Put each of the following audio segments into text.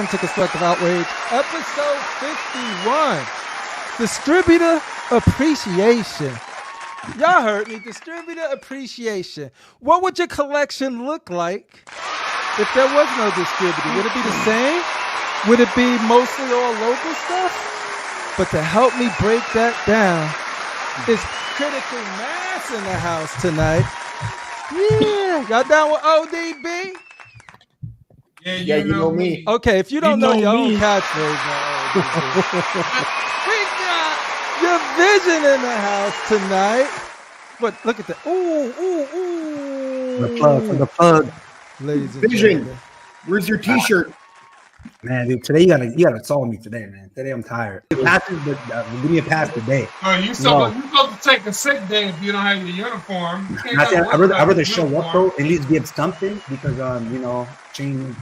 welcome to Constructive Outrage, episode 51. Distributor Appreciation. Y'all heard me, Distributor Appreciation. What would your collection look like if there was no distributor? Would it be the same? Would it be mostly all local stuff? But to help me break that down is Critical Mass in the house tonight. Yeah, y'all down with ODB? Yeah, you know me. Okay, if you don't know your own catchphrase, we got YourVision in the house tonight. But look at that. Ooh. The plug. Ladies and Vision. gentlemen. Where's your t-shirt? Man, dude, today you gotta solve me today, man. Today I'm tired. Give me a pass today. You supposed to take a sick day if you don't have your uniform. I'd rather show up though, at least get something because change.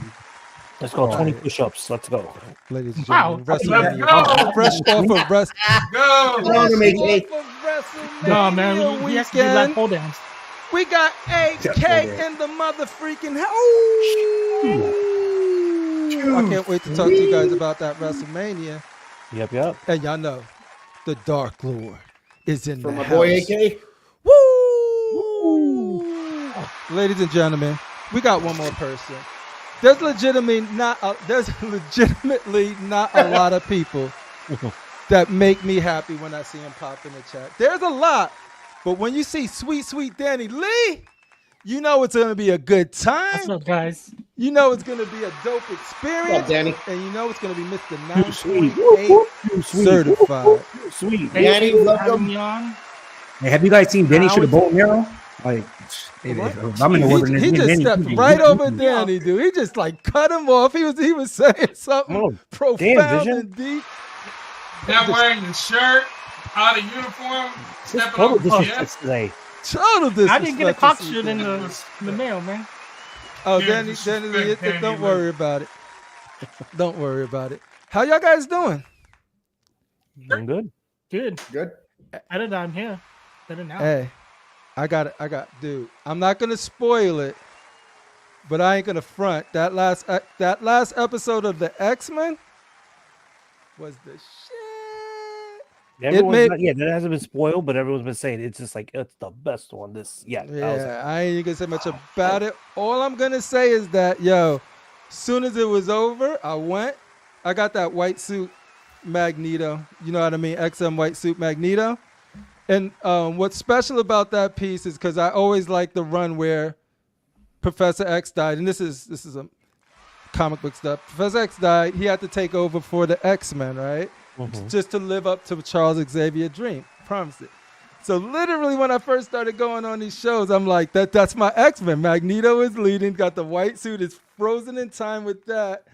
Let's go. 20 push-ups. Let's go. Ladies and Wow. gentlemen, Let's go. fresh off of Go. No, man, we have to do like hold downs. We got AK in the motherfreaking house. I can't wait to talk to you guys about that WrestleMania. Yep. And y'all know the Dark Lord is in From the my house. boy AK. Woo! Ladies and gentlemen, we got one more person. There's legitimately not a lot of people that make me happy when I see him pop in the chat. There's a lot, but when you see sweet Danny Lee, you know it's going to be a good time. What's up, guys? You know it's going to be a dope experience. What's up, Danny? And you know it's going to be Mr. 9.8 certified. Sweet. Danny, Thank you for welcome. having me on. Hey, have you guys seen Denny shoot a bow and arrow? Like, if I'm in the wilderness. He just stepped right over Danny, dude. He just like cut him off. He was saying something profound and deep. Not wearing your shirt, out of uniform, stepping Total over the disrespect today. Total disrespect. I didn't get a cock to shoot see in Danny. the mail, man. Oh, Yeah, Danny, disrespect don't Danny worry about it. Don't worry about it. How y'all guys doing? Doing good. Good. Good. Better than I'm here. Better now. Hey, I got, dude. I'm not gonna spoil it, but I ain't gonna front. That last episode of the X-Men was the shit. That hasn't been spoiled, but everyone's been saying it's just like it's the best one. I ain't gonna say much about it. All I'm gonna say is that, soon as it was over, I got that white suit Magneto. You know what I mean? XM white suit Magneto. And what's special about that piece is because I always like the run where Professor X died, and this is a comic book stuff. Professor X died. He had to take over for the X-Men, right? Mm-hmm. Just to live up to Charles Xavier dream. Promised it. So literally when I first started going on these shows, I'm like, that's my X-Men. Magneto is leading, got the white suit, is frozen in time with that.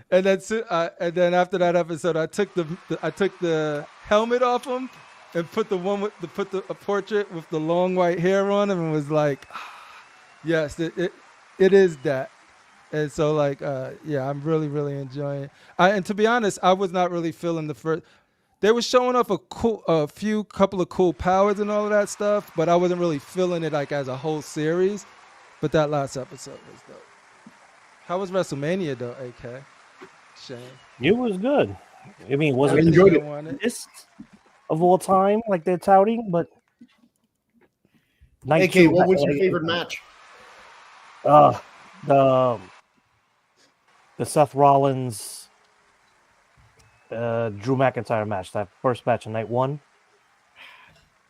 And then after that episode, I took the helmet off him and put a portrait with the long white hair on him and was like, yes, it is that. And so, like, I'm really, really enjoying it. And to be honest, I was not really feeling the first. They were showing off a couple of cool powers and all of that stuff, but I wasn't really feeling it like as a whole series. But that last episode was dope. How was WrestleMania though, AK? Shane. It was good. I mean, was I it enjoyed it. the best of all time, like they're touting? But AK, what was your favorite match? The Seth Rollins, Drew McIntyre match. That first match of night one.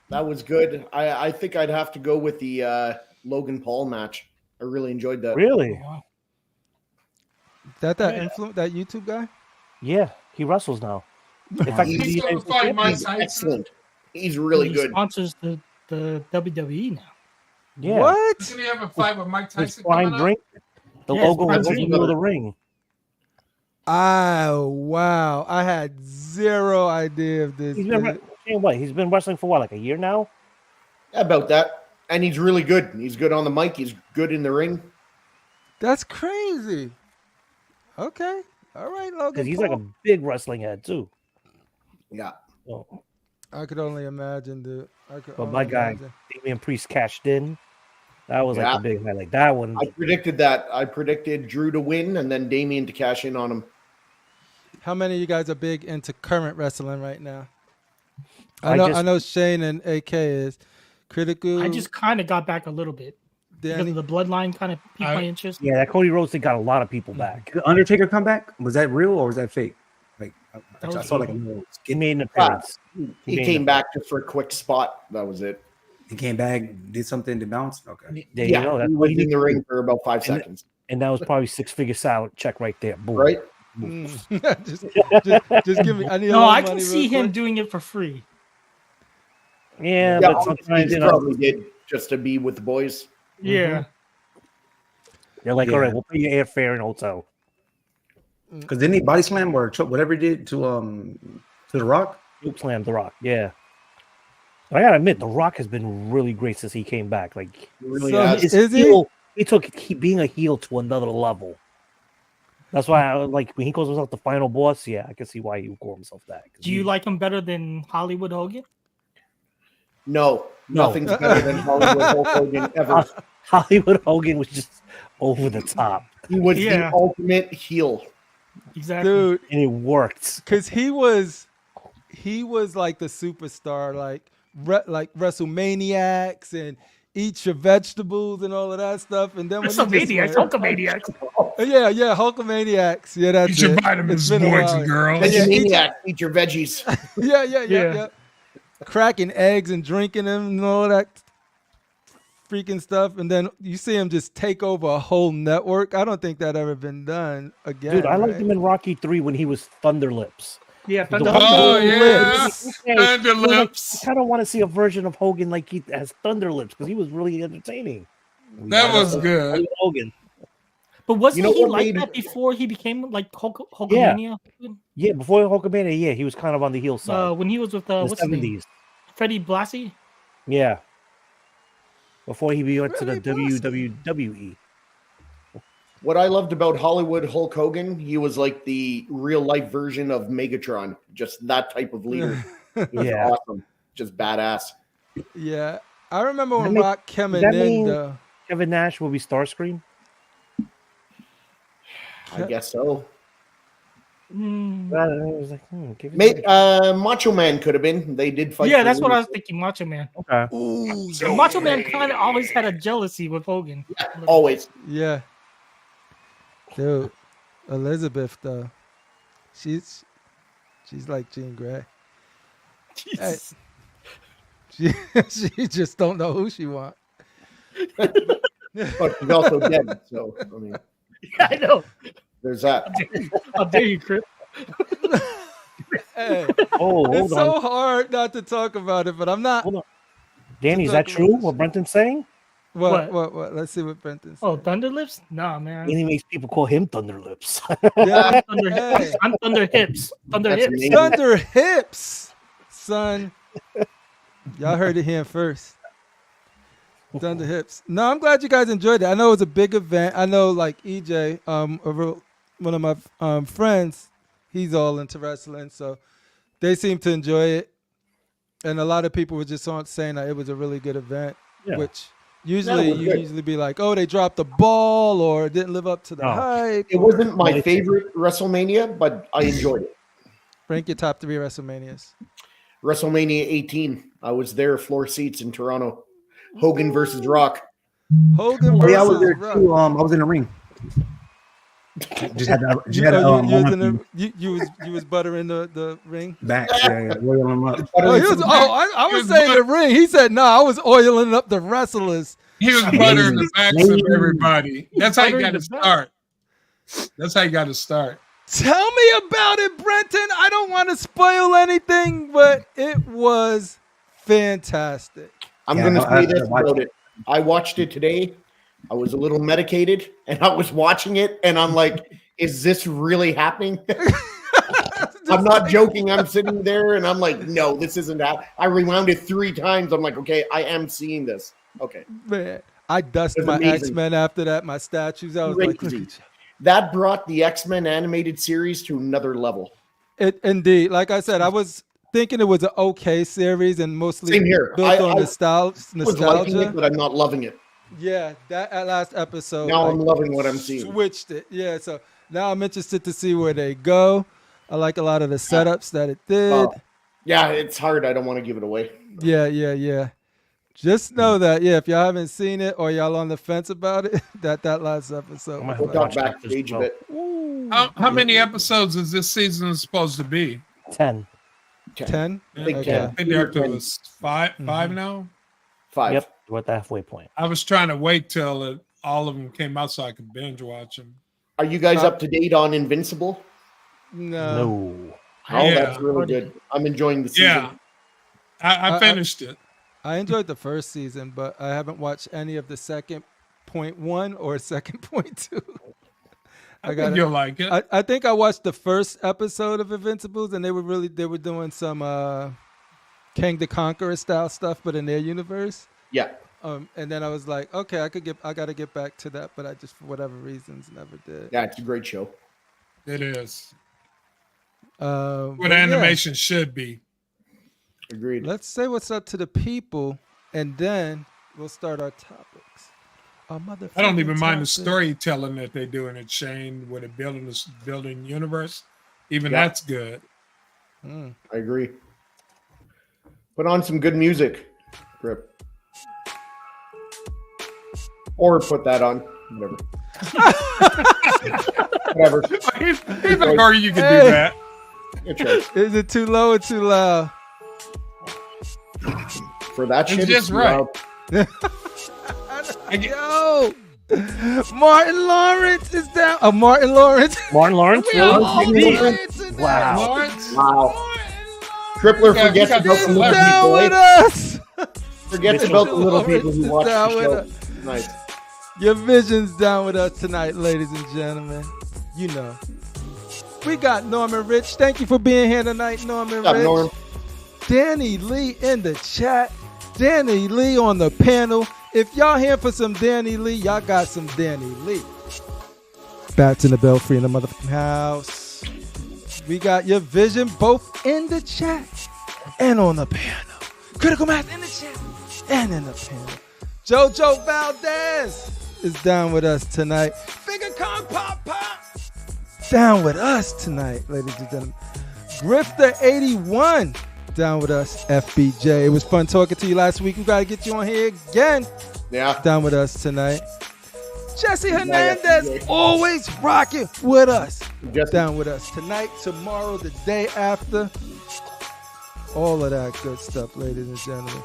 That was good. I think I'd have to go with the Logan Paul match. I really enjoyed that. Really? That YouTube guy? Yeah, he wrestles now. In fact, He's going to fight Mike He's Tyson. excellent. He's really He good. sponsors the WWE now. yeah. What? Doesn't he have a fight with Mike His Tyson prime coming up? drink. The Yeah, logo it's was prime in the middle of the ring. Oh, wow. I had zero idea of this. He's been wrestling for what, like a year now? About that. And he's really good. He's good on the mic. He's good in the ring. That's crazy. Okay. All right, Logan. Because he's Paul. like a big wrestling head too. Yeah. So, I could only imagine, dude. but my guy, Damian Priest cashed in. That was like Yeah. the big highlight. That one. I predicted that. I predicted Drew to win and then Damian to cash in on him. How many of you guys are big into current wrestling right now? I I know Shane and AK is. Critical. I just kind of got back a little bit because Danny. of the bloodline kind of piqued my interest. Yeah, that Cody Rhodes thing got a lot of people back. Did the Undertaker come back? Was that real or was that fake? Like That I was saw like a real. little He skit. made an appearance. He came back just for a quick spot. That was it. He came back, did something to bounce. Okay. There Yeah, you go. That's he what was he in the did. ring for about 5 seconds. And that was probably 6-figure salary check right there. Boom. Right? just give me. I need a No, little I can money see real him quick. doing it for free. Yeah, Yeah, but sometimes he probably did just to be with the boys. Yeah. they're like, Yeah. all right, we'll pay your airfare and hotel. Because didn't he body slam or choke whatever he did to the Rock? Choke slam The Rock. Yeah. I gotta admit, The Rock has been really great since he came back. Like, He really So has. his Is he? heel, he took being a heel to another level. That's why I like when he calls himself the final boss. Yeah, I can see why he would call himself that. 'Cause Do you like him better than Hollywood Hogan? No, nothing's better than Hollywood Hulk Hogan ever. Hollywood Hogan was just over the top, He was Yeah. the ultimate heel. Exactly. Dude, and it worked. because he was like the superstar, like WrestleManiacs and eat your vegetables and all of that stuff. And then when he just WrestleManiacs, went- Hulkamaniacs. yeah, Hulkamaniacs. Yeah, that's Eat your it. vitamins, It's been a boys while. and girls. Yeah, Maniac, eat your veggies. Yeah. Yeah. Cracking eggs and drinking them and all that freaking stuff. And then you see him just take over a whole network. I don't think that ever been done again. Dude, I liked right? him in Rocky 3 when he was Thunder Lips. Yeah, The Thunder one- Oh, yeah. Okay, Thunder like, Lips. I kind of want to see a version of Hogan like he has Thunder Lips because he was really entertaining. That was good. Hollywood Hogan. But wasn't You know he what like made- that before he became like Hulkamania? Yeah, before Hulkamania, yeah, he was kind of on the heel side. When he was with in the what's his name? 70s. Freddie Blassie? Yeah. Before he went to the Really WWE. What I loved about Hollywood Hulk Hogan, he was like the real life version of Megatron, just that type of leader. He was Yeah. awesome, just badass. Yeah. I remember when Does that Rock came does that in, mean- though. Kevin Nash will be Starscream. I guess so. Mm. I was like, Kevin Nash. Macho Man could have been. They did fight. Yeah, for that's what I was leadership. thinking. Macho Man. Okay. Macho Man kind of always had a jealousy with Hogan. Always. Yeah. Dude, Elizabeth, though. She's like Jean Grey. Jesus. She just don't know who she want. But she's also dead. So, I mean, I know. there's that. How dare you, Chris? Hey, Oh, hold it's on. so hard not to talk about it, but I'm not. Hold on. Danny, is that true? What Brenton's saying? What? What? Let's see what Brenton's. Oh, Thunder Lips? Nah, man. And he makes people call him Thunder Lips. Yeah. Thunder Hey. Hips. I'm Thunder Hips. Thunder That's Hips. amazing. Thunder hips, son. Y'all heard it here first. Thunder hips. No, I'm glad you guys enjoyed it. I know it was a big event. I know, like EJ, one of my friends, he's all into wrestling, so they seem to enjoy it. And a lot of people were just saying that it was a really good event, Yeah. which usually was you good. usually be like, oh, they dropped the ball or it didn't live up to the No. hype. It wasn't my favorite WrestleMania, but I enjoyed it. Rank your top 3 WrestleManias. WrestleMania 18. I was there, floor seats in Toronto. Hogan versus Rock. Hogan Oh, versus yeah, I was there Rock. too. I was in the ring. Just had to, You, had to, oh, you was in warm the, you was buttering the ring. back. Yeah, oil him up. Oh, I was saying the ring. He said no. I was oiling up the wrestlers. He was buttering the backs of everybody. That's how you got to start. That's how you got to start. Tell me about it, Brenton. I don't want to spoil anything, but it was fantastic. I'm Yeah, going to no, I- say this I watched about it. I watched it today. I was a little medicated, and I was watching it, and I'm like, is this really happening? I'm not joking. I'm sitting there, and I'm like, no, this isn't that. I rewound it 3 times. I'm like, okay, I am seeing this. Okay. Man, I dusted It my was amazing. X-Men after that. My statues. I was like, Crazy. That brought the X-Men animated series to another level. Indeed. Like I said, I was thinking it was an okay series and mostly Same here. built on I nostalgia. was liking it, but I'm not loving it. Yeah, that last episode. Now like, I'm loving what I'm seeing. Switched it. Yeah, so now I'm interested to see where they go. I like a lot of the setups that it did. Yeah, it's hard. I don't want to give it away. Yeah. Just know that, if y'all haven't seen it or y'all on the fence about it, that last episode. I'm gonna We'll have to talk watch that backstage a as bit. Ooh. How many episodes is this season supposed to be? 10. 10? I think Okay. 10. I think they're up to five now. 5. Yep, we're at the halfway point. I was trying to wait till all of them came out so I could binge watch them. Are you guys up to date on Invincible? No. No. Oh, Yeah. that's really good. I'm enjoying the season. Yeah, I finished it. I enjoyed the first season, but I haven't watched any of the second point 1 or second point 2. I think you'll like it. I think I watched the first episode of Invincibles, and they were doing some King the Conqueror style stuff, but in their universe. Yeah. And then I was like, okay, I got to get back to that, but I just for whatever reasons never did. Yeah, it's a great show. It is But what animation should be. Agreed. Let's say what's up to the people, and then we'll start our topics. I don't even mind the storytelling that they're doing at Shane with it building universe. Even that's good. I agree. Put on some good music, Grip. Or put that on. Whatever. He's like, or you can do that. Is it too low or too loud? For that shit, It's just right. Yo, Martin Lawrence is down. Martin Lawrence. Martin Lawrence? Wow. Lawrence? Wow. Crippler forgets got about the little Down people. with eh? us. Forgets about the little people who watch Down the with show. us. Nice. Your vision's down with us tonight, ladies and gentlemen. You know. We got Norman Rich. Thank you for being here tonight, Norman What's up, Rich. Norm? Danny Lee in the chat. Danny Lee on the panel. If y'all here for some Danny Lee, y'all got some Danny Lee. Bats in the Belfry in the motherfucking house. We got your vision both in the chat and on the panel. Critical Mass in the chat and in the panel. Jojo Valdez is down with us tonight. Figure Con Pop Pop down with us tonight, ladies and gentlemen. Grifter81 down with us. FBJ. It was fun talking to you last week. We got to get you on here again. Yeah. Down with us tonight. Jesse Hernandez always rocking with us. Jesse. Down with us tonight, tomorrow, the day after. All of that good stuff, ladies and gentlemen.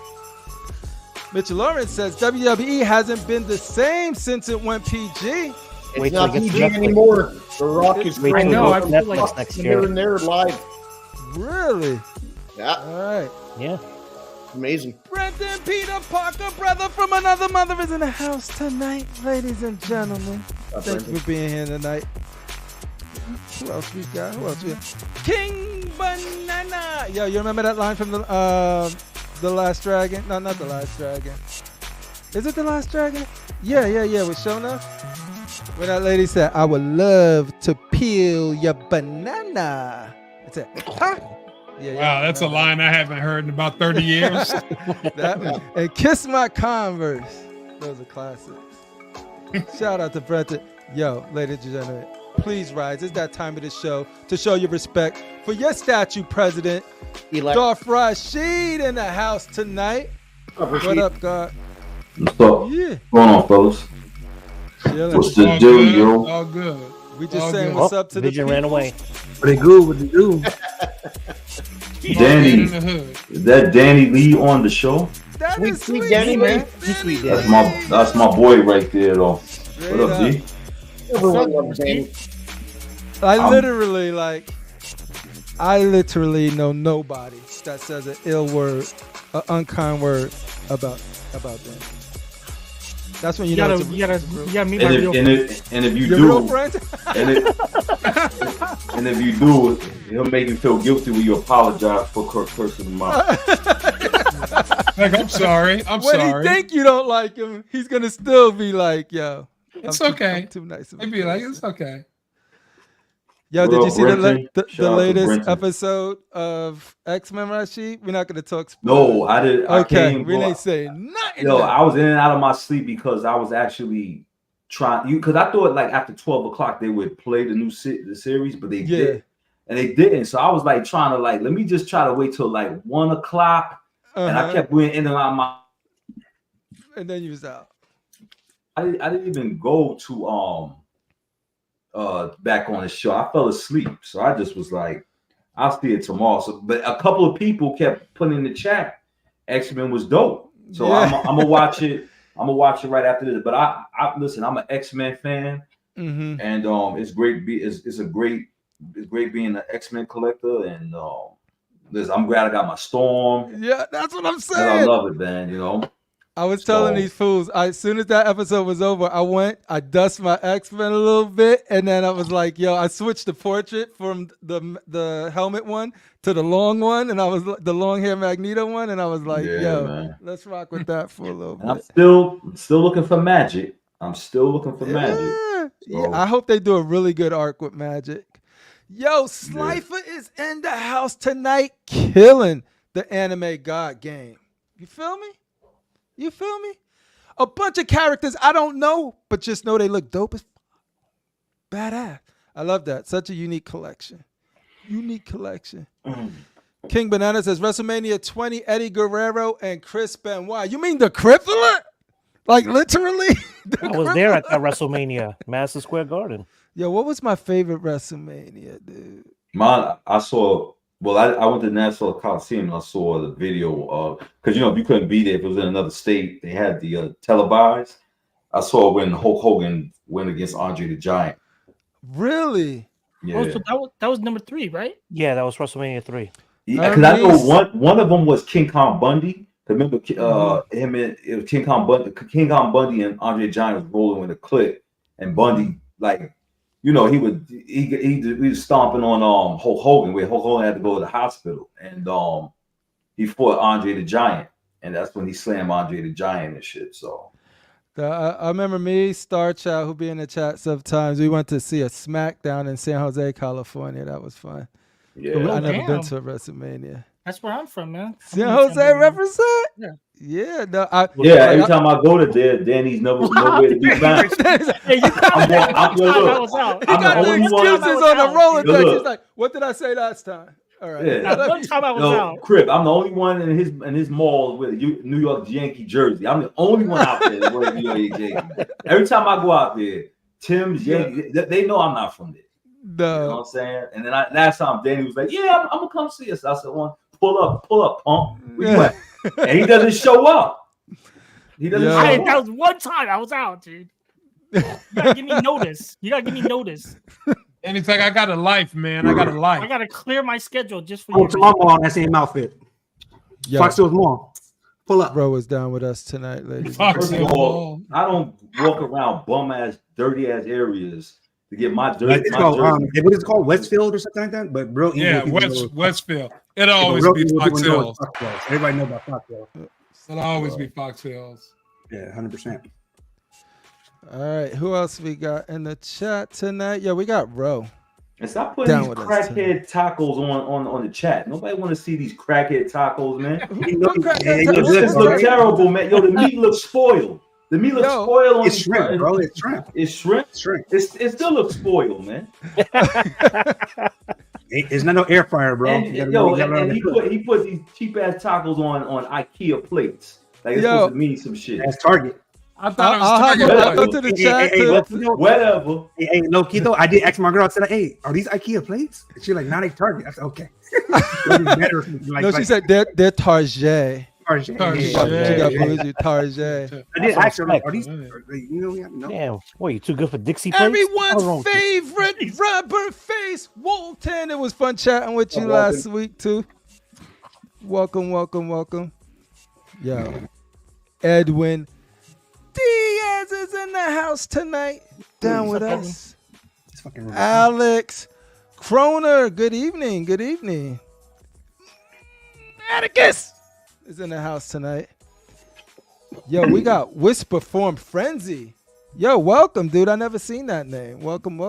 Mitchell Lawrence says WWE hasn't been the same since it went PG. Wait It's till not it gets PG Netflix. anymore. The Rock is Wait I till know, it I goes feel Netflix like next they're year. in there live. Really? Yeah, All right. Yeah. amazing. Brendan Peter Parker, brother from another mother, is in the house tonight, ladies and gentlemen. Thank you for being here tonight. Who else we got? King Banana. Yo, you remember that line from the Last Dragon? No, not the Last Dragon. Is it the Last Dragon? Yeah. With Shona. When that lady said, "I would love to peel your banana." It's a huh? Yeah, Wow, that's a line I haven't heard in about 30 years. That, and Kiss My Converse. Those are classics. Shout out to Brenton. Yo, ladies and gentlemen, please rise. It's that time of the show to show your respect for your statue president, Darth RASHEEEEEEEED, in the house tonight. What up, God? What's up? Yeah. What's going on, fellas? Chilling. What's the All deal, good, yo? all good. We just all saying good. what's up to the Vision people. ran away. What they do? What they do? All Danny. good in the hood. Is that Danny Lee on the show? That Sweet, is sweet Danny, man. Sweet That's my boy right there, though. What up, D? Everyone loves Danny. I literally know nobody that says an ill word, an unkind word about them. That's when you know it's a You gotta meet my And real if you your do, real friend. and if you do, he'll make you feel guilty when you apologize for cursing him out. Like, I'm sorry. I'm When sorry. he think you don't like him, he's gonna still be like, "Yo, It's I'm okay. too nice of a They'd be like, person." it's okay. Yo, What did you up, see Brenton? the Shout out to latest Brenton. episode of X-Men, Rashid? We're not gonna talk. No, I did. I Okay, came, we bro. ain't saying nothing. Yo, now. I was in and out of my sleep because I was actually trying because I thought like after 12 o'clock they would play the series, but they Yeah. did. and they didn't. So I was like trying to like, let me just try to wait till like 1 o'clock, and I kept going in and out my. And then you was out. I didn't even go to back on the show. I fell asleep, so I just was like, I'll see it tomorrow. So, but a couple of people kept putting in the chat, X-Men was dope. So I'm gonna watch it. I'm gonna watch it right after this. But I listen. I'm an X-Men fan, and it's great. It's great being an X-Men collector. And listen, I'm glad I got my Storm. Yeah, that's what I'm And saying. I love it, man. You know. I was telling these fools, as soon as that episode was over, I dusted my X-Men a little bit, and then I was like, yo, I switched the portrait from the helmet one to the long one, and I was the long hair Magneto one, and I was like, man. Let's rock with that for a little bit. I'm still looking for Magic. Magic. Yeah, I hope they do a really good arc with Magic. Yo, Slifer is in the house tonight, killing the anime god game. You feel me? You feel me? A bunch of characters I don't know, but just know they look dope as badass. I love that. Such a unique collection. King Banana says WrestleMania 20, Eddie Guerrero and Chris Benoit. You mean the Crippler? Like literally? I was there at that WrestleMania, Madison Square Garden. Yo, what was my favorite WrestleMania, dude? I saw. Well, I went to Nassau Coliseum and I saw the video of, because if you couldn't be there, if it was in another state, they had the televised. I saw when Hulk Hogan went against Andre the Giant. Really? Yeah. Oh, so that was number 3, right? Yeah, that was WrestleMania 3. Yeah, because I know one of them was King Kong Bundy. Remember him and it was King Kong Bundy and Andre the Giant was rolling with a clip, and Bundy he was stomping on Hulk Hogan, where Hulk Hogan had to go to the hospital, and he fought Andre the Giant, and that's when he slammed Andre the Giant and shit. So I remember me, Star Child, who be in the chat sometimes. We went to see a SmackDown in San Jose, California. That was fun. Yeah, I never been to a WrestleMania. That's where I'm from, man. San Jose represent? Yeah. Yeah, no, every time I go to there, Danny's nowhere to be found. Hey, you I was out. He got the excuses on the Rolodex. He's like, what did I say last time? All right. Yeah. One time I was out. Crip, I'm the only one in his mall with a New York Yankee jersey. I'm the only one out there with a New York Yankee. Every time I go out there, Tim's Yankee, they know I'm not from there. No. You know what I'm saying? And then last time Danny was like, yeah, I'm gonna come see us. I said, well, pull up, punk. And he doesn't show up. That was one time I was out, dude. You gotta give me notice. And it's like, I got a life, man. I got a life. I gotta clear my schedule just for Oh, you. to my mom, that same outfit. Fox Hill's mom. Pull up. Bro is down with us tonight, ladies. First of all, I don't walk around bum-ass, dirty-ass areas to get my dirt. What is it called? Westfield or something like that? But bro, Westfield. It'll always be Fox Hills. Everybody know about Fox Hills. It'll always be Fox Hills. Yeah, 100%. All right, who else we got in the chat tonight? Yeah, we got Ro. And stop putting these crackhead tacos on the chat. Nobody want to see these crackhead tacos, man. This look terrible, man. Yo, the meat looks spoiled. The meat looks spoiled on it's shrimp, bro. It's shrimp. It's shrimp. It still looks spoiled, man. It's not no air fryer, bro. And he put these cheap ass tacos on IKEA plates. Like it's supposed to mean some shit. That's Target. I thought it was Target. Go to the chat. Whatever. Hey, Loquito, I did ask my girl. I said, "Hey, are these IKEA plates?" And she's like, "Not a Target." I said, "Okay." She said they're Target. Target. She got bougie. Target. I did ask her, like, "Are these?" No. Damn, what, you too good for Dixie plates? Everyone's favorite Robert Face Walton. It was fun chatting with you last week too. Welcome. Yo, Edwin Diaz is in the house tonight. Down with us. Alex Kroner. Good evening. Atticus is in the house tonight. Yo, we got Whisper Form Frenzy. Yo, welcome, dude. I never seen that name. Welcome.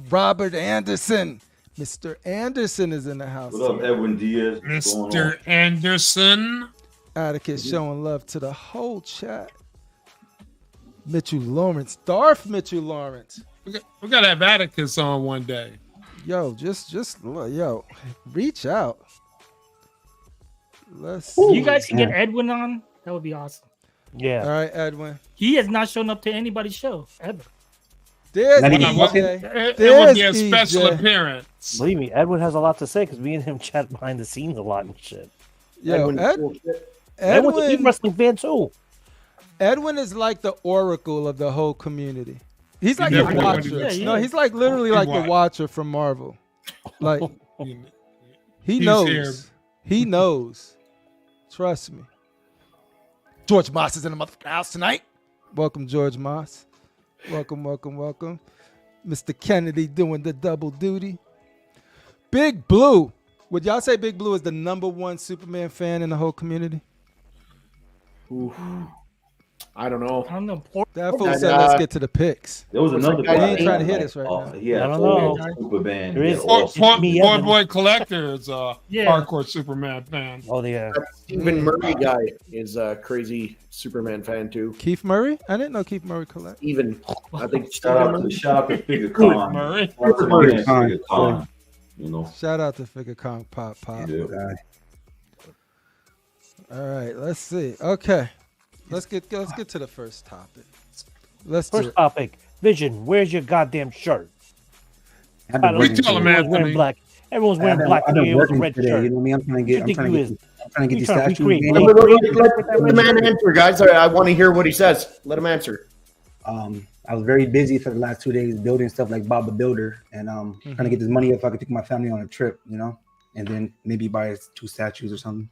Robert Anderson. Mr. Anderson is in the house. What up, Edwin Diaz? Mr. Anderson. Atticus showing love to the whole chat. Mitchell Lawrence. Darth Mitchell Lawrence. We got to have Atticus on one day. Yo, just yo, reach out. Let's. You guys can get man. Edwin on. That would be awesome. Yeah. All right, Edwin. He has not shown up to anybody's show ever. There's Not even PJ. walking. It There's would be a special PJ. appearance. Believe me, Edwin has a lot to say because me and him chat behind the scenes a lot and shit. Yo, Edwin's cool shit. Edwin's a big Edwin. wrestling fan too. Edwin is like the oracle of the whole community. He's like Yeah, the yeah, watcher. yeah, yeah. No, he's like literally He like the watch. watcher from Marvel. Like he He's knows. here. He knows. Trust me. George Moss is in the motherfucking house tonight. Welcome, George Moss. Welcome, welcome, welcome. Mr. Kennedy doing the double duty. Big Blue. Would y'all say Big Blue is the #1 Superman fan in the whole community? Oof. I don't know. I don't know. Poor That fool And, said, let's get to the picks. There was another He ain't guy. trying to hit us right now. Yeah, I don't know. Superman. There is- yeah, awesome. Point- me, Evan. Boy Collector is a Yeah. hardcore Superman fan. Oh yeah. That Stephen Murray guy is a crazy Superman fan too. Keith Murray? I didn't know Keith Murray collect. Even I think Shout out to Figure Con. Murray. Shout out to Murray. man, Figure Con. You know. Shout out to Figure Kong Pop. Yeah. All right, let's see. Okay, let's get to the first topic. Let's do First it. topic. Vision, where's your goddamn shirt? I've been We working tell him, today. Everyone's wearing Anthony. black. Everyone's wearing black. I've been today. It was a working red today. shirt. You know what I mean? I'm trying to get. What you think you these You trying to statues. recreate, made. let the man answer, guys. I want to hear what he says. Let him answer. I was very busy for the last 2 days building stuff like Bob the Builder, and trying to get this money up so I could take my family on a trip, you know, and then maybe buy 2 statues or something.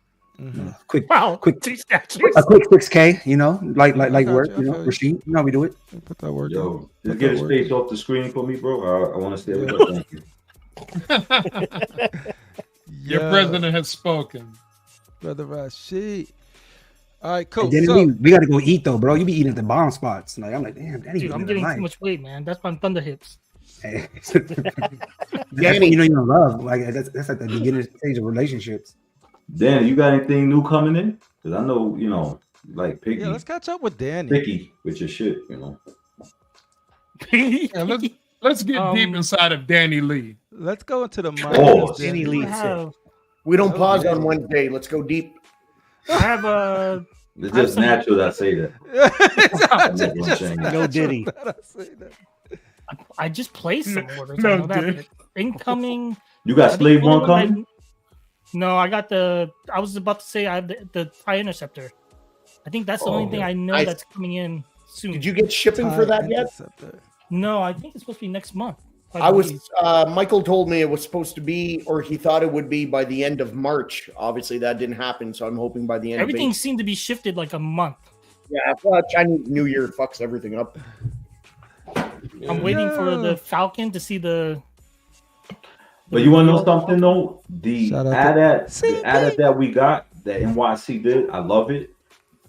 Quick, Wow. quick, 2 statues. a quick 6K, you know, like got work, you, you know, I feel you. Rasheed, you know how we do it. Put that word. Yo, in. just get his face off the screen for me, bro. I want to see everybody. Thank you. Your Yo, president has spoken. brother Rashid. All right, cool. And then So, we got to go eat though, bro. You be eating at the bomb spots. Like I'm like, damn, Danny, Dude, I'm getting too much weight, man. That's my thunder hips. Hey. Danny, you know you don't love. Like that's like the beginning stage of relationships. Dan, you got anything new coming in? Because I know, you know, like picky, yeah, let's catch up with Danny. picky with your shit, you know. Yeah, let's get deep inside of Danny Lee. Let's go into the mind Oh, of Danny Danny. Lee. I have, We don't Oh, pause yeah. on Wednesday. Let's go deep. I have a. It's just natural that I say that. I'm not gonna change it. No Diddy. I just placed some orders. No, I know that, dude. but incoming. You got I think Slave the only One one coming? No, I got the. I was about to say I have the TIE Interceptor. I think that's the only thing I know Nice. that's coming in soon. Did you get shipping for that yet? No, I think it's supposed to be next month. I was. Michael told me it was supposed to be, or he thought it would be by the end of March. Obviously, that didn't happen. So I'm hoping by the end. Everything of seemed to be shifted like a month. Yeah, Chinese New Year fucks everything up. I'm waiting for the Falcon to see the. But you want to know something though? The Shout out to- AT-AT that we got, that NYC did, I love it.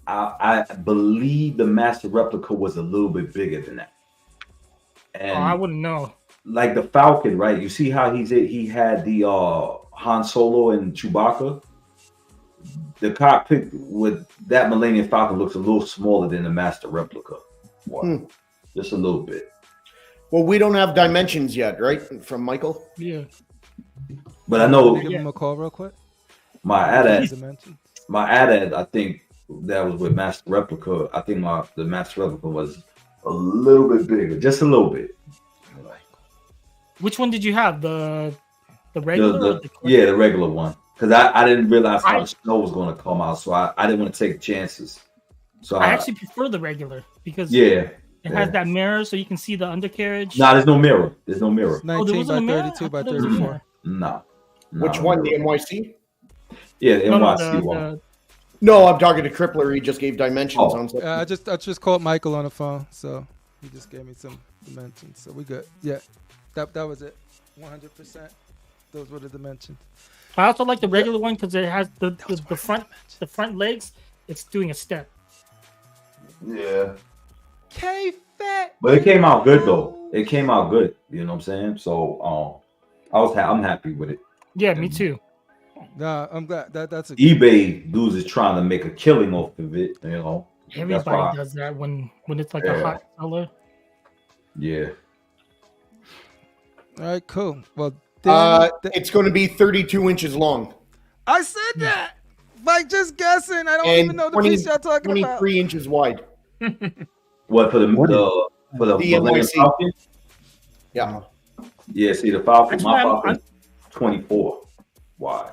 I believe the master replica was a little bit bigger than that. And I wouldn't know. like the Falcon, right? You see how he had the Han Solo and Chewbacca. The cockpit with that Millennium Falcon looks a little smaller than the master replica. Just a little bit. Well, we don't have dimensions yet, right? From Michael. Yeah. But I know Give him a call real quick. my AT-AT, Dimension. I think that was with master replica. I think the master replica was a little bit bigger, just a little bit. Which one did you have? The regular? or the Yeah, the regular one. Because I didn't realize how I- the snow was going to come out, so I didn't want to take chances. So I actually prefer the regular because yeah. it has that mirror so you can see the undercarriage. Nah, there's no mirror. There's no mirror. It's Oh, there 19 wasn't by a mirror? 32 by I thought there was a 34. mirror. No. Which one? The NYC? Yeah, the No, NYC one. No, I'm talking to Crippler. He just gave dimensions Oh. on something. I just called Michael on the phone, so he just gave me some dimensions. So we good. Yeah, that was it. 100%. Those were the dimensions. I also like the regular one because it has the front legs. It's doing a step. Yeah. K-Fat. But it came out good though. It came out good. You know what I'm saying? So I'm happy with it. Yeah, me too. Nah, I'm glad that's a eBay dudes is trying to make a killing off of it, you know. That's why- Everybody does that when it's like a Yeah. hot seller. Yeah. All right, cool. Well, Danny? It's going to be 32 inches long. I said that. Like just guessing. I don't And even know the piece y'all talking about. 23 inches wide. What for the The Millennium NYC. Falcon? Yeah. Yeah, see the Falcon, That's my why Falcon 24 wide.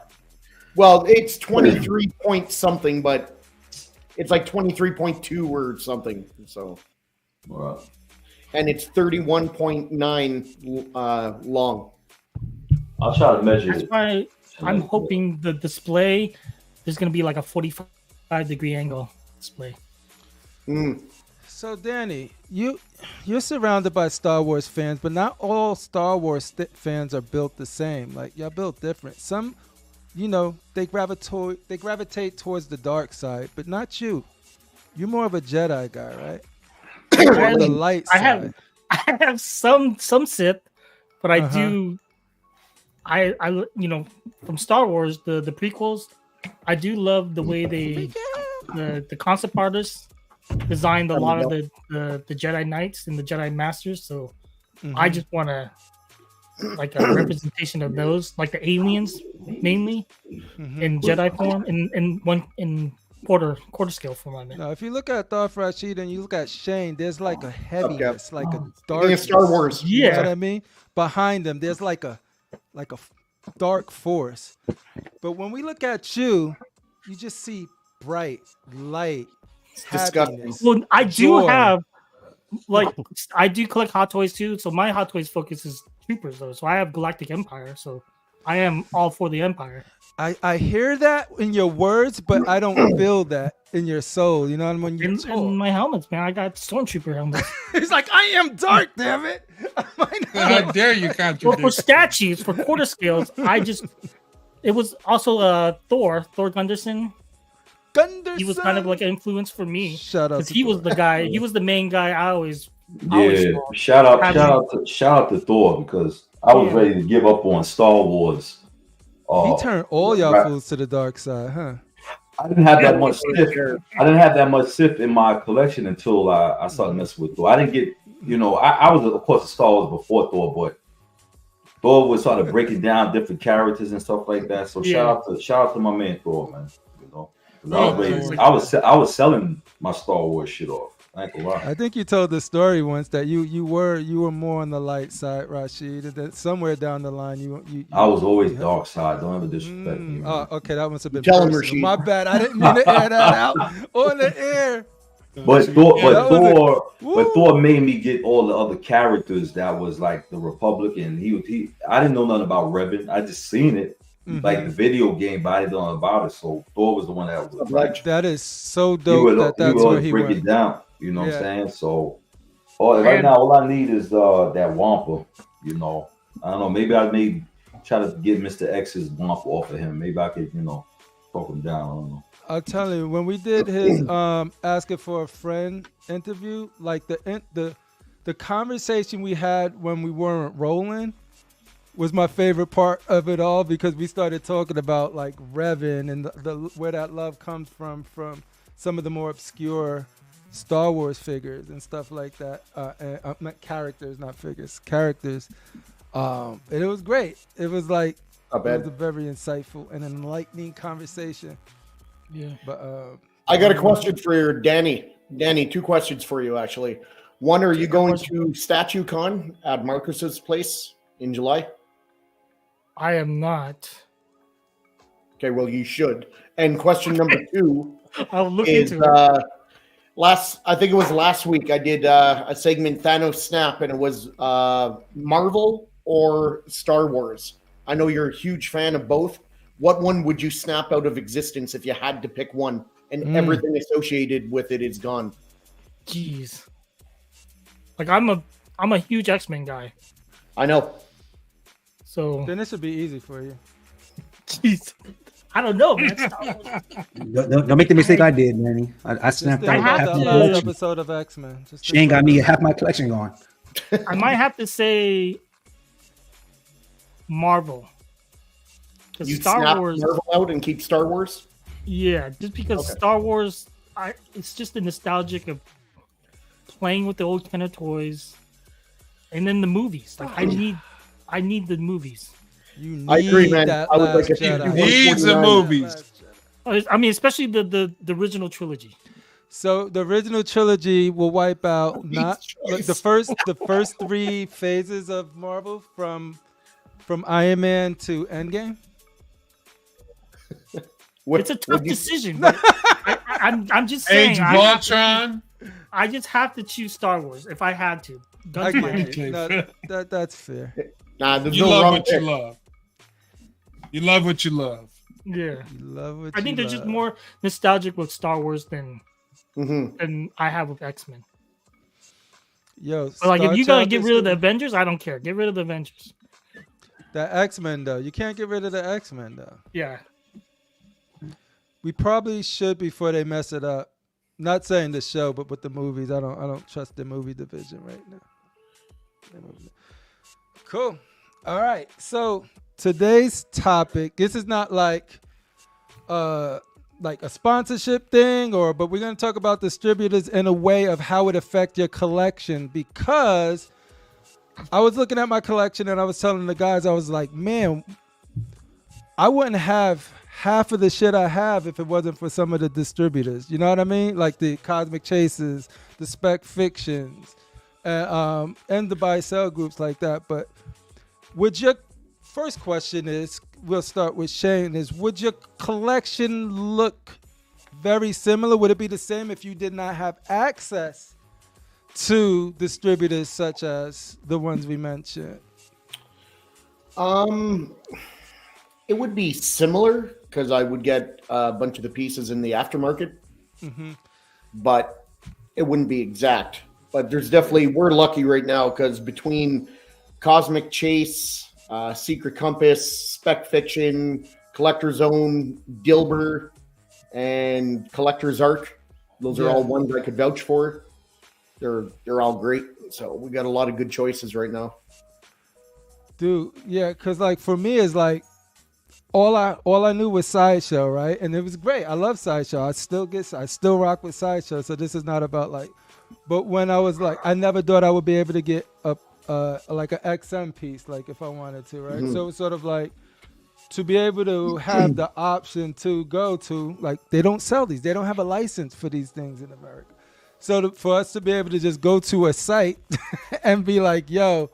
Well, it's 23 point something, but it's like 23.2 or something. So, Right. and it's 31.9 long. I'll try to measure That's it. why I'm hoping the display is going to be like a 45-degree angle display. Mm. So Danny, you're surrounded by Star Wars fans, but not all Star Wars fans are built the same. Like y'all built different. Some, they gravitate towards the dark side, but not you. You're more of a Jedi guy, right? More of the light side. I have some Sith, but I Uh-huh. do. I from Star Wars the prequels, I do love the way the concept artists designed a lot of the Jedi Knights and the Jedi Masters. So I just want a representation of those, like the aliens mainly in Jedi form, in quarter scale form. I mean, No, if you look at Darth RASHEEEEEEEED and you look at Shane, there's like a heaviness, like a Thinking dark. of Star Wars. You know Yeah. what I mean? Behind them, there's like a dark force. But when we look at you, you just see bright light. disgusting. Happiness. well, I do Joy. have I do collect Hot Toys too. So my Hot Toys focus is Troopers though. So I have Galactic Empire. So I am all for the Empire. I hear that in your words, but I don't feel that in your soul. You know what I mean? When you And my helmets, man, I got Stormtrooper helmets. He's like, I am dark, damn it. How dare you Well, for contradict? statues, for quarter scales, it was also Thor Gunderson. Gunderson. He was kind of like an influence for me. Shout out Because to he was Thor. the guy, he was the main guy I always Yeah, saw. shout out to Thor, because I was ready to give up on Star Wars. He turned all y'all right. fools to the dark side, huh? I didn't have that much for Sith. sure. I didn't have that much Sith in my collection until I started messing with Thor. I didn't get, I was of course a Star Wars before Thor, but Thor was sort of breaking down different characters and stuff like that. So shout out to my man Thor, man. 'Cause I was selling my Star Wars shit off. I ain't gonna lie. I think you told the story once that you were more on the light side, Rashid, and that somewhere down the line you I was always dark side. Don't ever disrespect me. Oh, okay, that must have been Tell him, personal. Rashid. My bad. I didn't mean to air that out on the air. But Woo. Thor made me get all the other characters that was like the Republican. He I didn't know nothing about Revan. I just seen it like the video game, but I didn't know nothing about it. So Thor was the one that was like, That is so dope that's where he break went. it down. You know what I'm saying? So right And- now all I need is that Wampa. I don't know. Maybe I may try to get Mr. X's Wampa off of him. Maybe I could talk him down. I don't know. I'll tell you, when we did his asking for a friend interview, like the conversation we had when we weren't rolling was my favorite part of it all, because we started talking about like Revan and the where that love comes from some of the more obscure Star Wars figures and stuff like that. Not characters, not figures, characters. And it was great. It was like it was a very insightful and enlightening conversation. Yeah. But I got a question for Danny. Danny, 2 questions for you, actually. One, are you going to Statue Con at Marcus's place in July? I am not. Okay, well, you should. And question number 2 I'll look is into it. I think it was last week, I did a segment Thanos Snap, and it was Marvel or Star Wars. I know you're a huge fan of both. What one would you snap out of existence if you had to pick one, and everything associated with it is gone? Jeez. Like I'm a huge X-Men guy. I know. So then this should be easy for you. jeez. I don't know, man. Don't make the mistake I did, Manny. I snapped Just out think about half that my last collection. episode of X-Men. Just think Shane got about me that. half my collection gone. I might have to say Marvel. Because You Star snap Wars, Marvel out and keep Star Wars? yeah, just because Okay. Star Wars, it's just the nostalgic of playing with the old Kenner toys, and then the movies. Like I need the movies. You need I agree, man. that I would Last like a Jedi. Needs and 149. movies. I mean, especially the original trilogy. So the original trilogy will wipe out not like the first 3 phases of Marvel from Iron Man to Endgame. It's a tough decision. But I'm just saying. Age of Ultron. I just have to choose Star Wars if I had to. I Guns to my get head. it. No, that's fair. Nah, there's You no love wrong what you pick. love. You love what you love. Yeah, You love what I think you they're just love. more nostalgic with Star Wars than Mhm. I have with X-Men. Yo, But like, if Star you gotta Trek get is rid of the good. Avengers, I don't care. Get rid of the Avengers. The X-Men though, you can't get rid of the X-Men though. Yeah, We probably should before they mess it up. Not saying the show, but with the movies, I don't trust the movie division right now. Cool. All right. So today's topic. This is not like a sponsorship thing, but we're gonna talk about distributors in a way of how it affect your collection, because I was looking at my collection and I was telling the guys, I was like, man, I wouldn't have half of the shit I have if it wasn't for some of the distributors. You know what I mean? Like the Cosmic Chases, the Spec Fictions, and the buy sell groups like that. But would your first question is, we'll start with Shane, is would your collection look very similar? Would it be the same if you did not have access to distributors such as the ones we mentioned? It would be similar because I would get a bunch of the pieces in the aftermarket, but it wouldn't be exact. But there's definitely, we're lucky right now because between Cosmic Chase, Secret Compass, Spec Fiction, Collector's Zone, Dilber, and Collector's Arc, those are all ones I could vouch for. They're all great. So we got a lot of good choices right now. Dude, yeah, because like for me it's like all I knew was Sideshow, right? And it was great. I love Sideshow. I still rock with Sideshow. So this is not about like, but when I was like, I never thought I would be able to get like an XM piece, like if I wanted to, right? So it's sort of like to be able to have the option to go to, like, they don't sell these. They don't have a license for these things in America. So for us to be able to just go to a site and be like, yo,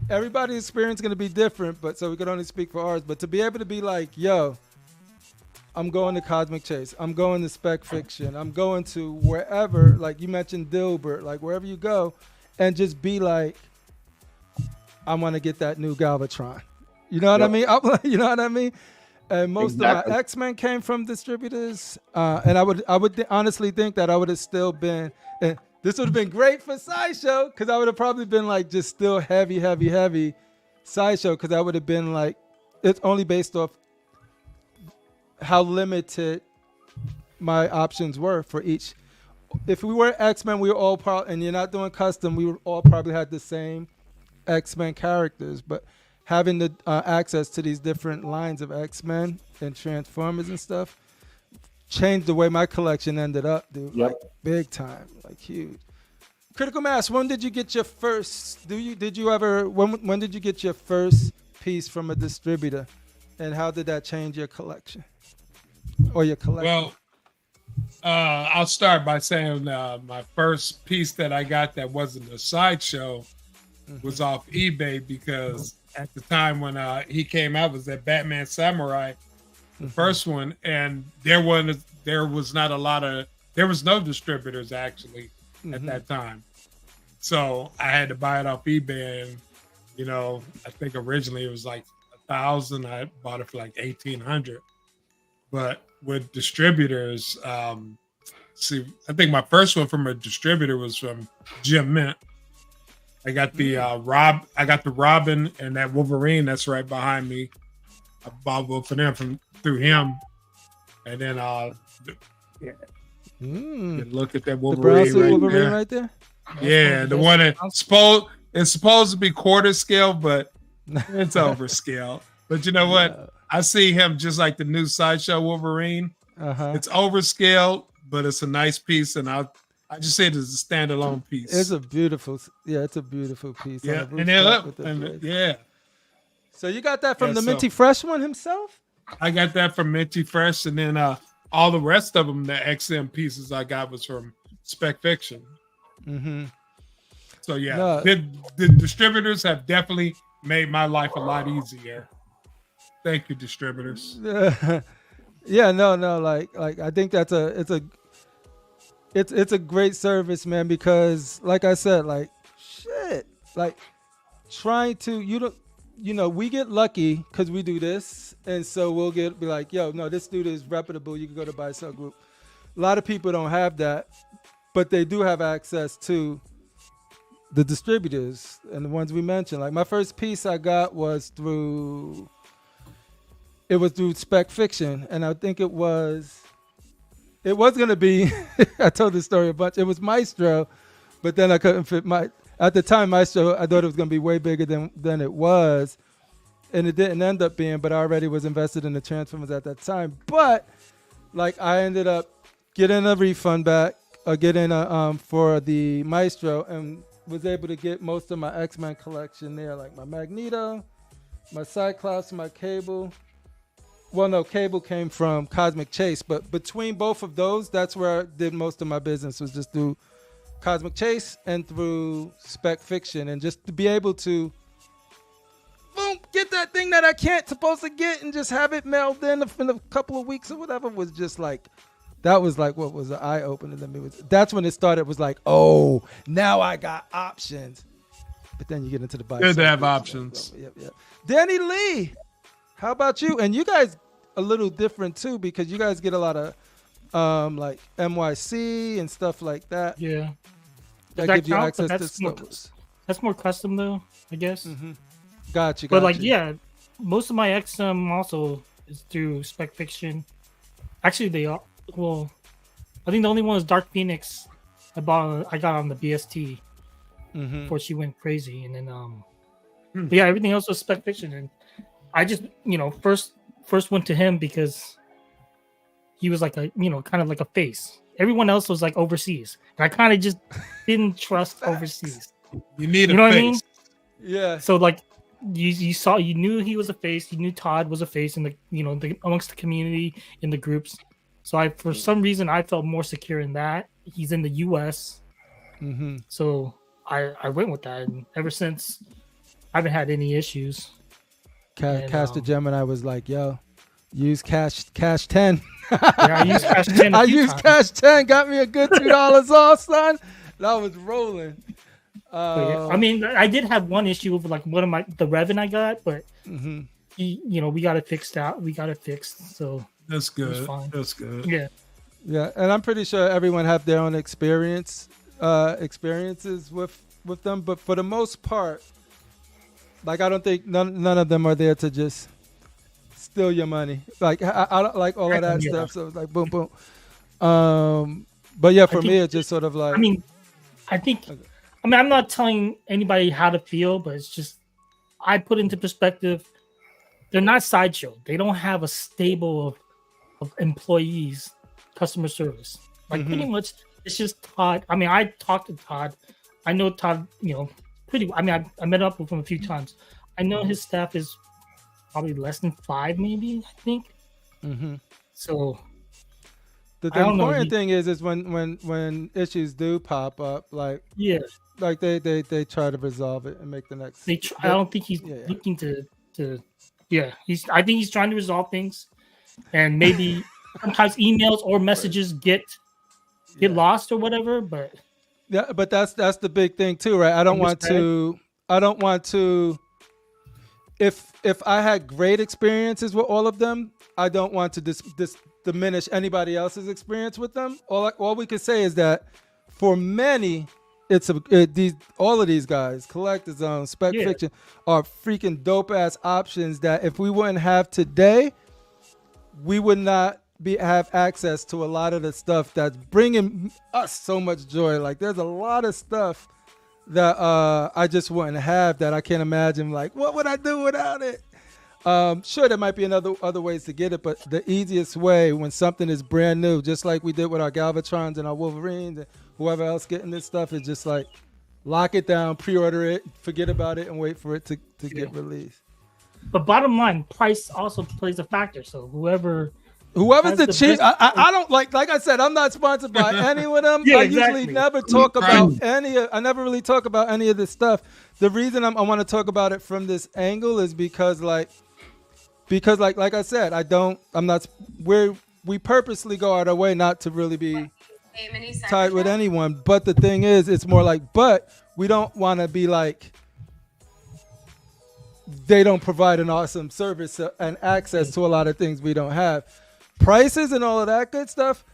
everybody's experience is going to be different, but so we can only speak for ours. But to be able to be like, yo, I'm going to Cosmic Chase, I'm going to Spec Fiction, I'm going to wherever, like you mentioned Dilbert, like wherever you go, and just be like, I want to get that new Galvatron. You know what I mean? You know what I mean? And most of my X-Men came from distributors, and I would honestly think that I would have still been. This would have been great for Sideshow because I would have probably been like just still heavy Sideshow because I would have been like, it's only based off how limited my options were for each. If we were X-Men, we were all probably, and you're not doing custom, we would all probably had the same X-Men characters, but having the access to these different lines of X-Men and Transformers and stuff changed the way my collection ended up, dude. Yep. Like, big time, like huge. Critical Mass, when did you get your first, when did you get your first piece from a distributor, and how did that change your collection or your collection? Well, I'll start by saying my first piece that I got that wasn't a Sideshow was off eBay, because at the time when he came out was that Batman Samurai, the first one, and there was no distributors actually at that time. So I had to buy it off eBay, and I think originally it was like $1,000. I bought it for like $1,800. But with distributors, I think my first one from a distributor was from Jim Mint. I got the Robin and that Wolverine that's right behind me. I bought both of them through him, and then look at that Wolverine, the brown suit right Wolverine there. right there. Yeah, the one it's supposed to be quarter scale, but it's overscale. But you know what? Yeah. I see him just like the new Sideshow Wolverine. It's overscale, but it's a nice piece, and I just say it as a standalone piece. It's a beautiful piece. Yeah, On the and rooftop with the and place. yeah. So you got that from Yeah, the so- Minty Fresh one himself? I got that from Minty Fresh, and then all the rest of them, the XM pieces I got was from Spec Fiction. Mm-hmm. So yeah, No. the distributors have definitely made my life a lot easier. Thank you, distributors. Yeah, no, like I think that's it's a great service, man, because like I said, like shit, like trying to we get lucky because we do this, and so we'll be like, yo, no, this dude is reputable. You can go to buy sell group. A lot of people don't have that, but they do have access to the distributors and the ones we mentioned. Like my first piece I got was through Spec Fiction, and I think it was gonna be I told this story a bunch. It was Maestro, but then I couldn't fit at the time Maestro, I thought it was gonna be way bigger than it was, and it didn't end up being, but I already was invested in the Transformers at that time. But like I ended up getting a refund back or getting a for the Maestro, and was able to get most of my X-Men collection there, like my Magneto, my Cyclops, my Cable. Well, no, Cable came from Cosmic Chase, but between both of those, that's where I did most of my business, was just through Cosmic Chase and through Spec Fiction. And just to be able to boom, get that thing that I can't supposed to get and just have it mailed in a couple of weeks or whatever was just like, that was like what was an eye opener to me. That's when it started. Was like, oh, now I got options. But then you get into the buy. Good to have options. Yep. Danny Lee, how about you? And you guys a little different too, because you guys get a lot of like NYC and stuff like that. Yeah. That Does gives you count? access But to that's more- stores. That's more custom though, I guess. Mm-hmm. Gotcha. But like, yeah, most of my XM also is through Spec Fiction. Actually, they are. Well, I think the only one is Dark Phoenix. I got on the BST before she went crazy, and then but yeah, everything else was Spec Fiction, and I just first went to him because he was like a kind of like a face. Everyone else was like overseas, and I kind of just didn't trust overseas. You need You know a what I face. mean? Yeah. So like you knew he was a face. You knew Todd was a face in the amongst the community in the groups. So for some reason I felt more secure in that. He's in the U.S. So I went with that, and ever since I haven't had any issues. Caster Gemini was like, yo, use cash 10. Yeah, I used Cash 10. I used Cash 10, got me a good $2 off, son. And I was rolling. I mean, I did have one issue with like one of the Revan I got, but we got it fixed out. We got it fixed, so That's it was good. fine. That's good. Yeah, and I'm pretty sure everyone have their own experiences with them, but for the most part, like I don't think none of them are there to just steal your money. Like I don't like all of that stuff. So it's like boom, boom. But yeah, for me, it's just sort of like. I mean, I'm not telling anybody how to feel, but it's just I put into perspective. They're not Sideshow. They don't have a stable of employees, customer service. Like pretty much, it's just Todd. I mean, I talked to Todd. I know Todd. Pretty. I mean, I met up with him a few times. I know his staff is probably less than 5, maybe. I think. So. The important thing is when issues do pop up, like like they try to resolve it and make the next. I don't think he's looking to. I think he's trying to resolve things, and maybe sometimes emails or messages get lost or whatever. But but that's the big thing too, right? I don't want to. If I had great experiences with all of them, I don't want to diminish anybody else's experience with them. All we can say is that for many, all of these guys, Collector Zone, Spec Fiction, are freaking dope ass options that if we wouldn't have today, we would not have access to a lot of the stuff that's bringing us so much joy. Like there's a lot of stuff that I just wouldn't have that I can't imagine. Like what would I do without it? Sure, there might be other ways to get it, but the easiest way when something is brand new, just like we did with our Galvatrons and our Wolverines and whoever else getting this stuff, is just like lock it down, pre-order it, forget about it, and wait for it to get released. But bottom line, price also plays a factor. So whoever's the cheap, best- I don't like I said, I'm not sponsored by any of them. Yeah, I exactly. usually never talk about I never really talk about any of this stuff. The reason I want to talk about it from this angle is because like I said, we purposely go out our way not to really be tied with anyone. But the thing is, it's more like, but we don't want to be like, they don't provide an awesome service and access to a lot of things we don't have. Prices and all of that good stuff,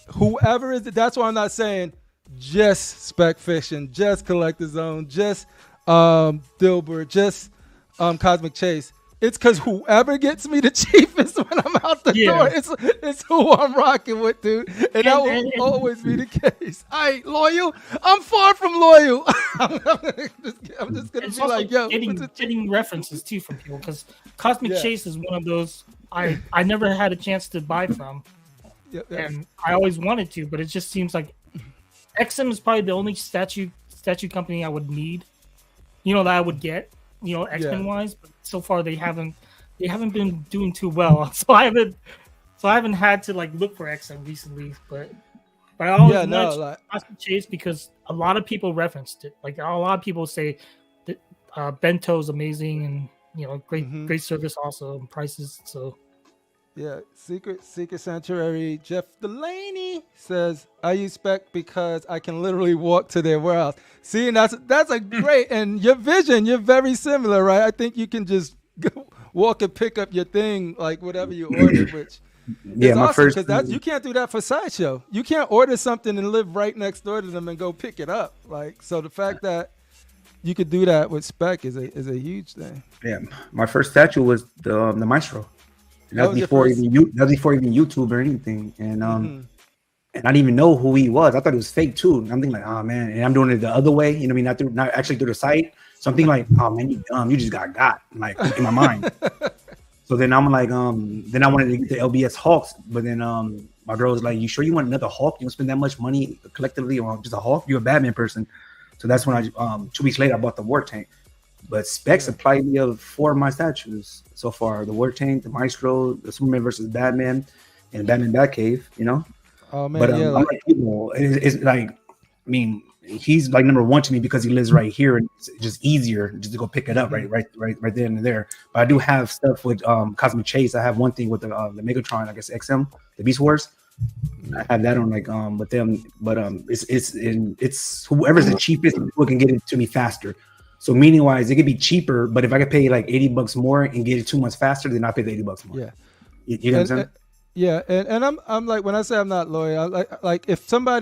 whoever is it, that's why I'm not saying just Spec Fishing, just Collector Zone, just Dilbert, just Cosmic Chase. It's because whoever gets me the cheapest when I'm out the door, it's who I'm rocking with, dude. And that will always be the case. I ain't loyal. I'm far from loyal. I'm just going to be like, yo. Getting references, too, from people. Because Cosmic Chase is one of those I never had a chance to buy from. And I always wanted to, but it just seems like XM is probably the only statue company I would need, that I would get. X-Men wise, but so far they haven't been doing too well. So I haven't had to like look for XM recently, but I always wanted Cosmic Chase because a lot of people referenced it. Like a lot of people say that Bento's amazing and great service also and prices. So yeah, Secret Sanctuary. Jeff Delaney says, I use Spec because I can literally walk to their warehouse. See, and that's a great, and YourVision, you're very similar, right? I think you can just go walk and pick up your thing, like whatever you ordered, which is awesome, because you can't do that for Sideshow. You can't order something and live right next door to them and go pick it up. Like, so the fact that you could do that with Spec is a huge thing. Yeah, my first statue was the Maestro. And that was before even YouTube or anything, and and I didn't even know who he was. I thought it was fake too. And I'm thinking like, oh man, and I'm doing it the other way. You know what I mean? Not actually through the site. So I'm thinking like, oh man, you dumb. You just got like in my mind. So then I'm like, then I wanted to get the LBS Hawks, but then my girl was like, you sure you want another Hawk? You don't spend that much money collectively on just a Hawk? You're a Batman person. So that's when I 2 weeks later I bought the War Tank. But Spec supplied me of 4 of my statues so far: the War Tank, the Maestro, the Superman versus Batman, and Batman Batcave. Oh man, but it's like, I mean, he's like number one to me because he lives right here, and it's just easier just to go pick it up right there and there. But I do have stuff with Cosmic Chase. I have one thing with the Megatron, I guess XM, the Beast Wars. I have that on it's whoever's the cheapest who can get it to me faster. So meaning wise, it could be cheaper, but if I could pay like $80 more and get it 2 months faster, then I'll pay the $80 more. Yeah, you know what I'm saying? Yeah, and I'm like, when I say I'm not loyal, like if someone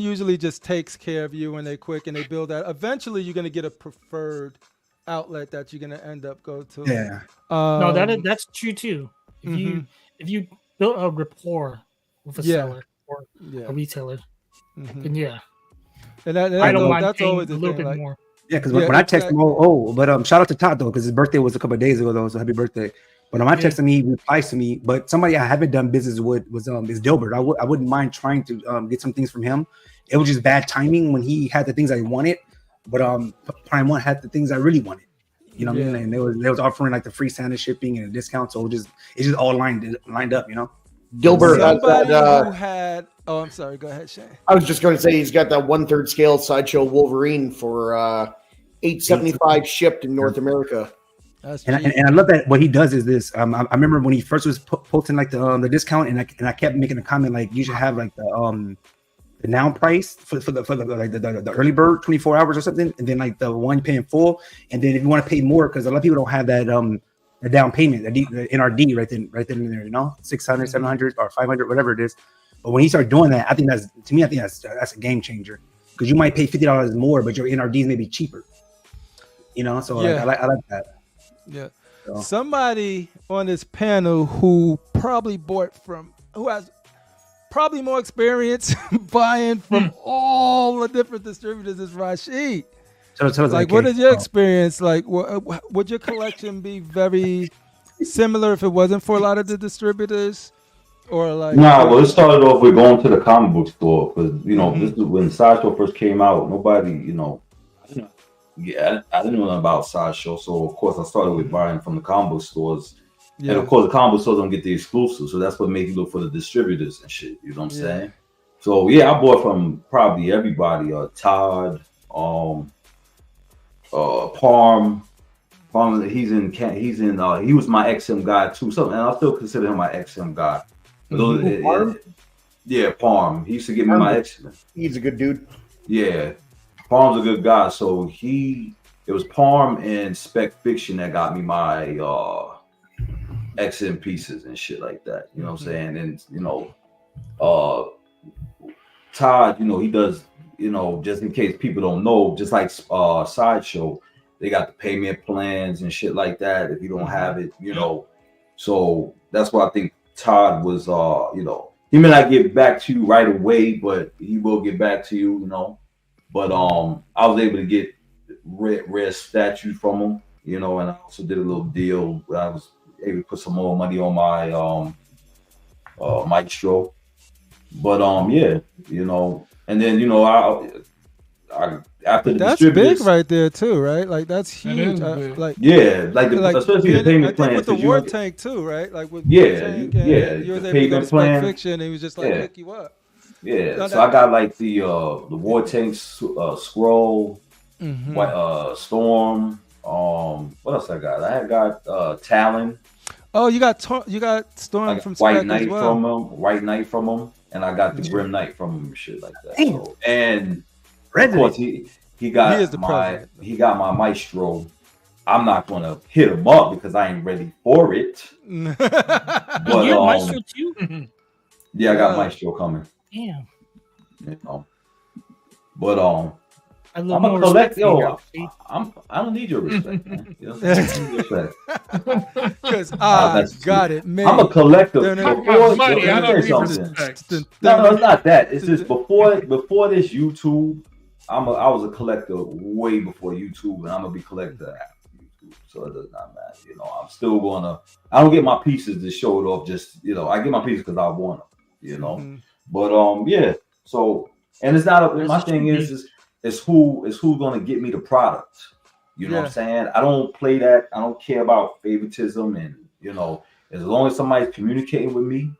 usually just takes care of you and they quick and they build that, eventually you're gonna get a preferred outlet that you're gonna end up go to. Yeah. No, that's true too. If you build a rapport with a seller or a retailer, then yeah. And I don't mind that's always a little bit more. Yeah, because when I text him, but shout out to Todd though, because his birthday was a couple of days ago though, so happy birthday. But when I text him, he replies to me. But somebody I haven't done business with is Dilbert. I wouldn't mind trying to get some things from him. It was just bad timing when he had the things I wanted, but Prime One had the things I really wanted. You know what I mean? And they was offering like the free Santa shipping and a discount, so it's just all lined up, Dilbert who had. Oh, I'm sorry. Go ahead, Shane. I was just going to say he's got that 1/3 scale Sideshow Wolverine for $875 shipped in North America. And I love that what he does is this. I remember when he first was posting like the discount, and I kept making a comment like you should have like the now price for the early bird 24 hours or something, and then like the one you pay in full, and then if you want to pay more because a lot of people don't have that the down payment, the NRD right then and there, 600, 700 or 500, whatever it is. But when he started doing that, I think that's a game changer because you might pay $50 more, but your NRDs may be cheaper. So I like that. Yeah. So. Somebody on this panel who has probably more experience buying from all the different distributors is Rashid. Like, what is your experience? Like, would your collection be very similar if it wasn't for a lot of the distributors? Or like, well, it started off with going to the comic book store because this is when Sideshow first came out. Nobody, Yeah, I didn't know nothing about Sideshow, so of course I started with buying from the combo stores. Yeah. And of course, the combo stores don't get the exclusive, so that's what made you look for the distributors and shit. You know what I'm saying? So yeah, I bought from probably everybody. Todd, Parm. He was my XM guy too. So, and I still consider him my XM guy. Parm? Yeah, Parm. He used to give me my XM. He's a good dude. Yeah, Parm's a good guy. So it was Parm and Spec Fiction that got me my XM pieces and shit like that. You know what I'm saying? And Todd, he does, just in case people don't know, just like Sideshow, they got the payment plans and shit like that. If you don't have it, so that's why I think Todd was, he may not get back to you right away, but he will get back to you, But I was able to get rare statues from him, and I also did a little deal where I was able to put some more money on my Maestro. But and then I after the that's distributors, big right there too, right? Like that's huge. Especially the payment plans with the War Tank too, right? Like with you was the able to go payment to plan. Spec Fiction, and he was just like hook you up. Yeah, No, so I got like the War Tank Scroll, Storm. What else I got? I got Talon. Oh, you got Storm from Spec White Knight as well. White Knight from him, and I got the Grim Knight from him, shit like that. Damn. So, and of President. course he got He is the president. he got my Maestro. I'm not gonna hit him up because I ain't ready for it. But You're Maestro too? yeah, I got Maestro coming. Damn. But I love I'm a more collect. respect for Yo, you. I don't need your respect, man. You know what I'm saying? Respect. Because I that's got it, man. I'm a collector. No, no, Before, money, let I me don't tell you need something. respect. No, it's not that. It's just before this YouTube, I was a collector way before YouTube, and I'm gonna be collector after YouTube. So it does not matter. I'm still gonna. I don't get my pieces to show it off. Just I get my pieces because I want them. But yeah. So and it's not. My thing is who's gonna get me the product. You know what I'm saying? I don't play that. I don't care about favoritism, and as long as somebody's communicating with me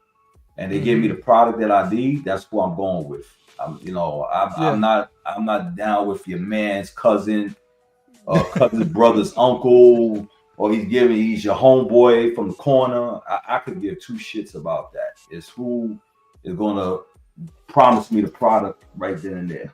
and they give me the product that I need, that's who I'm going with. I'm not down with your man's cousin, cousin's brother's uncle, or he's your homeboy from the corner. I could give two shits about that. It's who is gonna promise me the product right then and there,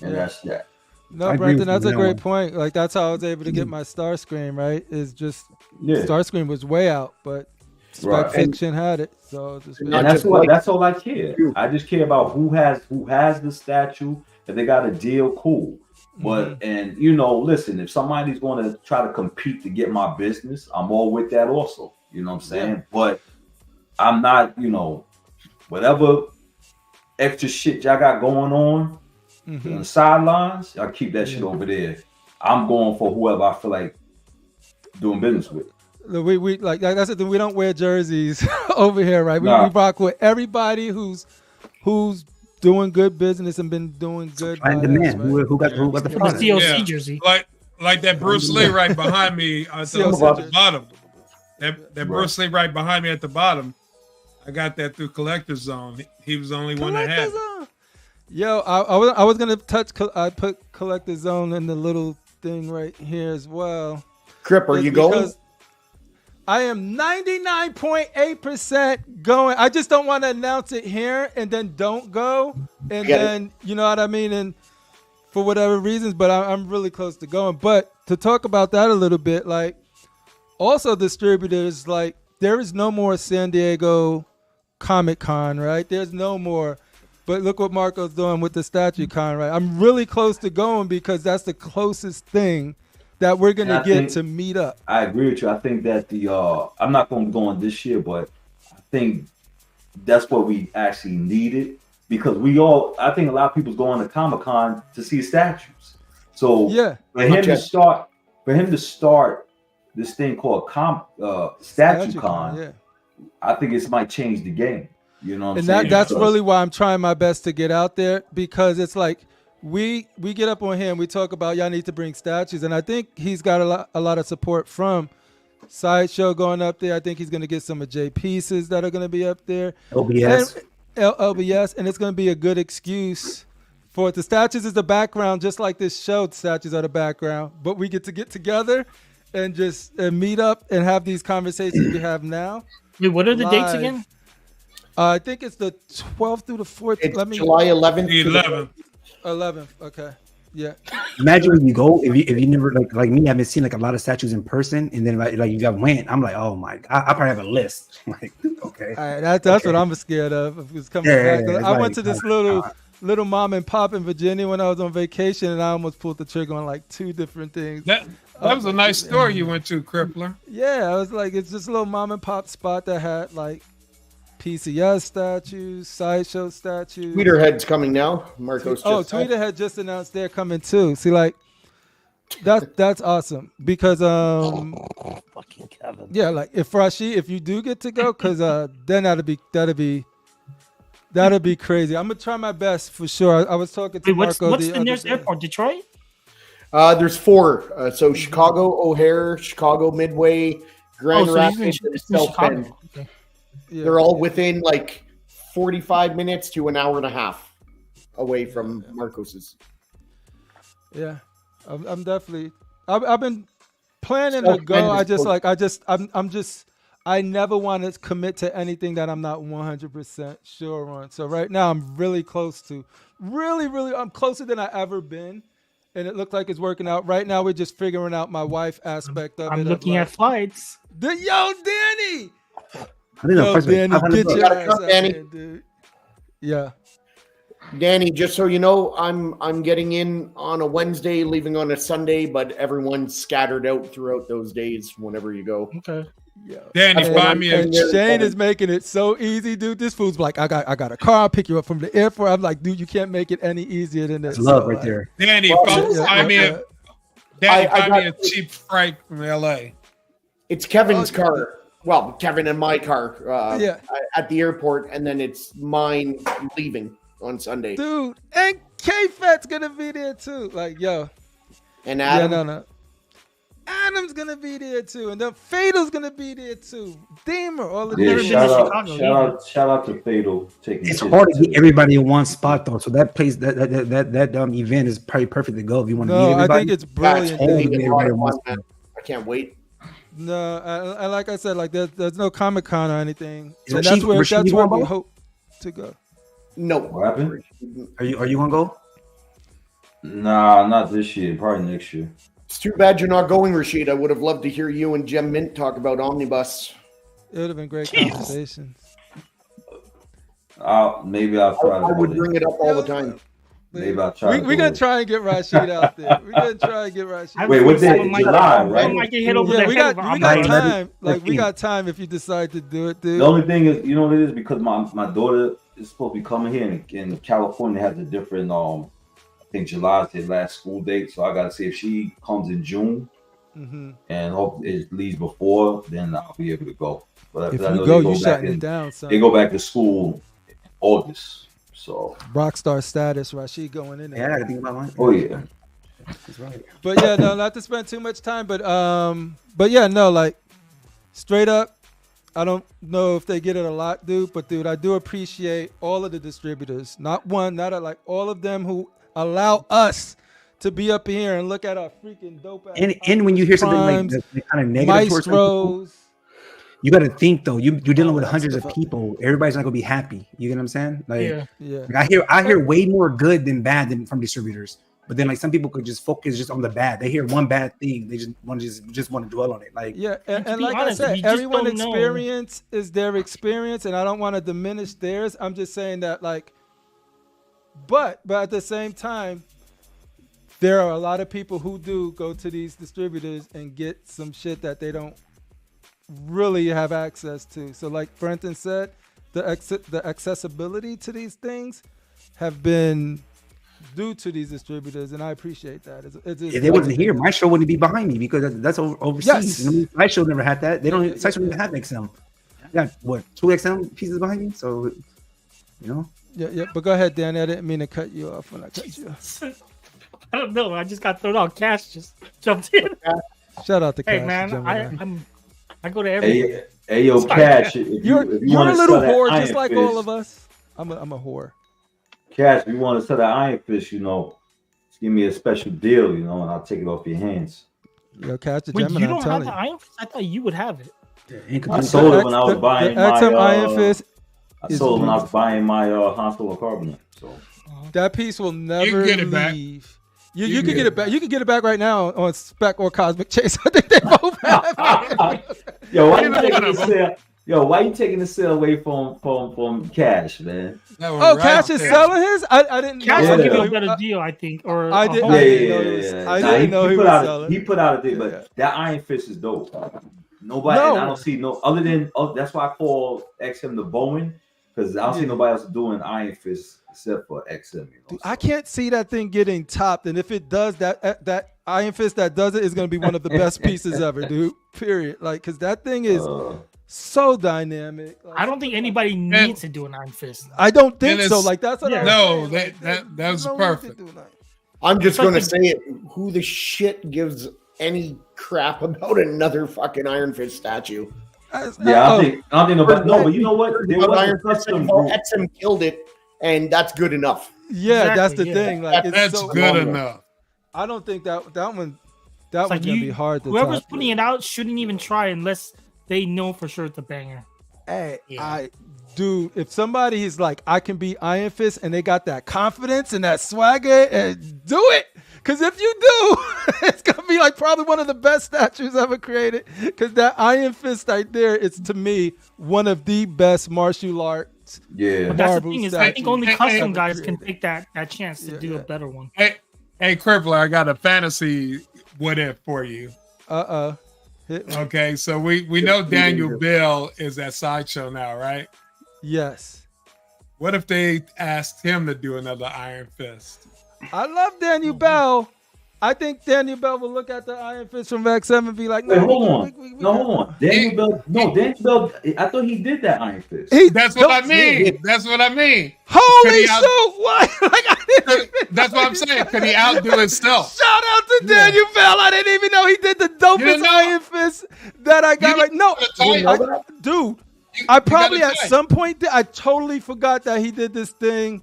and that's that. No, Brenton, that's a great point. Like that's how I was able to get my Starscream, right? Is just Starscream was way out, but Spec Fiction had it. So and that's all I care. I just care about who has the statue. If they got a deal, cool. But and listen, if somebody's going to try to compete to get my business, I'm all with that also. You know what I'm saying? Yeah. But I'm not, whatever extra shit y'all got going on on the sidelines, y'all keep that shit over there. I'm going for whoever I feel like doing business with. We like that's the thing. We don't wear jerseys over here, right? We rock with everybody who's doing good business and been doing good. Find the man who got the product. The COC jersey, like that Bruce Lee right behind me at the bottom. That Bruce Lee right behind me at the bottom. I got that through Collector Zone. He was the only one that had it. Yo, I was gonna touch. I put Collector Zone in the little thing right here as well. Crip, are you going? I am 99.8% going. I just don't want to announce it here and then don't go. And then, you know what I mean? And for whatever reasons, but I'm really close to going. But to talk about that a little bit, like also distributors, like there is no more San Diego Comic Con, right? There's no more. But look what Marco's doing with the Statue Con, right? I'm really close to going because that's the closest thing that we're going to get to meet up. I agree with you. I think that I'm not going to go on this year, but I think that's what we actually needed because I think a lot of people's going to Comic-Con to see statues. So for him to start this thing called Statue Con, I think it might change the game. You know what I'm saying? And that's really why I'm trying my best to get out there because it's like we get up on here and we talk about y'all need to bring statues, and I think he's got a lot of support from Sideshow going up there. I think he's going to get some of J pieces that are going to be up there. OBS. And LBS, and it's going to be a good excuse for it. The statues is the background, just like this show. The statues are the background, but we get together and just meet up and have these conversations we have now. Wait, what are the dates live. again? I think it's the 12th through the 14th. It's July 11th. The 11th. 11th. Okay. Yeah. Imagine when you go, if you never like me, I haven't seen like a lot of statues in person, and then like you got went. I'm like, oh my god, I probably have a list. Like, okay. All right, that's what I'm scared of. If it's coming back. I went to this little mom and pop in Virginia when I was on vacation, and I almost pulled the trigger on like 2 different things. That was a nice store you went to, Crippler. Yeah, I was like, it's just a little mom and pop spot that had like PCS statues, Sideshow statues. Tweeterhead's coming now. Marcos. Tweeterhead just announced they're coming too. See, like that's awesome because Fucking Kevin. yeah, like if you do get to go, because then that'll be crazy. I'm gonna try my best for sure. I was talking to Marco. What's the nearest airport? Detroit? There's 4. So Chicago O'Hare, Chicago Midway, Grand Rapids, and South Bend. Okay. Yeah. They're all within like 45 minutes to an hour and a half away from Marcos's. Yeah, I'm definitely. I've been planning to go. I never want to commit to anything that I'm not 100% sure on. So right now I'm really close to, I'm closer than I ever been, and it looks like it's working out. Right now we're just figuring out my wife aspect of it. I'm looking at flights. Yo, Danny. I think Yo, Danny, get your Gotta ass come, out Danny. here, dude. Yeah. Danny, just so you know, I'm getting in on a Wednesday, leaving on a Sunday, but everyone's scattered out throughout those days whenever you go. Okay. Yeah. Danny, And buy I'm me a. saying there- Shane is making it so easy, dude. This fool's like, I got a car. I'll pick you up from the airport. I'm like, dude, you can't make it any easier than this. That's love So, right like, there. Danny, Well, buy me a. Danny, buy me a cheap Sprite from LA. It's Kevin's Okay. car. Well, Kevin and my car Yeah. at the airport, and then it's mine leaving on Sunday. Dude, and K-Fat's gonna be there too. Like, yo. And Adam, Yeah, no. Adam's gonna be there too. And then Fatal's gonna be there too. Deemer, all of Yeah, them. shout out to Fatal taking. It's shit hard to too. get everybody in one spot though. So that place, that event is probably perfect to go if you want to meet No, I everybody. think it's that's brilliant. gonna Only be get a lot everybody of in one fun, man. spot. I can't wait. No, I like I said, like there's no Comic-Con or anything. Is And Rashid that's where going? we hope to go. No. What happened? Are you gonna go? Nah, not this year. Probably next year. It's too bad you're not going, Rashid. I would have loved to hear you and Jem Mint talk about Omnibus. It would have been great Jesus. conversations. Maybe I'll try I to. would bring it up all the time. Maybe I'll try. We're gonna try and get Rashid out there. We're gonna try and get Rashid. Wait, what day? Someone might- July, someone right? might get hit over Yeah, the we head got with July time. 11th. Like we got time if you decide to do it, dude. The only thing is, you know what it is, because my daughter is supposed to be coming here in California, has a different I think July is her last school date, so I gotta see if she comes in June Mm-hmm. and hope it leaves before, then I'll be able to go. But If I you know go, they you back shutting in- it down, son. They go back to school in August, so Rockstar status, Rashid going in Yeah, I there. gotta think about mine. oh yeah. That's right. But yeah, no, not to spend too much time, but yeah, no, like straight up, I don't know if they get it a lot, dude, but dude, I do appreciate all of the distributors. Not one, like all of them who allow us to be up here and look at our freaking dope ass And when you hear something like primes, that, kind of negative towards some people, maestros. you got to think though. You're dealing with that hundreds of stuff. people. Everybody's not gonna be happy. You get what I'm saying? Like, Yeah. Yeah. like I hear way more good than bad than from distributors. But then like some people could just focus just on the bad. They hear one bad thing, they just want to dwell on it. Like, Yeah, And to and be like honest, I you said, just everyone's don't know. experience is their experience, and I don't want to diminish theirs. I'm just saying that, like, but at the same time, there are a lot of people who do go to these distributors and get some shit that they don't really have access to. So, like Brenton said, the accessibility to these things have been due to these distributors, and I appreciate that. if they wasn't here, my show wouldn't be behind me because that's overseas. Yes. You know what I mean? My show never had that. They don't. Site don't even have XM. I got what 2 XM pieces behind me. So You know. Yeah. But go ahead, Danny. I didn't mean to cut you off when I cut you off. I don't know. I just got thrown out. Cash just jumped in. Shout out to Cash. Hey man, I go to every. Hey, yo, Sorry, Cash. You're a little whore, just like all of us. I'm a whore. Cash, if you want to sell that Iron Fist, you know, just give me a special deal, you know, and I'll take it off your hands. Yo, Cash the Wait, Gemini. you don't have the Iron Fist? I thought you would have it. I sold it when I was buying my XM Iron Fist. I sold it when I was buying my Hospital Carbonate. So that piece will never get it back. leave. You can get it back. You can get it back right now on Spec or Cosmic Chase. I think they both have it. Yo, why you taking the sale? Yo, why you taking the sale away from Cash, man? Oh, Cash is selling his? I didn't know. Cash will give you a better deal, I think. Or I didn't know he was selling. He put out a deal, but that Iron Fist is dope. Nobody, and I don't see no other than that's why I call XM the Bowen, because I don't see nobody else doing Iron Fist except for XM. You know? Dude, I can't see that thing getting topped, and if it does, that Iron Fist that does it is going to be one of the best pieces ever, dude. Period. Like, because that thing is so dynamic. Like, I don't think anybody needs to do an Iron Fist. I don't think so. Like, that's what I'm no, saying. that was perfect. I'm just going to say it. Who the shit gives any crap about another fucking Iron Fist statue? I don't think nobody. No, but you know what? There was Iron Fist. XM killed it, and that's good enough. Yeah, exactly, that's the thing. Like, that's so good enough. I don't think that one's gonna be hard to whoever's top. Putting it out shouldn't even try unless they know for sure it's a banger. Hey, dude, if somebody is like, I can be Iron Fist, and they got that confidence and that swagger, and do it. Because if you do, it's gonna be like probably one of the best statues ever created. Because that Iron Fist right there is, to me, one of the best martial arts. Yeah, but that's the thing is, I think only custom guys can take that chance to do a better one. Hey, Crippler, I got a fantasy what if for you. Okay, so we know Daniel Bell is at Sideshow now, right? Yes. What if they asked him to do another Iron Fist? I love Daniel Bell. I think Daniel Bell will look at the Iron Fist from X7 and be like, "No, hold on. Daniel Bell. I thought he did that Iron Fist. That's what I mean. That's what I mean. Holy shit! What? That's what I'm saying. Could he outdo himself? Shout out to Daniel Bell. I didn't even know he did the dopest Iron Fist that I got. Dude, I probably at some point I totally forgot that he did this thing.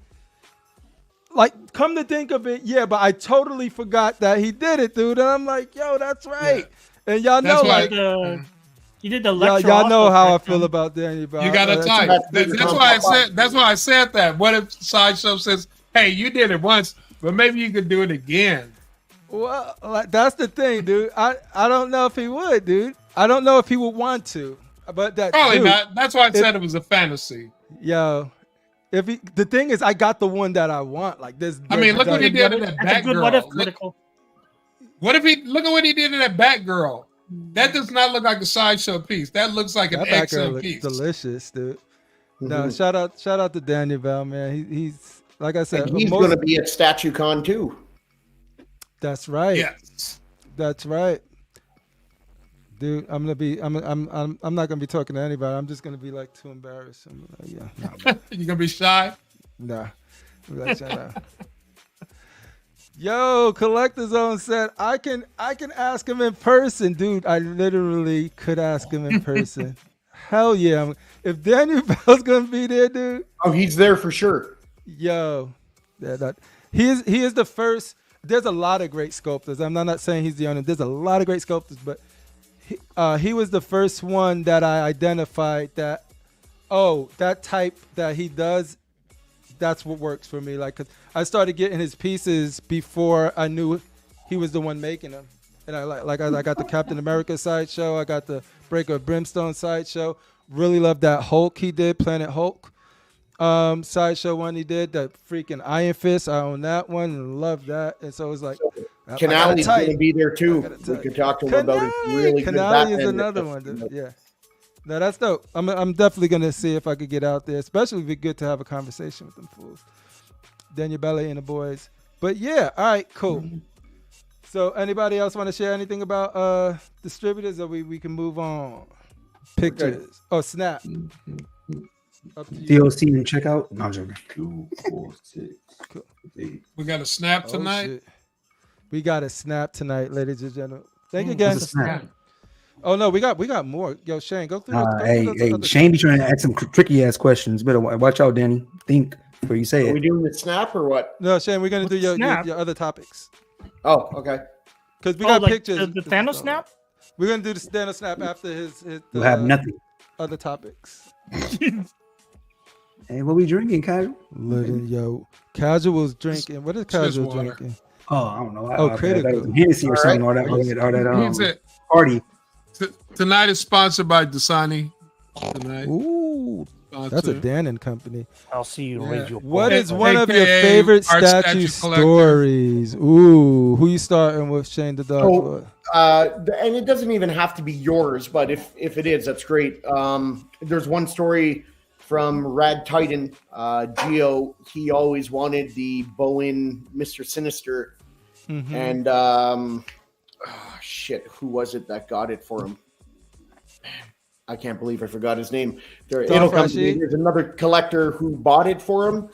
Like, come to think of it, yeah, but I totally forgot that he did it, dude. And I'm like, yo, that's right. Yeah. And y'all know, like, you did the lecture. Y'all know how I feel about Daniel Bell. You got to type. That's why I said. That's why I said that. What if Sideshow says, "Hey, you did it once, but maybe you could do it again"? Well, like, that's the thing, dude. I don't know if he would, dude. I don't know if he would want to. But that probably not. That's why I said it was a fantasy. Yo. The thing is, I got the one that I want. Like this. I mean, look what he did in that Batgirl. What if look at what he did in that Batgirl? That does not look like a Sideshow piece. That looks like an XM piece. Delicious, dude. No, shout out to Daniel Bell, man. He's like I said, and he's going to be at StatueCon too. That's right. Yes, that's right. Dude, I'm not gonna be talking to anybody. I'm just gonna be like too embarrassed. I'm like, yeah. You gonna be shy? Nah. Like, shut up. Yo, Collector Zone said I can ask him in person, dude. I literally could ask him in person. Hell yeah! If Daniel Bell's gonna be there, dude. Oh, he's there for sure. Yo, he is the first. There's a lot of great sculptors. I'm not saying he's the only. There's a lot of great sculptors, but. He was the first one that I identified that, that type that he does, that's what works for me. Like, 'cause I started getting his pieces before I knew he was the one making them. And I got the Captain America sideshow. I got the Breaker of Brimstone sideshow. Really love that Hulk he did, Planet Hulk sideshow one he did. That freaking Iron Fist, I own that one and love that. And so it was like, Kennedy going to be there too. We could talk to him about it. Really good Kennedy is another one. Yeah. No, that's dope. I'm definitely going to see if I could get out there, especially if it's good to have a conversation with them fools. Daniel Belli and the boys. But yeah, all right, cool. So anybody else want to share anything about distributors, or we can move on? Pictures. Oh, Snap. Up to you. DOC and checkout. No, I'm joking. 2, 4, 6, 8. We got a snap Oh, tonight. shit. We got a snap tonight, ladies and gentlemen. Thank you Mm, again. What's a snap? Oh no, we got more. Yo, Shane, go through. Go Hey, through hey, other Shane be trying to ask some tricky ass questions. Better watch out, Danny. Think before you say Are we it. doing the snap or what? No, Shane, we're gonna do What's your snap? other topics Oh, okay. because we Oh, got like pictures. the Thanos snap? We're gonna do the Thanos snap after his You have nothing. other topics. Hey, what we drinking, casual? Listen, yo, casuals drinking. What is It's just casual water. drinking? Oh, I don't know. Critical. Hennessy or All something, right. or that Here's it. party. Tonight is sponsored by Dasani. Tonight, Ooh, that's a sponsored. Dan and Company. I'll see you. Yeah. Raise your What A- is one of your AKA favorite art statue statue collector. stories? Ooh, who you starting with, Shane the Dog? Oh, for? And it doesn't even have to be yours, but if it is, that's great. There's one story from Rad Titan, Geo. He always wanted the Bowen Mr. Sinister, Mhm. and shit, who was it that got it for him? I can't believe I forgot his name. It'll come to me. Rashid? There's another collector who bought it for him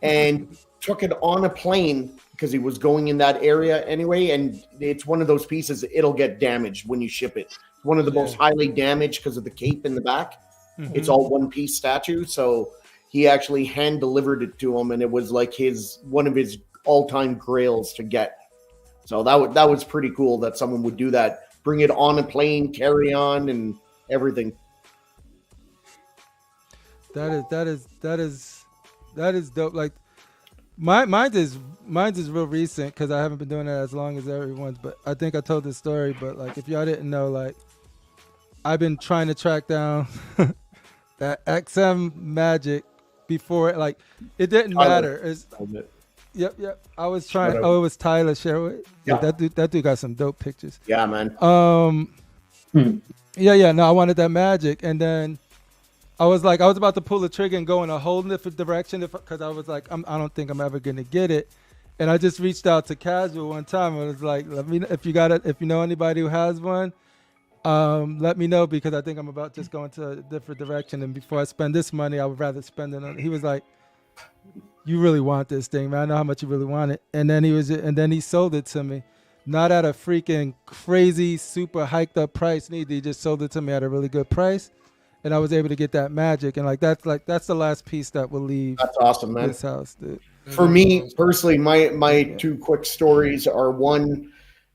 and took it on a plane because he was going in that area anyway. And it's one of those pieces, it'll get damaged when you ship it. It's one of the most highly damaged because of the cape in the back. Mhm. It's all one piece statue. So he actually hand delivered it to him, and it was like one of his all-time grails to get. So that was pretty cool that someone would do that. Bring it on a plane, carry on, and everything. That is dope. Like mine's is real recent because I haven't been doing it as long as everyone's. But I think I told this story. But like, if y'all didn't know, like, I've been trying to track down that XM Magic before. Like, it didn't matter. It's, yep. I was trying. Whatever. Oh, it was Tyler Sherwood. Yeah. That dude got some dope pictures. Yeah, man. Yeah. No, I wanted that Magic, and then I was about to pull the trigger and go in a whole different direction because I was like, I don't think I'm ever gonna get it. And I just reached out to Casual one time. I was like, let me if you know anybody who has one, let me know because I think I'm about just going to a different direction. And before I spend this money, I would rather spend it on. He was like, you really want this thing, man. I know how much you really want it. And then he sold it to me, not at a freaking crazy, super hiked up price. He just sold it to me at a really good price. And I was able to get that Magic, and that's the last piece that will leave That's awesome, man. this house, dude. For me personally, my two quick stories are: one,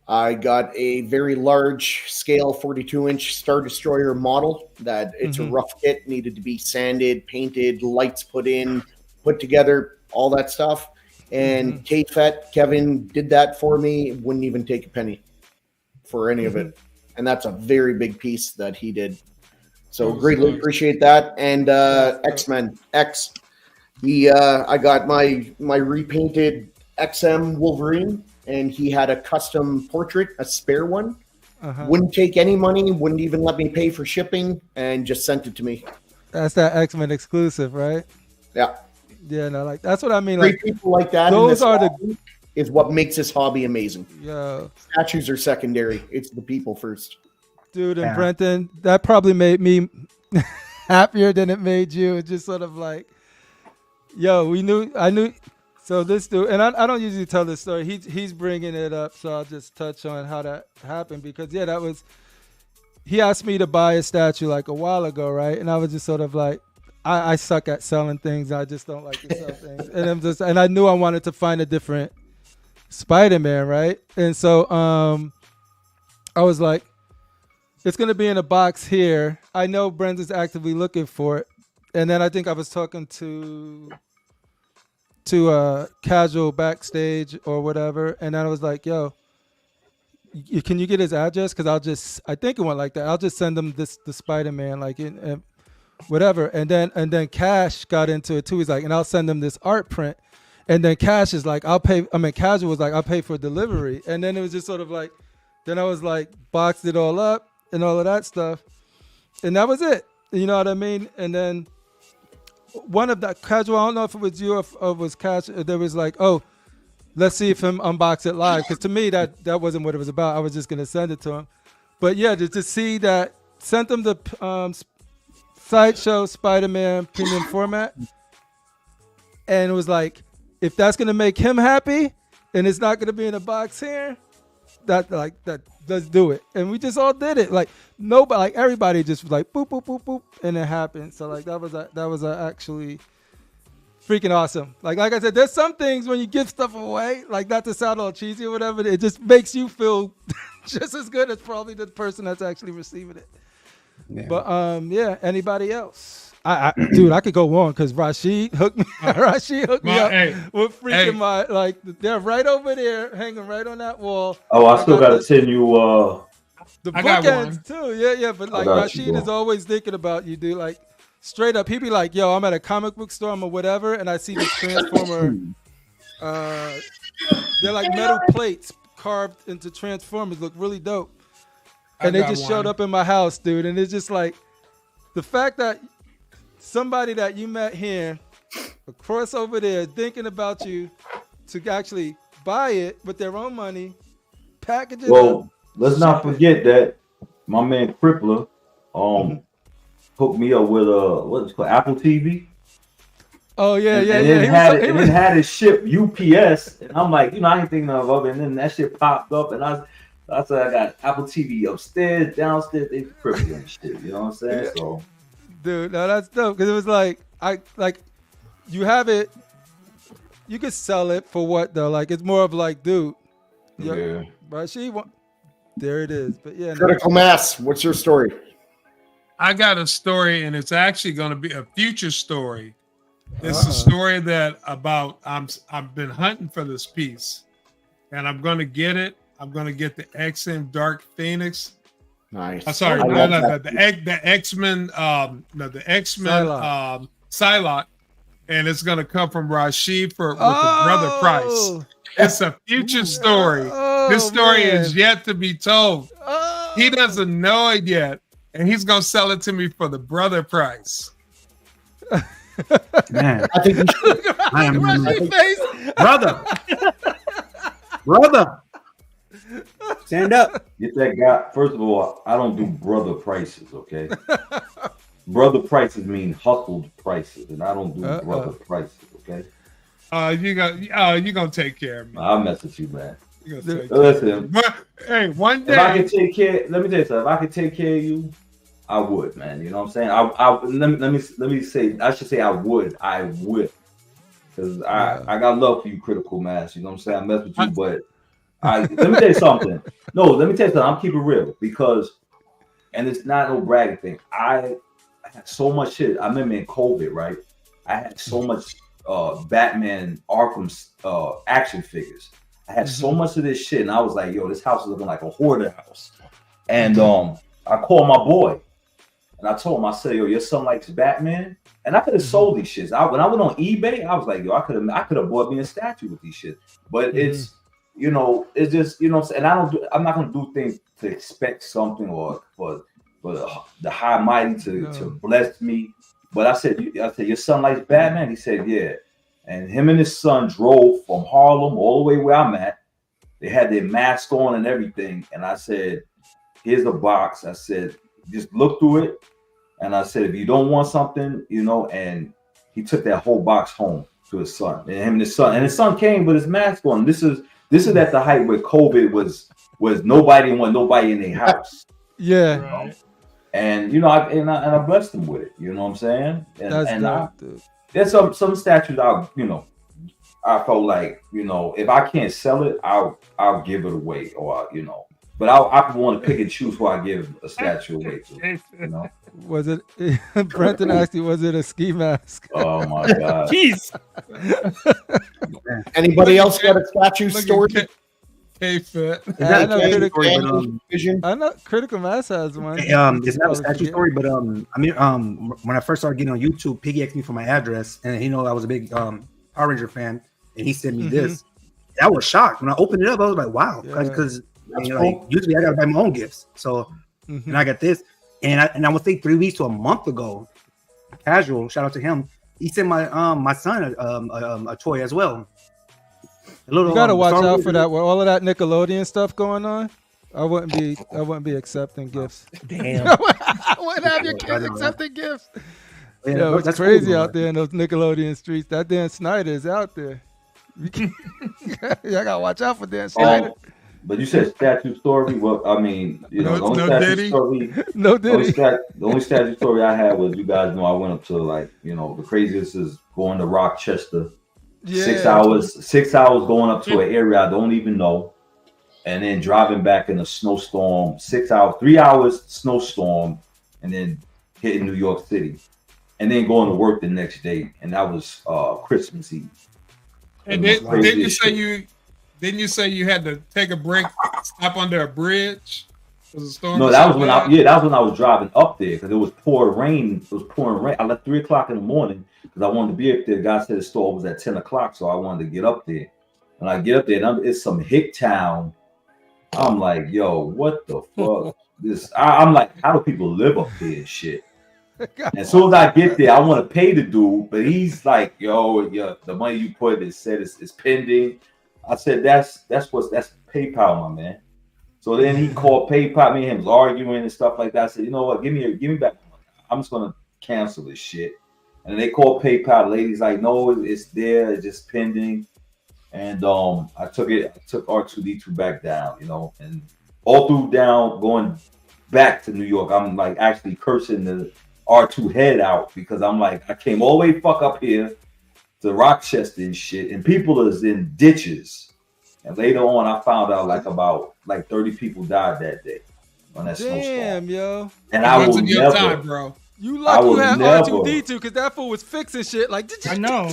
I got a very large scale 42-inch Star Destroyer model that it's a rough kit, needed to be sanded, painted, lights put in, put together, all that stuff. And Kevin did that for me, wouldn't even take a penny for any of it. And that's a very big piece that he did. So greatly appreciate that. And X-Men X, I got my repainted XM Wolverine, and he had a custom portrait, a spare one. Wouldn't take any money, wouldn't even let me pay for shipping, and just sent it to me. That's that X-Men exclusive, right? Yeah. Yeah, no, like that's what I mean. Great Like people like that. in those this are the- hobby is what makes this hobby amazing. yo, Statues are secondary. It's the people first. dude, and Yeah. Brenton, that probably made me happier than it made you. It's just sort of like, yo, I knew. So this dude, and I don't usually tell this story. He's bringing it up, so I'll just touch on how that happened because he asked me to buy a statue like a while ago, right? And I was just sort of like, I suck at selling things. I just don't like to sell things, and I knew I wanted to find a different Spider-Man, right? And so I was like, it's gonna be in a box here. I know Brenda's actively looking for it, and then I think I was talking to Casual backstage or whatever, and then I was like, yo, can you get his address? Because I think it went like that. I'll just send him the Spider-Man, like in whatever. And then Cash got into it too. He's like, and I'll send him this art print. And then Cash is like, Casual was like, I'll pay for delivery. And then it was just sort of like, then I was like, boxed it all up and all of that stuff. And that was it. You know what I mean? And then one of the Casual, I don't know if it was you or if it was Cash, there was like, oh, let's see if him unbox it live. Because to me, that wasn't what it was about. I was just going to send it to him. But yeah, to see that, sent him the Sideshow Spider-Man premium format, and it was like, if that's gonna make him happy, and it's not gonna be in a box here, that let's do it. And we just all did it. Like nobody, like everybody, just was like boop boop boop boop, and it happened. So like that was actually freaking awesome. Like I said, there's some things when you give stuff away, like not to sound all cheesy or whatever, it just makes you feel just as good as probably the person that's actually receiving it. Yeah. But yeah, anybody else? Dude, I could go on because Rashid hooked me. Rashid hooked me up with freaking my like. They're right over there, hanging right on that wall. Oh, I still got to send you the bookends too. Yeah. But like Rashid is always thinking about you, dude. Like straight up, he'd be like, "Yo, I'm at a comic book store, or whatever, and I see this Transformer. They're like metal plates carved into Transformers. Look really dope." And they just showed up in my house, dude. And it's just like the fact that somebody that you met here across over there thinking about you to actually buy it with their own money, package it up. Well, let's not forget that my man Crippler hooked me up with what's it called, Apple TV. Oh yeah. And it had it shipped UPS, and I'm like, I ain't thinking of it, and then that shit popped up, and I said I got Apple TV upstairs, downstairs, they Crippler and shit. You know what I'm saying? So. Dude, no, that's dope because it was like you have it, you could sell it for what though? Like it's more of like, dude, but there it is. But yeah, critical mass. What's your story? I got a story, and it's actually going to be a future story. It's a story that about I've been hunting for this piece, and I'm going to get it. I'm going to get the XM Dark Phoenix. Nice. Sorry, the X-Men, the X-Men Psylocke, and it's gonna come from Rashid with the brother price. It's a future story. This story is yet to be told. He doesn't know it yet, and he's gonna sell it to me for the brother price. Man, I think you should. brother. Stand up. Get that guy. First of all, I don't do brother prices, okay? Brother prices mean hustled prices, and I don't do brother prices, okay? You gonna take care of me. I'll mess with you, man. Listen, hey, one day. If I can take care, let me tell you something. If I could take care of you, I would, man. You know what I'm saying? Let me say. I should say I would. Because I got love for you, critical mass. You know what I'm saying? I mess with you, but. Let me tell you something. I'm keeping it real because, and it's not no bragging thing. I had so much shit. I remember in COVID, right? I had so much Batman Arkham action figures. I had so much of this shit, and I was like, yo, this house is looking like a hoarder house. And I called my boy, and I told him, I said, yo, your son likes Batman, and I could have sold these shits. When I went on eBay, I was like, yo, I could have bought me a statue with these shit, but it's. It's just, and I'm not going to do things to expect something or for the high mighty to bless me. But I said, your son likes Batman? He said, yeah. And him and his son drove from Harlem all the way where I'm at. They had their mask on and everything. And I said, here's the box. I said, just look through it. And I said, if you don't want something, and he took that whole box home to his son. And him and his son came with his mask on. This is at the height where COVID was nobody in their house. Yeah. Right. And I blessed him with it. You know what I'm saying? That's dope, dude. There's some statues I felt like, if I can't sell it, I'll give it away but I want to pick and choose who I give a statue away to. Was it Brenton asked you, was it a ski mask? Oh my God. Jeez. Anybody else got a statue story? K-Fit. I know Critical Mass has one. It's not a statue story, but when I first started getting on YouTube, Piggy asked me for my address, and he know I was a big Power Ranger fan, and he sent me this. I was shocked when I opened it up. I was like, wow, because usually I gotta buy my own gifts. So and I got this, and I would say 3 weeks to a month ago, casual. Shout out to him. He sent my son a toy as well. You gotta watch out for that with all of that Nickelodeon stuff going on. I wouldn't be accepting gifts. Damn. I wouldn't have your kids accepting gifts. Yeah, Yo, it's that's crazy cool, out there in those Nickelodeon streets. That Dan Snyder is out there. Y'all gotta watch out for Dan Snyder. But you said statue story. Well, I mean, you know, the only statue Diddy? story. No Diddy. The only statue story I had was, you guys know, I went up to, like, you know, the craziest is going to Rochester. Yeah. 6 hours going up to an area I don't even know, and then driving back in a snowstorm. 6 hours, 3 hours snowstorm, and then hitting New York City, and then going to work the next day, and that was Christmas Eve. And didn't you say you had to take a break, stop under a bridge? No, that was when I was driving up there, because it was pouring rain. It was pouring rain. I left 3 o'clock in the morning because I wanted to be up there. The guy said the store was at 10 o'clock, so I wanted to get up there. And I get up there, and it's some hick town. I'm like, yo, what the fuck? I'm like, how do people live up there and shit? And as soon as I get there, I want to pay the dude, but he's like, yo, the money you put, it said it's pending. I said, that's PayPal, my man. So then he called PayPal. Me and him was arguing and stuff like that. I said, you know what? Give me back. I'm just gonna cancel this shit. And they called PayPal. The lady's like, no, it's there. It's just pending. And I took R2D2 back down, you know, and all through down going back to New York, I'm like actually cursing the R2 head out, because I'm like, I came all the way fuck up here to Rochester and shit, and people is in ditches. And later on, I found out about 30 people died that day on that snowstorm. Damn, yo. And I will never, time, bro. You lucky you had R2D2, because that fool was fixing shit like. I know.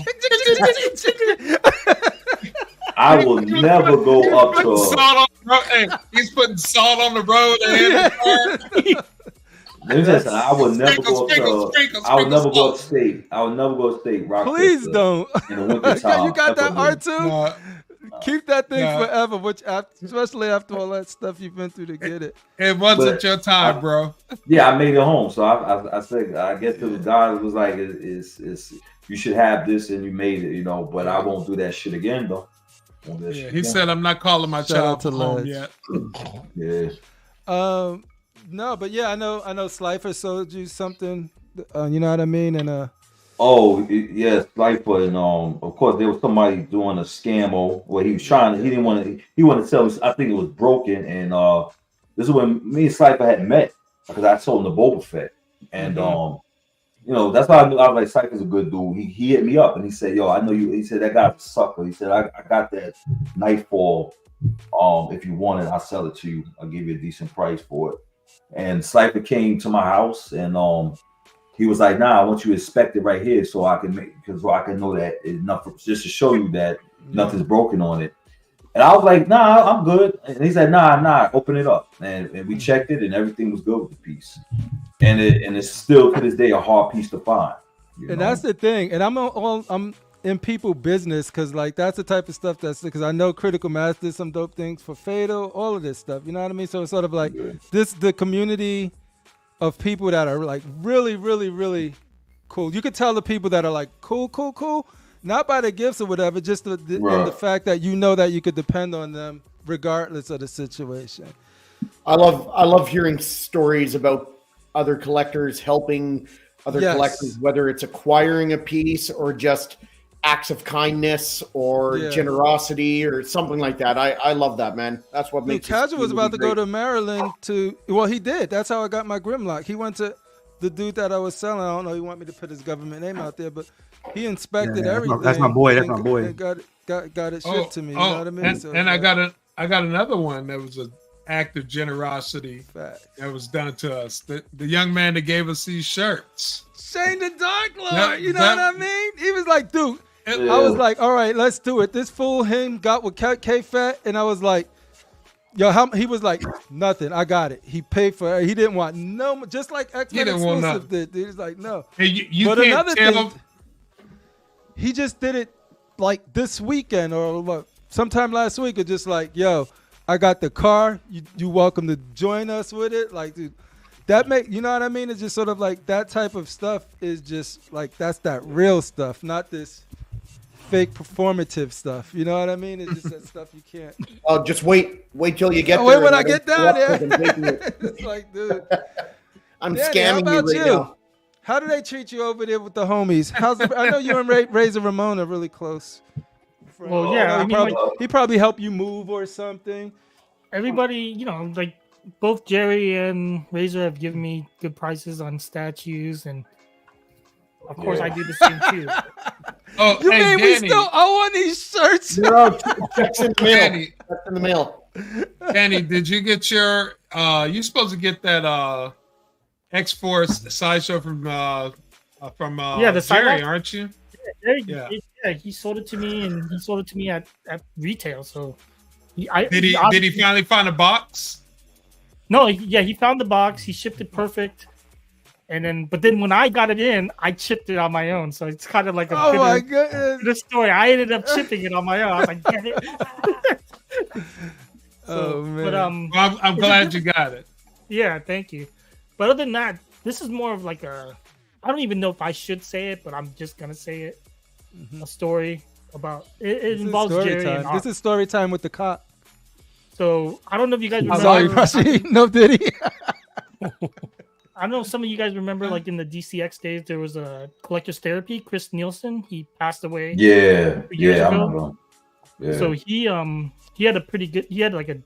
I will never go up to. He's putting salt on the road. I would never go to. I would never go upstate. I would never go upstate. Rochester, please don't. In the wintertime. You got that R2? Keep that thing No. forever, especially after all that stuff you've been through to get it. It wasn't your time, bro. Yeah, I made it home. So I said, I guess the God was like, "Is you should have this," and you made it, you know. But I won't do that shit again, though. He said, "I'm not calling my child to home yet." Yeah. No, but yeah, I know. Slifer sold you something. You know what I mean? And yes, Slifer, and of course there was somebody doing a scam where he was trying. He didn't want to. He wanted to sell. I think it was broken, and this is when me and Slifer had met, because I sold him the Boba Fett, and you know, that's why I was like, Slifer's a good dude. He hit me up and he said, "Yo, I know you." He said, "That guy's a sucker." He said, "I got that Nightfall. If you want it, I'll sell it to you. I'll give you a decent price for it." And Slifer came to my house, and he was like, "Nah, I want you to inspect it right here, so I can know that it's enough, just to show you that nothing's broken on it." And I was like, "Nah, I'm good." And he said, "Nah, open it up." And we checked it, and everything was good with the piece. And it's still to this day a hard piece to find. And that's the thing. And I'm in people business, because like that's the type of stuff because I know Critical Mass did some dope things for Fatal, all of this stuff. You know what I mean? So it's sort of like the community of people that are like really, really, really cool. You could tell the people that are like cool, not by the gifts or whatever, just in the fact that you know that you could depend on them regardless of the situation. I love hearing stories about other collectors helping other collectors, whether it's acquiring a piece or just acts of kindness or generosity or something like that. I love that, man. That's what makes Casual was about to go to Maryland he did. That's how I got my Grimlock. He went to the dude that I was selling. I don't know, he wanted me to put his government name out there, but he inspected everything. That's my boy. That's my boy. And got it shipped to me. You know what I mean? And I got another one that was an act of generosity that was done to us. The young man that gave us these shirts. Shane the Dark Lord. You know what I mean? He was like, dude. I was like, all right, let's do it. This fool got with K-Fat, and I was like, yo, he was like, nothing. I got it. He paid for it. He didn't want no, just like X-Men Exclusive did. He was like, no. Hey, you but can't another tell thing, he just did it like this weekend or sometime last week. Or just like, yo, I got the car. You welcome to join us with it. Like, dude, you know what I mean? It's just sort of like that type of stuff is just like, that's that real stuff, not this fake performative stuff. You know what I mean? It's just that stuff you can't. Oh, just wait till you get Oh, there. wait when and I get down there. don't take it. It's like, dude. I'm Danny, how scamming you about right you? now. How do they treat you over there with the homies? I know you and Razor Ramon are really close. Well, yeah, I mean, he probably helped you move or something. everybody, you know, like both Jerry and Razor have given me good prices on statues, and of course I do the same too. Oh, You hey, mean we Danny, still owe on these shirts? No, checks in the mail. Danny, Checks in the mail. Danny, did you get your? You supposed to get that X-Force sideshow from the Jerry, sidewalk? aren't you? Yeah, he sold it to me, and he sold it to me at retail. So, Did he finally find a box? No, he found the box. He shipped it perfect, but then when I got it in, I chipped it on my own. So it's kind of like Oh my goodness! bitter story. I ended up chipping it on my own. I was like, damn it. Oh man! But Well, I'm glad you got it. yeah, thank you. But other than that, this is more of like I don't even know if I should say it, but I'm just gonna say it. A story about it. It involves Jerry and Art. This is story time with the cop. So I don't know if you guys remember. Sorry, Rashid. No, did he? I know some of you guys remember, like in the DCX days, there was a collector's therapy. Chris Nielsen, he passed away. Yeah, years I ago. remember. Yeah. So he had a pretty good. He had like an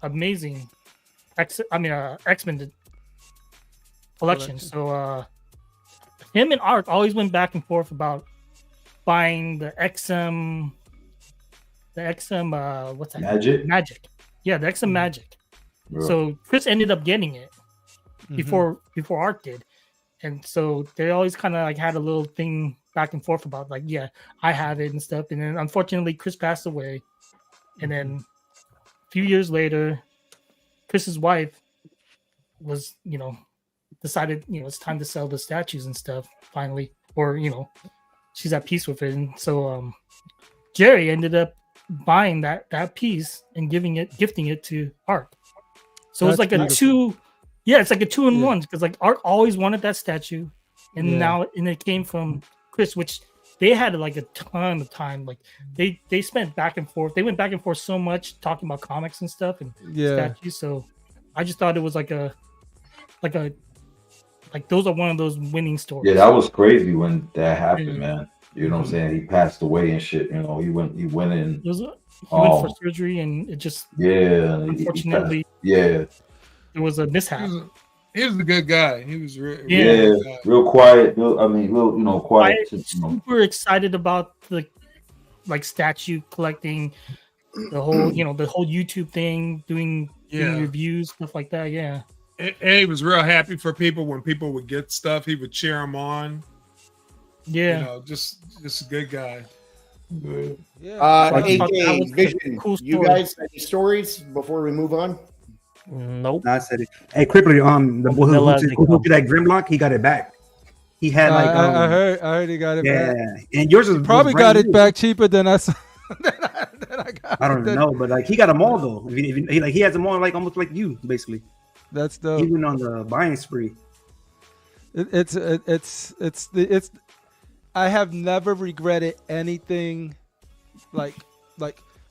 amazing X-Men collection. So him and Art always went back and forth about buying the XM. What's that? Magic. Yeah, the XM Magic. Right. So Chris ended up getting it before Art did, and so they always kind of like had a little thing back and forth about like, yeah, I have it and stuff. And then unfortunately, Chris passed away, and then a few years later, Chris's wife was, decided, it's time to sell the statues and stuff finally, or she's at peace with it, and so Jerry ended up buying that piece and gifting it to Art. So it's like a two. Yeah, it's like a 2-in-1 because like Art always wanted that statue, and it came from Chris, which they had like a ton of time. Like they spent back and forth. They went back and forth so much talking about comics and stuff and statues. So I just thought it was like those are one of those winning stories. Yeah, that was crazy when that happened, man. You know what I'm saying? He passed away and shit. He went in. He went for surgery, and it just unfortunately there was a mishap. He was a good guy. He was real quiet. Real quiet. I'm super excited about the statue collecting, the whole the whole YouTube thing, doing reviews, stuff like that. Yeah. And he was real happy for people when people would get stuff. He would cheer them on. Yeah. Just a good guy. Yeah. AK Vision. Cool You guys, any stories before we move on? Nope. I said it. Hey, quickly, the boy who did that Grimlock, he got it back. He had I heard he got it back. Yeah, and yours was Probably got it back cheaper than I saw. I don't even know, but like he got them all though. He has them all like almost like you, basically. That's dope. He went on the buying spree. It's. I have never regretted anything, like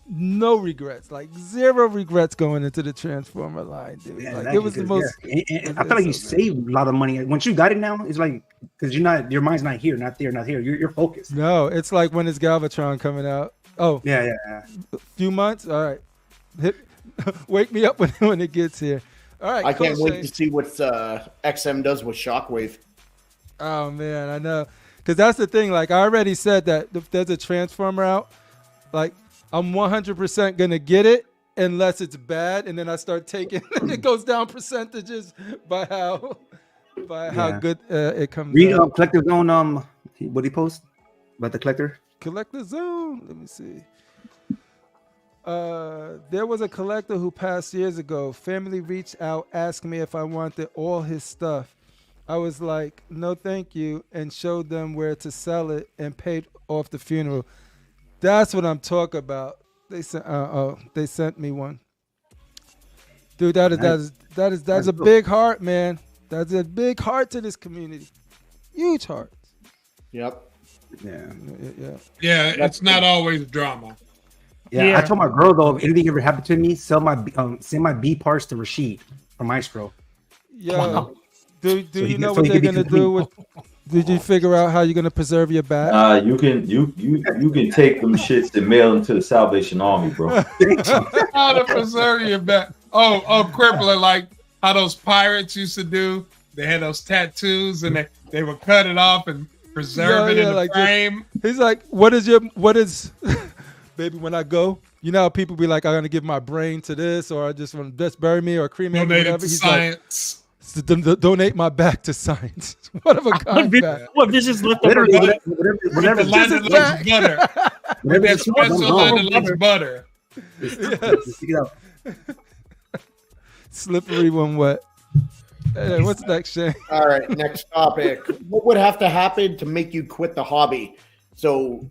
no regrets, like zero regrets going into the Transformer line, dude. Yeah, like it was the most. And I feel like you saved a lot of money once you got it. Now it's like because your mind's not here, not there, not here. You're focused. No, it's like when is Galvatron coming out? Oh, yeah. A few months. All right, wake me up when it gets here. All right, I can't wait to see what XM does with Shockwave. Oh man, I know, because that's the thing. Like I already said that if there's a Transformer out, like I'm 100% gonna get it unless it's bad, and then I start taking. It goes down percentages by how good it comes. Read Collector Zone. What he post about the collector? Collector Zone. Let me see. There was a collector who passed years ago. Family reached out asking me if I wanted all his stuff. I was like, no, thank you, and showed them where to sell it and paid off the funeral. That's what I'm talking about. They sent me one. Dude, that's a big heart, man. That's a big heart to this community. Huge heart. Yep. Yeah, it's not always drama. Yeah, I told my girl though, if anything ever happened to me, send my B parts to Rashid from Maestro. Yo, do So you he know can- so what he they're can be gonna do with? Did you figure out how you're gonna preserve your back? You can take them shits and mail them to the Salvation Army, bro. How to preserve your back? Oh, crippler, like how those pirates used to do. They had those tattoos and they would cut it off and preserve it in the like frame. He's like, what is baby, when I go, you know how people be like, I'm gonna give my brain to this, or I just want to just bury me or cremate me, Donate it whatever. to He's science. like, donate my back to science. What of a kind back. What Vision's leftover? Whatever. The line that likes butter. With that special line that likes butter. Slippery when wet. Hey, what's next, Shane? All right, next topic. What would have to happen to make you quit the hobby? So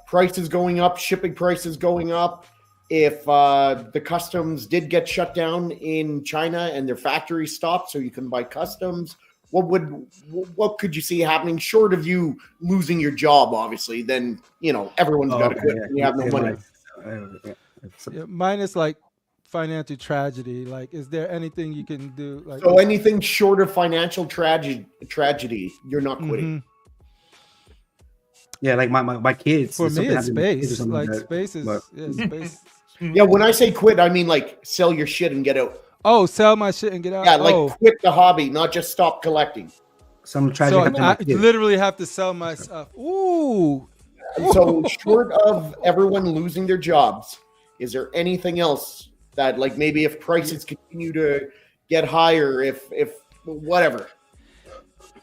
prices going up, shipping prices going up. If the customs did get shut down in China and their factories stopped so you can buy customs, what could you see happening short of you losing your job, obviously? Then, everyone's got to quit and you have no money. Yeah, mine is like financial tragedy. Like, is there anything you can do? Like, So anything short of financial tragedy, you're not quitting. Yeah, like my kids. For if me, something it's happens to my kids or space. something Like that, space is but- space. Yeah, when I say quit, I mean like sell your shit and get out. Oh, sell my shit and get out. Yeah, like oh. quit the hobby, not just stop collecting. Some tragic. So happened to my I kids. literally have to sell my stuff. Ooh. So short of everyone losing their jobs, is there anything else that, like, maybe if prices continue to get higher, if whatever?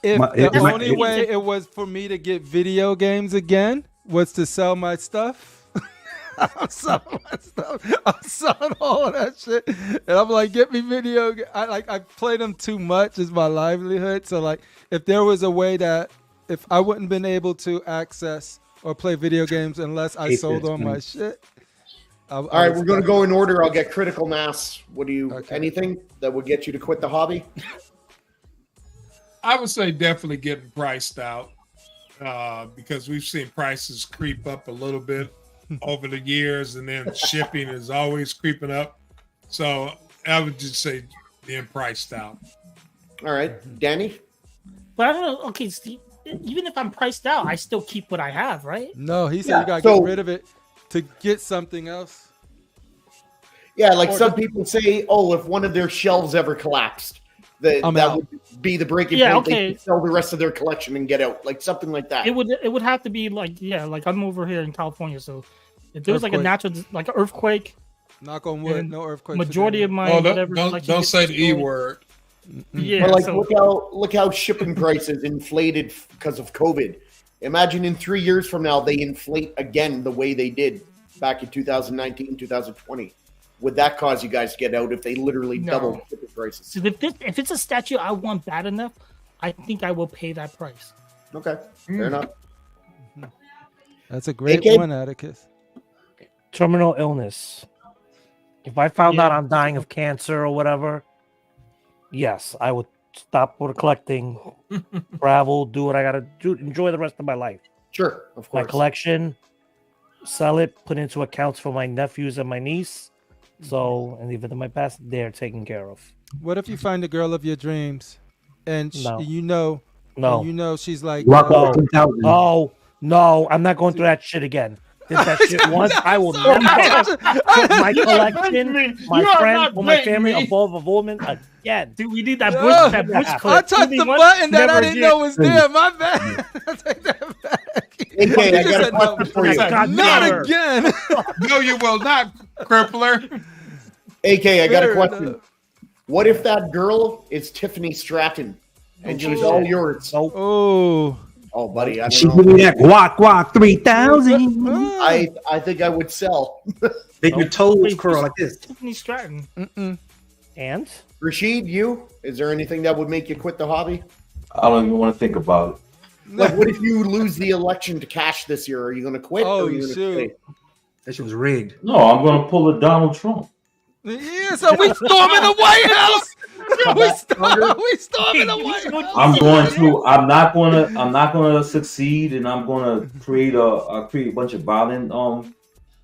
If My- the if my- only way it was for me to get video games again was to sell my stuff. I'm selling my stuff. I'm selling all of that shit, and I'm like, get me video. I play them too much. It's my livelihood. So like, if there was a way that if I wouldn't been able to access or play video games unless I sold all my shit. All right, we're going to go in order. I'll get critical mass. What do you? Okay. Anything that would get you to quit the hobby? I would say definitely getting priced out because we've seen prices creep up a little bit over the years, and then shipping is always creeping up. So I would just say being priced out. All right, Danny. But I don't know. Okay, Steve, even if I'm priced out, I still keep what I have, right? No, he said Yeah, you gotta so- get rid of it to get something else. Yeah, like some people say, oh, if one of their shelves ever collapsed, that would be the breaking point. Okay. They could sell the rest of their collection and get out, like something like that. It would have to be like like I'm over here in California, so if there was like a natural like an earthquake, Knock on wood, and no earthquake. majority of my Oh, whatever. don't collection don't gets say the E destroyed. word. Yeah, But like, so, look how shipping prices inflated because of COVID. Imagine in 3 years from now they inflate again the way they did back in 2019, 2020. Would that cause you guys to get out if they literally No. doubled shipping prices? so if it's a statue I want bad enough, I think I will pay that price. Okay, fair enough. That's a great AK? one, Atticus. Terminal illness. If I found Yeah. out I'm dying of cancer or whatever, yes, I would stop collecting, travel, do what I gotta do, enjoy the rest of my life. Sure, of My course. collection, sell it, put into accounts for my nephews and my niece. So, and even in my past, they're taken care of. What if you find the girl of your dreams, and No. you know she's like, Rock No. over 10,000. No, I'm not going through that shit again. Did that shit once, I will never put my collection, my You are friend, not or my dating family me. above a woman again. Dude, we need that Yo, bush. That bush I clip. I touched You the need one? button that I Never didn't again. know was there. My bad. I take that back. AK, I You got a said question for you. God, Not never. again. No, you will not, crippler. AK, I got a Fair question. enough. What if that girl is Tiffany Stratton and she's all yours? Nope. Oh. Oh, buddy, I She don't give know. me that guac 3,000. I think I would sell. Make your toes Wait, curl like this. Tiffany Stratton. And Rashid, you? Is there anything that would make you quit the hobby? I don't even want to think about it. Like, what if you lose the election to cash this year? Are you going to quit? Oh, or are you gonna shoot. stay? That shit was rigged. No, I'm gonna pull a Donald Trump. Yeah, so we storming the White House. come we back stronger. storming the White House. I'm not gonna succeed, and I'm gonna create a bunch of violent,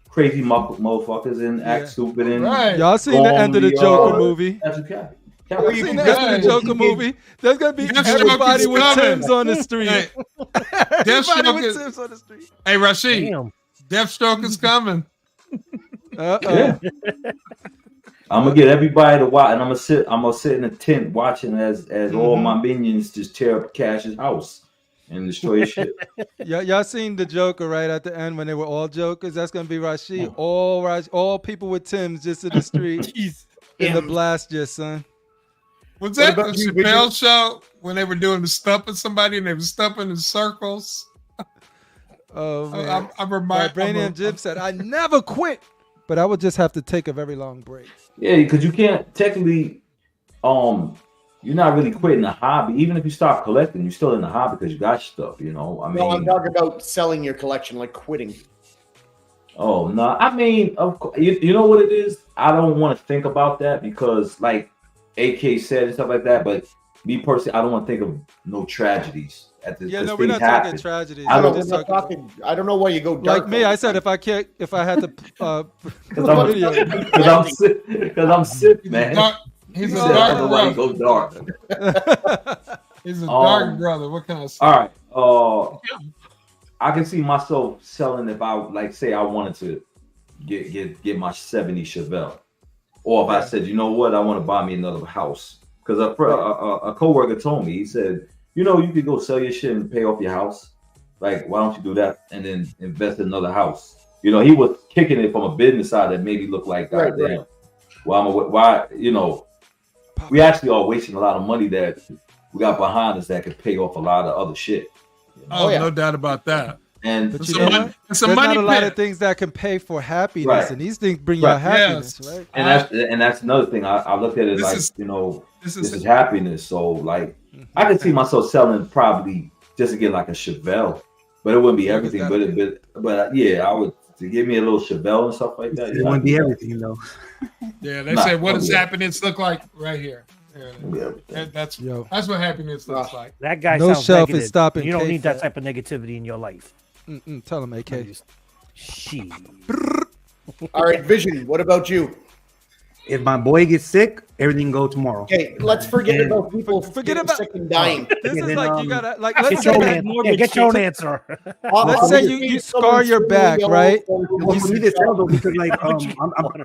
crazy motherfuckers and act stupid and Y'all seen the end of the Joker movie? That's okay. Y'all seen the end of the Joker movie? There's gonna be everybody with Timbs on the street. Hey, Everybody with Timbs on the street. Hey, Rashid, Damn. Deathstroke is coming. Yeah. I'm gonna get everybody to watch, and I'm gonna sit in a tent watching as all my minions just tear up Cash's house and destroy his shit. Y'all seen the Joker right at the end when they were all Jokers? That's gonna be Rashid. All people with Timbs just in the street in the blast, just son. Was that the Chappelle show when they were doing the stumping somebody and they were stumping in circles? Oh man! Vibranium Jim said, "I never quit, but I would just have to take a very long break." Yeah, because you can't technically, you're not really quitting the hobby. Even if you stop collecting, you're still in the hobby because you got stuff. You know, I mean, No, I'm talking about selling your collection, like quitting. Oh no, I mean, of course, you know what it is. I don't want to think about that because, like AK said and stuff like that. But me personally, I don't want to think of no tragedies. Yeah, no, we're not talking tragedies. I don't know why you go dark. Like me, I said if I had to, because I'm sick, man. He's a dark brother. Go dark. He's a dark brother. What can I say? All right. I can see myself selling if I say I wanted to get my 70 Chevelle, or if I said, you know what, I want to buy me another house. Because a coworker told me, he said, you know, you could go sell your shit and pay off your house. Like, why don't you do that and then invest in another house? You know, he was kicking it from a business side that made me look like, God damn. Right. Why, you know, we actually are wasting a lot of money that we got behind us that could pay off a lot of other shit. You know? No doubt about that. And but you know what? There's not a lot of things that can pay for happiness, and these things bring you happiness, right? And that's another thing. I looked at it like, you know, this is happiness. So like, I could see myself selling probably just to get like a Chevelle, but it wouldn't be everything. But yeah, I would to give me a little Chevelle and stuff like that. It wouldn't be everything though. Yeah, they say what does happiness look like right here. Yeah, that's what happiness looks like. That guy no sounds shelf negative. is stopping. You don't need that type of negativity in your life. Tell him, AK. She. All right, Vision. What about you? If my boy gets sick, everything go tomorrow. Okay, let's forget about people getting sick and dying. This is like you gotta like. Let's get your own answer. Let's say you scar your back, right? Well, for me to tell though, because like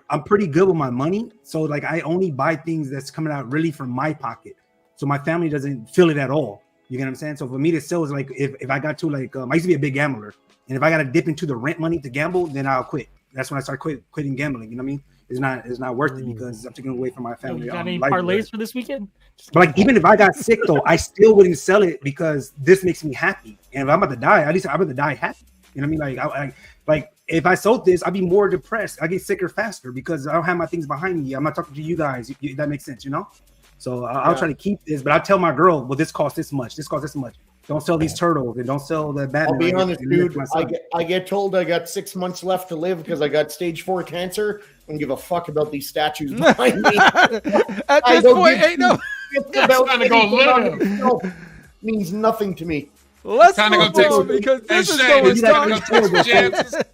I'm pretty good with my money, so like I only buy things that's coming out really from my pocket, so my family doesn't feel it at all. You get what I'm saying? So for me to sell is like if I got to like I used to be a big gambler, and if I got to dip into the rent money to gamble, then I'll quit. That's when I start quitting gambling. You know what I mean? It's not worth it because I'm taking away from my family. You got any parlays for this weekend? But like even if I got sick though, I still wouldn't sell it because this makes me happy. And if I'm about to die, at least I'd rather die happy. You know what I mean? Like like if I sold this, I'd be more depressed. I get sicker faster because I don't have my things behind me. I'm not talking to you guys. That makes sense, you know? So I'll try to keep this, but I'll tell my girl, well, this costs this much. This costs this much. Don't sell these turtles and don't sell the Batman. I'll be honest, dude. I get told I got 6 months left to live because I got stage 4 cancer. I don't give a fuck about these statues behind me. At this point, ain't no. Trying to go live. Means nothing to me. Let's move on because this is going to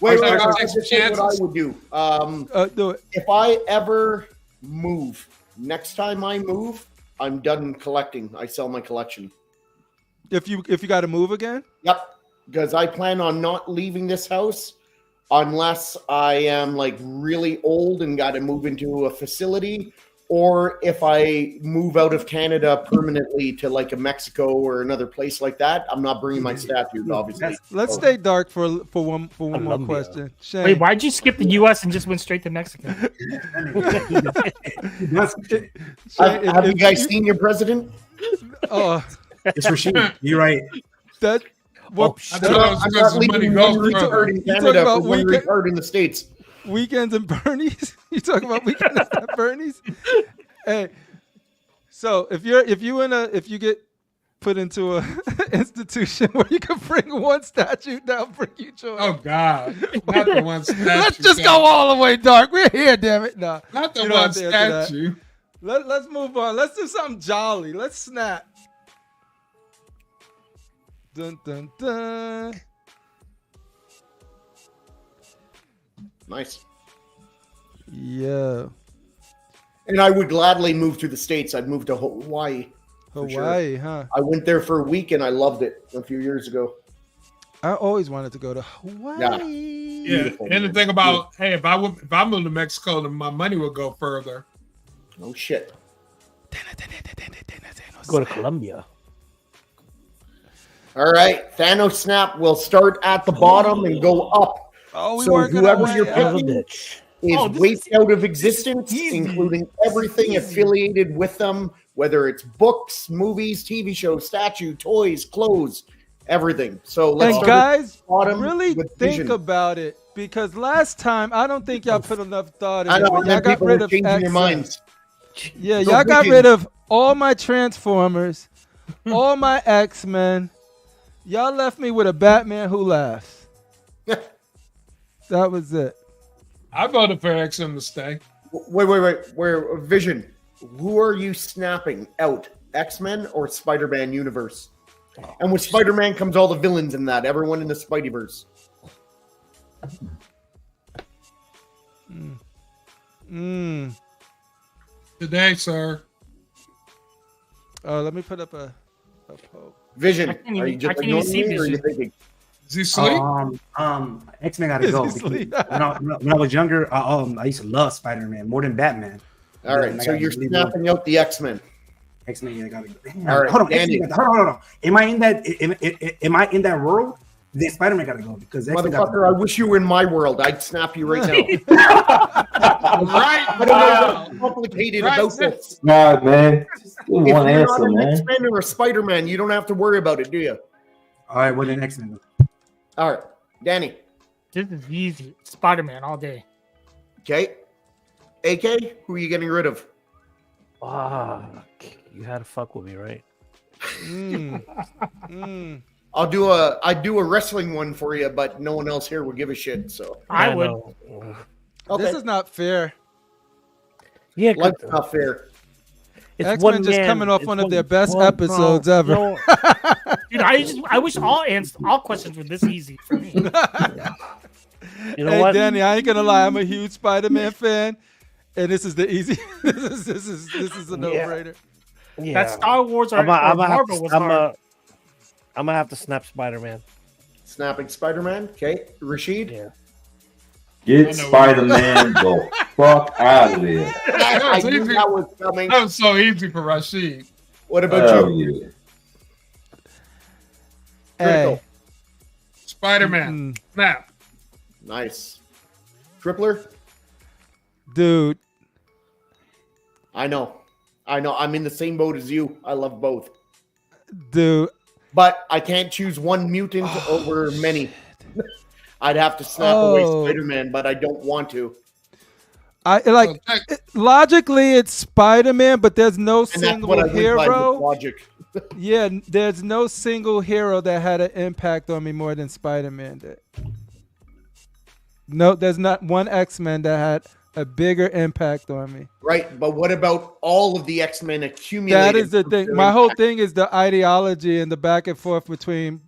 Wait, I'll just say what I would do. Do it. If I ever move, next time I move, I'm done collecting. I sell my collection. If you got to move again? Yep, because I plan on not leaving this house unless I am like really old and got to move into a facility, or if I move out of Canada permanently to like a Mexico or another place like that. I'm not bringing my statues, obviously. Let's stay dark for one more question. Shane. Wait, why'd you skip the U.S. and just went straight to Mexico? Have you guys seen your president? Oh. It's Rasheed. You're right. I'm not leaving one retard in Canada for one retard in the States. Weekends and Bernie's? You talking about weekends at Bernie's? Hey, so if you get put into a institution where you can bring one statue down, bring you joy. Oh God, not the one statue. Let's just go all the way dark. We're here, damn it. No, not the one statue. Let's move on. Let's do something jolly. Let's snap. Dun dun dun. Nice. Yeah. And I would gladly move to the States. I'd move to Hawaii. for sure. Hawaii, huh? I went there for a week and I loved it a few years ago. I always wanted to go to Hawaii. Yeah, Beautiful, and the man. thing about if I moved to Mexico, then my money would go further. Oh shit. Go to Colombia. All right, Thanos snap will start at the bottom and go up. Oh, we So weren't gonna whoever wait. you're Son of a picking bitch. is Oh, this wiped is out of existence, easy. including everything affiliated with them, whether it's books, movies, TV shows, statue, toys, clothes, everything. So let's And start at guys, the bottom really with think Vision. about it, because last time I don't think y'all put enough thought in I it. know, When and y'all then got people rid were of changing their X-Men. minds. Yeah, So y'all got Vision- rid of all my Transformers, all my X-Men. Y'all left me with a Batman who laughs. That was it. I voted for XM to stay. Wait. Where Vision? Who are you snapping out? X-Men or Spider-Man universe? And with Spider-Man comes all the villains in that. Everyone in the Spideyverse. Today, sir. Oh, let me put up a poll. Vision. I can't Are you even- I just can't even ignoring see me, or are you Vision. thinking? Is he sleep? X-Men gotta Is go. he because asleep? when I was younger, I used to love Spider-Man more than Batman. All right, I so gotta you're leave snapping out the X-Men. X-Men, yeah, gotta go. Damn. All right, hold on, Danny. X-Men, hold on. Am I in that? Am I in that world? Then Spider-Man gotta go because X-Men gotta Motherfucker, I wish you were in my world. I'd snap you right now. Right. I don't know what's complicated Right. about this. Nah, man. Just If one you're answer, not an man. X-Men or a Spider-Man, you don't have to worry about it, do you? All right, well then X-Men. All right, Danny. This is easy. Spider-Man all day. Okay. AK, who are you getting rid of? Fuck. You had to fuck with me, right? I'd do a wrestling one for you, but no one else here would give a shit. So I would. know. okay, This is not fair. Yeah, 'cause life's not fair. it's X-Men one just man- coming off it's one of their best episodes bro, ever. no, Dude, I wish all questions were this easy for me. you know Hey, what? Danny, I ain't gonna lie. I'm a huge Spider-Man fan, and this is the easy. this is a no-brainer. Yeah. That Star Wars or, I'm or gonna Marvel was hard. have to snap Spider-Man. Snapping Spider-Man. Okay, Rashid. Yeah. Get Spider-Man the fuck out of there. I That's knew easy. that was coming. That was so easy for Rashid. What about Hell you? yeah. Critical. Hey, Spider-Man. Snap. Nice. Tripler. dude. I know. I'm in the same boat as you. I love both. Dude, But I can't choose one mutant over many. I'd have to snap away Oh. Spider-Man, but I don't want to. I like logically it's Spider-Man, but there's no And that's single what I went by with hero. logic. Yeah, there's no single hero that had an impact on me more than Spider-Man did. No, there's not one X-Men that had a bigger impact on me. Right, but what about all of the X-Men accumulated? That is the from thing. their My whole impact? thing is the ideology and the back and forth between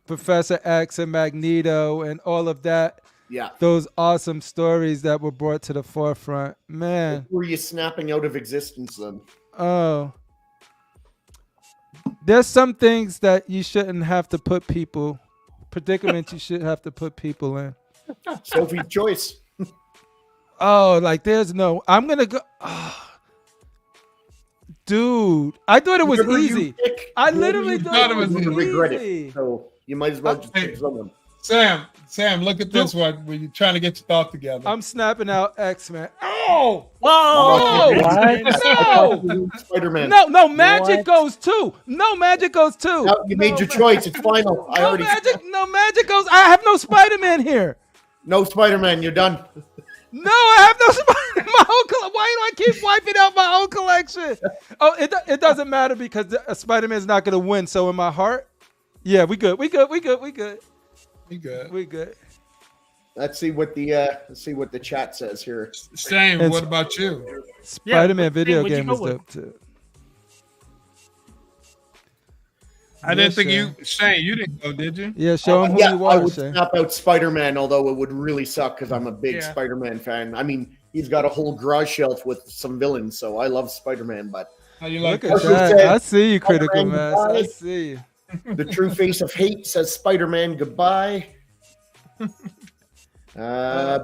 Professor X and Magneto and all of that. Yeah. Those awesome stories that were brought to the forefront. Man, Who are you snapping out of existence then? oh. There's some things that you shouldn't have to put people, predicaments you should have to put people in. Sophie's choice. Oh, like there's no, I'm going to go. Dude, I thought it was Whoever you easy. pick, I whoever literally you thought pick it was is gonna regret easy. it. So you might as well just Hey. pick someone. Sam, look at this one when you're trying to get your thought together. I'm snapping out X-Men. Oh! Whoa! No! Spider-Man. No, Magic goes too. No, Magic goes too. No, you made your choice. It's final. I already No, Magic goes. I have no Spider-Man here. No Spider-Man. You're done. No, I have no Spider-Man. My whole why do I keep wiping out my own collection? Oh, it doesn't matter because Spider-Man's not gonna win. So in my heart, yeah, we good. We good. We good. Let's see what the chat says here. Shane, And- what about you? Spider-Man video what'd you game go is with? dope too. I didn't think Shane. Shane, you didn't go, did you? Yeah, show him who Yeah, you I watch. would Shane. snap out Spider-Man, although it would really suck because I'm a big Yeah. Spider-Man fan. I mean, he's got a whole garage shelf with some villains, so I love Spider-Man. But How you like Look at Marshall that. said, I see you, Critical Spider-Man Mass. I goodbye. see you. the true face of hate says Spider-Man goodbye.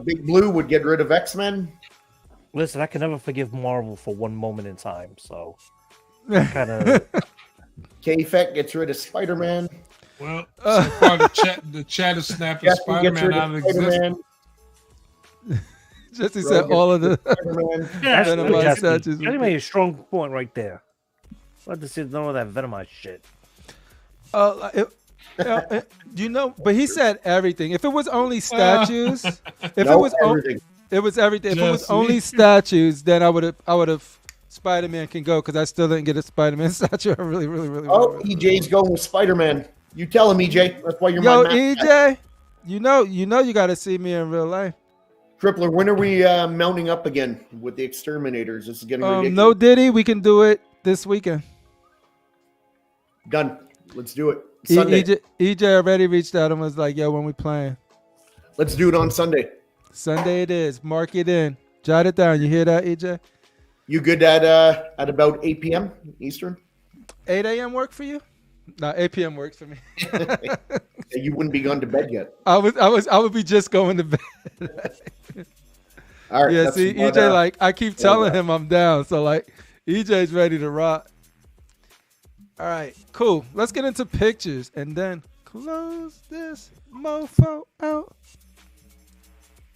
Big Blue would get rid of X-Men. Listen, I can never forgive Marvel for one moment in time. So kind of K-Fek gets rid of Spider-Man. Well, so far the chat is snapping Jesse gets Spider-Man rid out of of existence. Spider-Man. Jesse Bro, said get all of the Spider-Man. Yeah, Venom Jesse, statues. Jesse made a strong point right there. I'd like to see none of that Venomized shit. You know, but he said everything. If it was only statues, if it Nope, was everything. it was everything. If it was Jesse. only statues, then I would have Spider-Man can go because I still didn't get a Spider-Man statue. I really Oh, really EJ's going with Spider-Man. You tell him, EJ. That's why you're Yo, my man. EJ, you know you got to see me in real life. Tripler, when are we mounting up again with the exterminators? This is getting ridiculous. No Diddy, we can do it this weekend. Done. Let's do it. Sunday. EJ already reached out and was like, "Yo, when we playing? Let's do it on Sunday. Sunday it is. Mark it in. Jot it down. You hear that, EJ? You good at about 8 p.m. Eastern? 8 a.m. work for you? No, 8 p.m. works for me. You wouldn't be gone to bed yet. I would be just going to bed. All right. Yeah, that's see, what, EJ, like, I keep telling yeah. him I'm down. So, like, EJ's ready to rock. All right, cool. Let's get into pictures and then close this mofo out.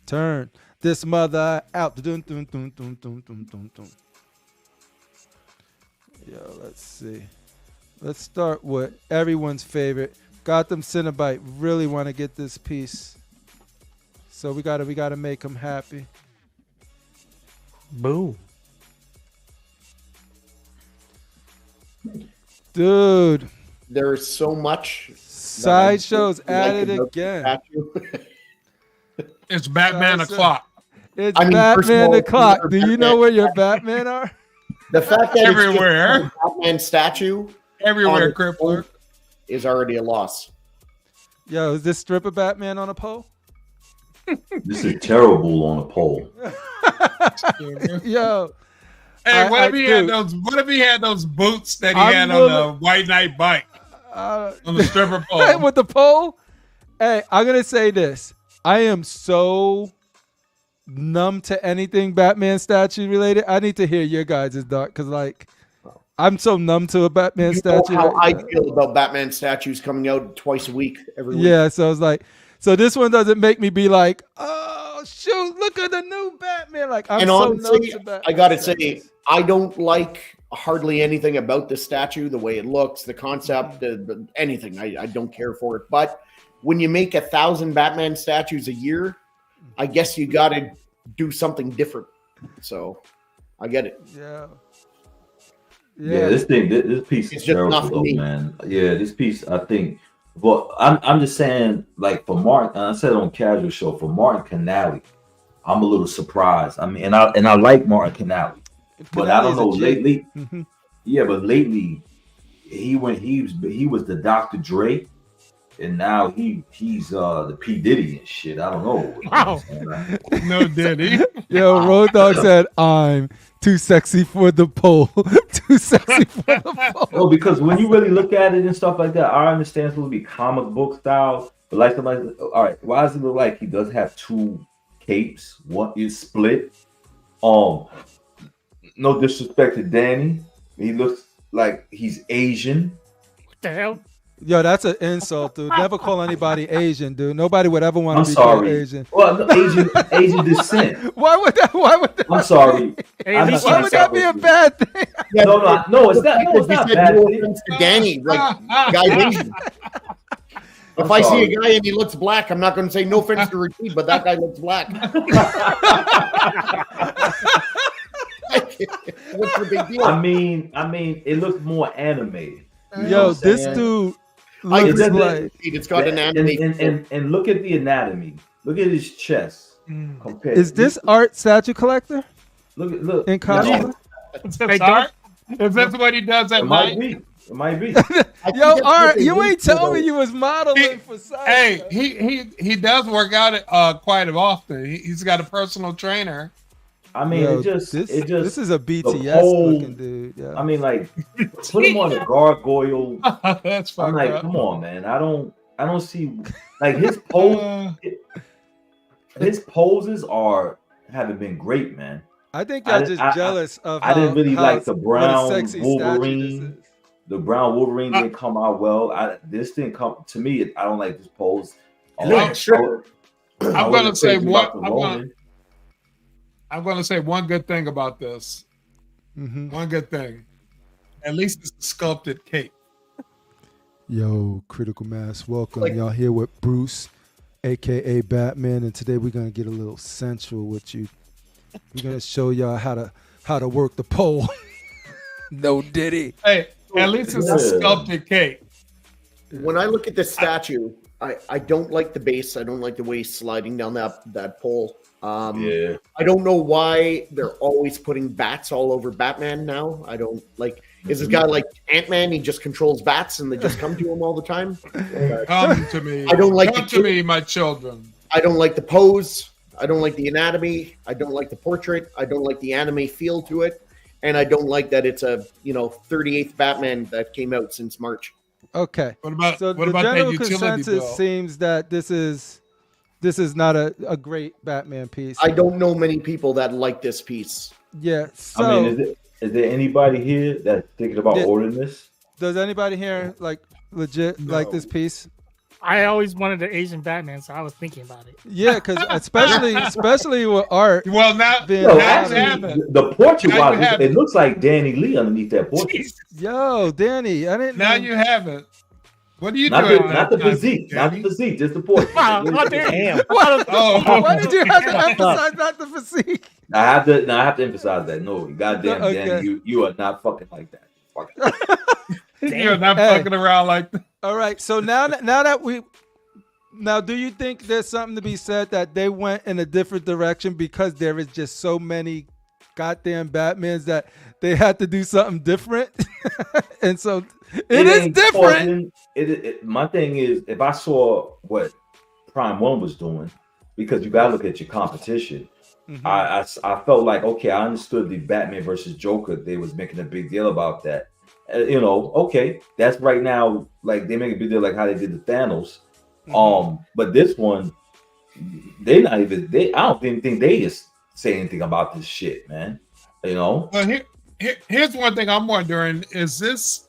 Turn this mother out. Dun, dun, dun, dun, dun, dun, dun, dun. Yo, let's see. Let's start with everyone's favorite. Gotham Cinnabite really want to get this piece. So we gotta make them happy. Boom. uh, Dude, There's so much. sideshows that I at it like about the again. statue. It's Batman That's it. o'clock. It's I mean, first of Batman all, the clock. you're Do you know Batman. where your Batman are? The fact that Everywhere. it's just a Batman statue Everywhere, on its Crippler. own is already a loss. Yo, is this strip of Batman on a pole? This is terrible on a pole. Yo, Hey, what if he had dude, those? What if he had those boots that he I'm had willing- on the White Knight bike on the stripper Hey, pole? with the pole? Hey, I'm gonna say this. I am so numb to anything Batman statue related. I need to hear your guys' dark because like I'm so numb to a Batman You know statue. how right I now. feel about Batman statues coming out twice a week, every week. Yeah, so it's like, so this one doesn't make me be like, oh shoot, look at the new Batman. Like I'm And so honestly, numb to Batman. I gotta say, statues. I don't like hardly anything about the statue, the way it looks, the concept, anything. I don't care for it. But when you make 1,000 Batman statues a year, I guess you got to do something different. So I get it. Yeah. Yeah, this piece It's is just not terrible, for though, me. man. Yeah, this piece, I think. But I'm just saying, like for Martin, I said on Casual Show for Martin Canale, I'm a little surprised. I mean, and I like Martin Canale, but I don't know lately. Mhm. Yeah, but lately he was the Dr. Dre, and now he's the P Diddy and shit. I don't know. Wow. No, did he? Yo, Road Dogg said, I'm too sexy for the pole. Too sexy for the pole. No, because when you really look at it and stuff like that, I understand it's going to be comic book style. But like somebody, all right, why does it look like he does have two capes? One is split. No disrespect to Danny, he looks like he's Asian. What the hell? Yo, that's an insult, dude. Never call anybody Asian, dude. Nobody would ever want I'm to be called sorry. Asian. Well, no, Asian descent. Why would that? I'm sorry. Hey, at least Why would that be a bad thing? No, it's not. No, it's Because you not said bad. no offense to Danny, like guy's Asian. If I see sorry. a guy and he looks black, I'm not going to say no offense to Rashid, but that guy looks black. What's the big deal? I mean, it looks more animated. You know Yo, what I'm this saying? dude I looks agree with like Rashid. It's got an anime. and look at the anatomy. Look at his chest. Compared. Is this art statue collector Look in costume? Is this art? Is this what he does at It night? might be. It might be. Yo, Art, you ain't told me you was modeling for Sideshow. Hey, he does work out quite often. He's got a personal trainer. I mean, Yo, it just this is a BTS whole- looking dude. Yeah. I mean, like, put him on the gargoyle. That's I'm fucked like, up. come on, man. I don't see like his pose. His poses haven't been great, man. I think y'all just jealous of I didn't really like the what a brown sexy Wolverine. statue this is. The brown Wolverine didn't come out well. This didn't come to me. I don't like this pose. Sure. I'm gonna say one good thing about this. One good thing. At least it's a sculpted cape. Yo, Critical Mass, welcome. Y'all here with Bruce, aka Batman, and today we're gonna get a little sensual with you. We're gonna show y'all how to work the pole. No Diddy. Hey, at least it's a sculpted cape. When I look at this statue, I don't like the base. I don't like the way he's sliding down that pole. Yeah. I don't know why they're always putting bats all over Batman now. I don't like. Is this guy like Ant-Man? He just controls bats and they just come to him all the time. Come to me. I don't like Come to me, my children. I don't like the pose. I don't like the anatomy. I don't like the portrait. I don't like the anime feel to it, and I don't like that it's a 38th Batman that came out since March. Okay. What about the that general utility consensus bill? seems that this is not a great Batman piece. I don't know many people that like this piece. Yeah. So I mean, is there anybody here that's thinking about ordering this? Does anybody here like legit like this piece? I always wanted an Asian Batman, so I was thinking about it. Yeah, because especially with art. Well, now being Yo, actually, actually, the portrait Now you wise, have it looks like Danny Lee underneath that portrait. yo, Danny, I didn't. Now know. you have it. What are you Not doing? not the physique, not the physique, just the portrait. Damn. Why did you have to emphasize not the physique? I have to emphasize that. No, goddamn, Okay. Danny, you are not fucking like that. Fuck. You're not Hey. fucking around like that. All right, so now do you think there's something to be said that they went in a different direction because there is just so many goddamn Batmans that they had to do something different? And so it is ain't different. causing- my thing is, if I saw what Prime One was doing, because you gotta look at your competition. I felt like, okay, I understood the Batman versus Joker. They was making a big deal about that. Okay, that's right now. Like they make a big deal, like how they did the Thanos. But this one, they not even. I don't even think they just say anything about this shit, man. Well, here's one thing I'm wondering: is this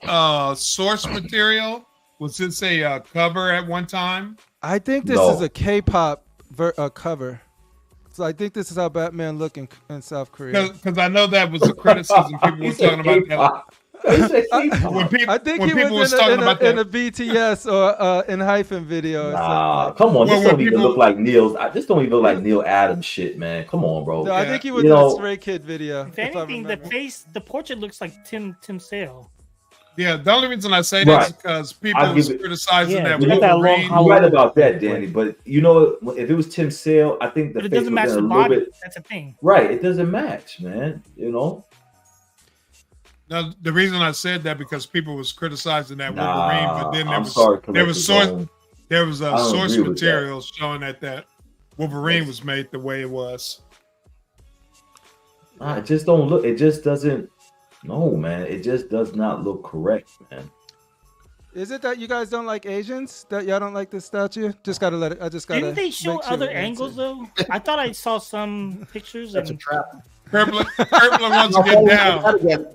source material? Was this a cover at one time? I think this No. is a K-pop cover. So I think this is how Batman look in South Korea. Because I know that was a criticism people were talking about. That. When people, I think when he people was talking about in that. a BTS or in hyphen video. Or Nah, something. come on. This Well, don't even look like Neil's. This don't even look like Neil Adams shit, man. Come on, bro. No, I Yeah. think he was You in a know- Stray Kid video. If if I anything, remember. the portrait looks like Tim Sale. Yeah, the only reason I say that is because people I'll was give it- criticizing Yeah, that you got that long Wolverine. hollow- You're right about that, Danny. But you know, if it was Tim Sale, I think the But it face doesn't would match have the been a little body. bit That's the thing. right. It doesn't match, man. You know. Now, the reason I said that because people was criticizing that Nah, Wolverine, but then I'm sorry, there was Collector there was a I don't source agree with that. material showing that Wolverine was made the way it was. It just don't look. It just doesn't. No, man. It just does not look correct, man. Is it that you guys don't like Asians? That y'all don't like this statue? Just gotta let it. I just gotta. Didn't they show make sure other it angles answers. though? I thought I saw some pictures. That's a And trap. Purple wants to get down.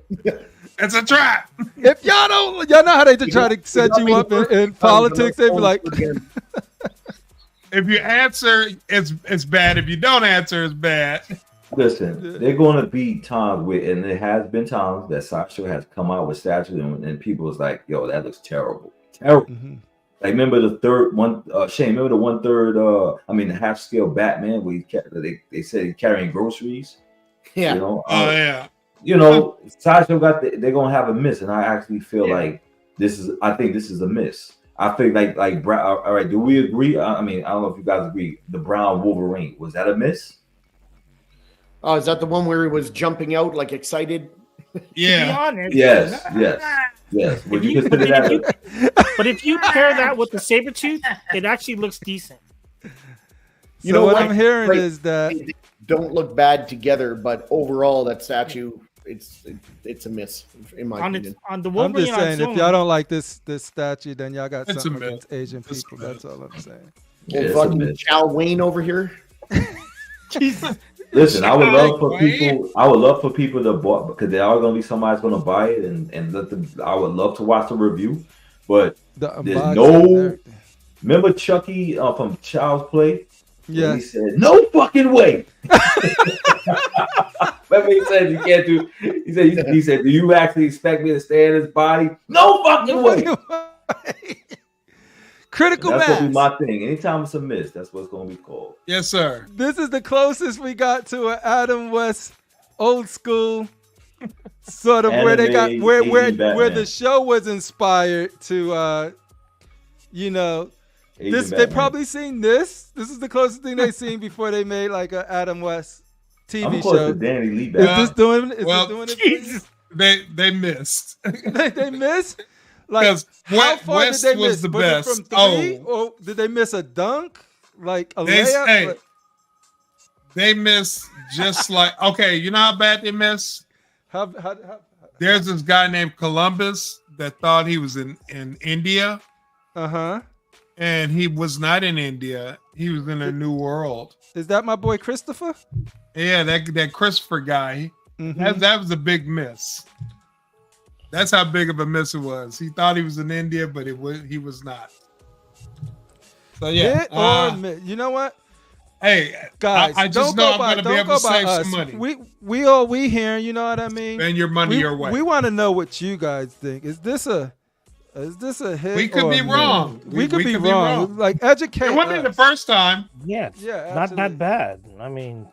It's a trap. If y'all know how they try to set you up in politics, they be like, If you answer, it's bad. If you don't answer, it's bad. Listen, they're going to be times where, and there has been times that Sideshow has come out with statues, and people was like, "Yo, that looks terrible, terrible." Like, remember the third one, Shane? Remember the 1/3? The half scale Batman where they said he carrying groceries. Yeah. You know, Oh yeah. you know, Sideshow they're gonna have a miss, and I actually feel like this is. I think this is a miss. I think like Brown. All right, do we agree? I mean, I don't know if you guys agree. The Brown Wolverine, was that a miss? Oh, is that the one where he was jumping out like excited? To be Yeah. honest, Yes. Would you consider that? but if you pair that with the Sabretooth, it actually looks decent. You know what what? I'm hearing Right. is that They don't look bad together, but overall, that statue, it's a miss in my opinion. On the I'm Wolverine, just saying, if on its y'all own, don't like this statue, then y'all got It's a something myth. against Asian It's people. a myth. That's all I'm saying. Yeah, Old it's a fucking miss. Chow Wayne over here. Listen, I would love for Wait. people. I would love for people to buy because there are going to be somebody's going to buy it, and let them. I would love to watch the review, but The there's unboxing no. and everything. Remember Chucky from Child's Play? When he Yes. said, "No fucking way." Remember he said, "You can't do." He said, "Do you actually expect me to stay in his body?" No fucking way. Critical That's gonna be mass. my thing. Anytime it's a miss, that's what it's gonna be called. Yes, sir. This is the closest we got to an Adam West old school sort of where they got Anime, where Asian the Batman. show was inspired to Asian they Batman. probably seen this. This is the closest thing they seen before they made like a Adam West TV I'm close show. to Danny Lee Is Batman. this doing? Is Well, this doing it? For you? They missed. they missed. Like, 'Cause how West- far West did they was miss? the Was best. it from three, or did they miss a dunk? Like a layup? Hey, they missed just like okay. You know how bad they missed? How, There's this guy named Columbus that thought he was in India, uh-huh. and he was not in India. He was in a new world. Is that my boy Christopher? Yeah, that Christopher guy. Mhm. That was a big miss. That's how big of a miss it was. He thought he was in India, but he was not. So yeah, Hit or miss? You know what? hey Guys, I just don't know go I'm by, gonna be don't able go to by save us. some money. We here, you know what I mean? Spend your money your way. We want to know what you guys think. Is this a hit? We could or be a miss? wrong. We could be wrong. Like educate. It wasn't the us. first time. Yeah, it's Yeah, not absolutely. that bad. I mean,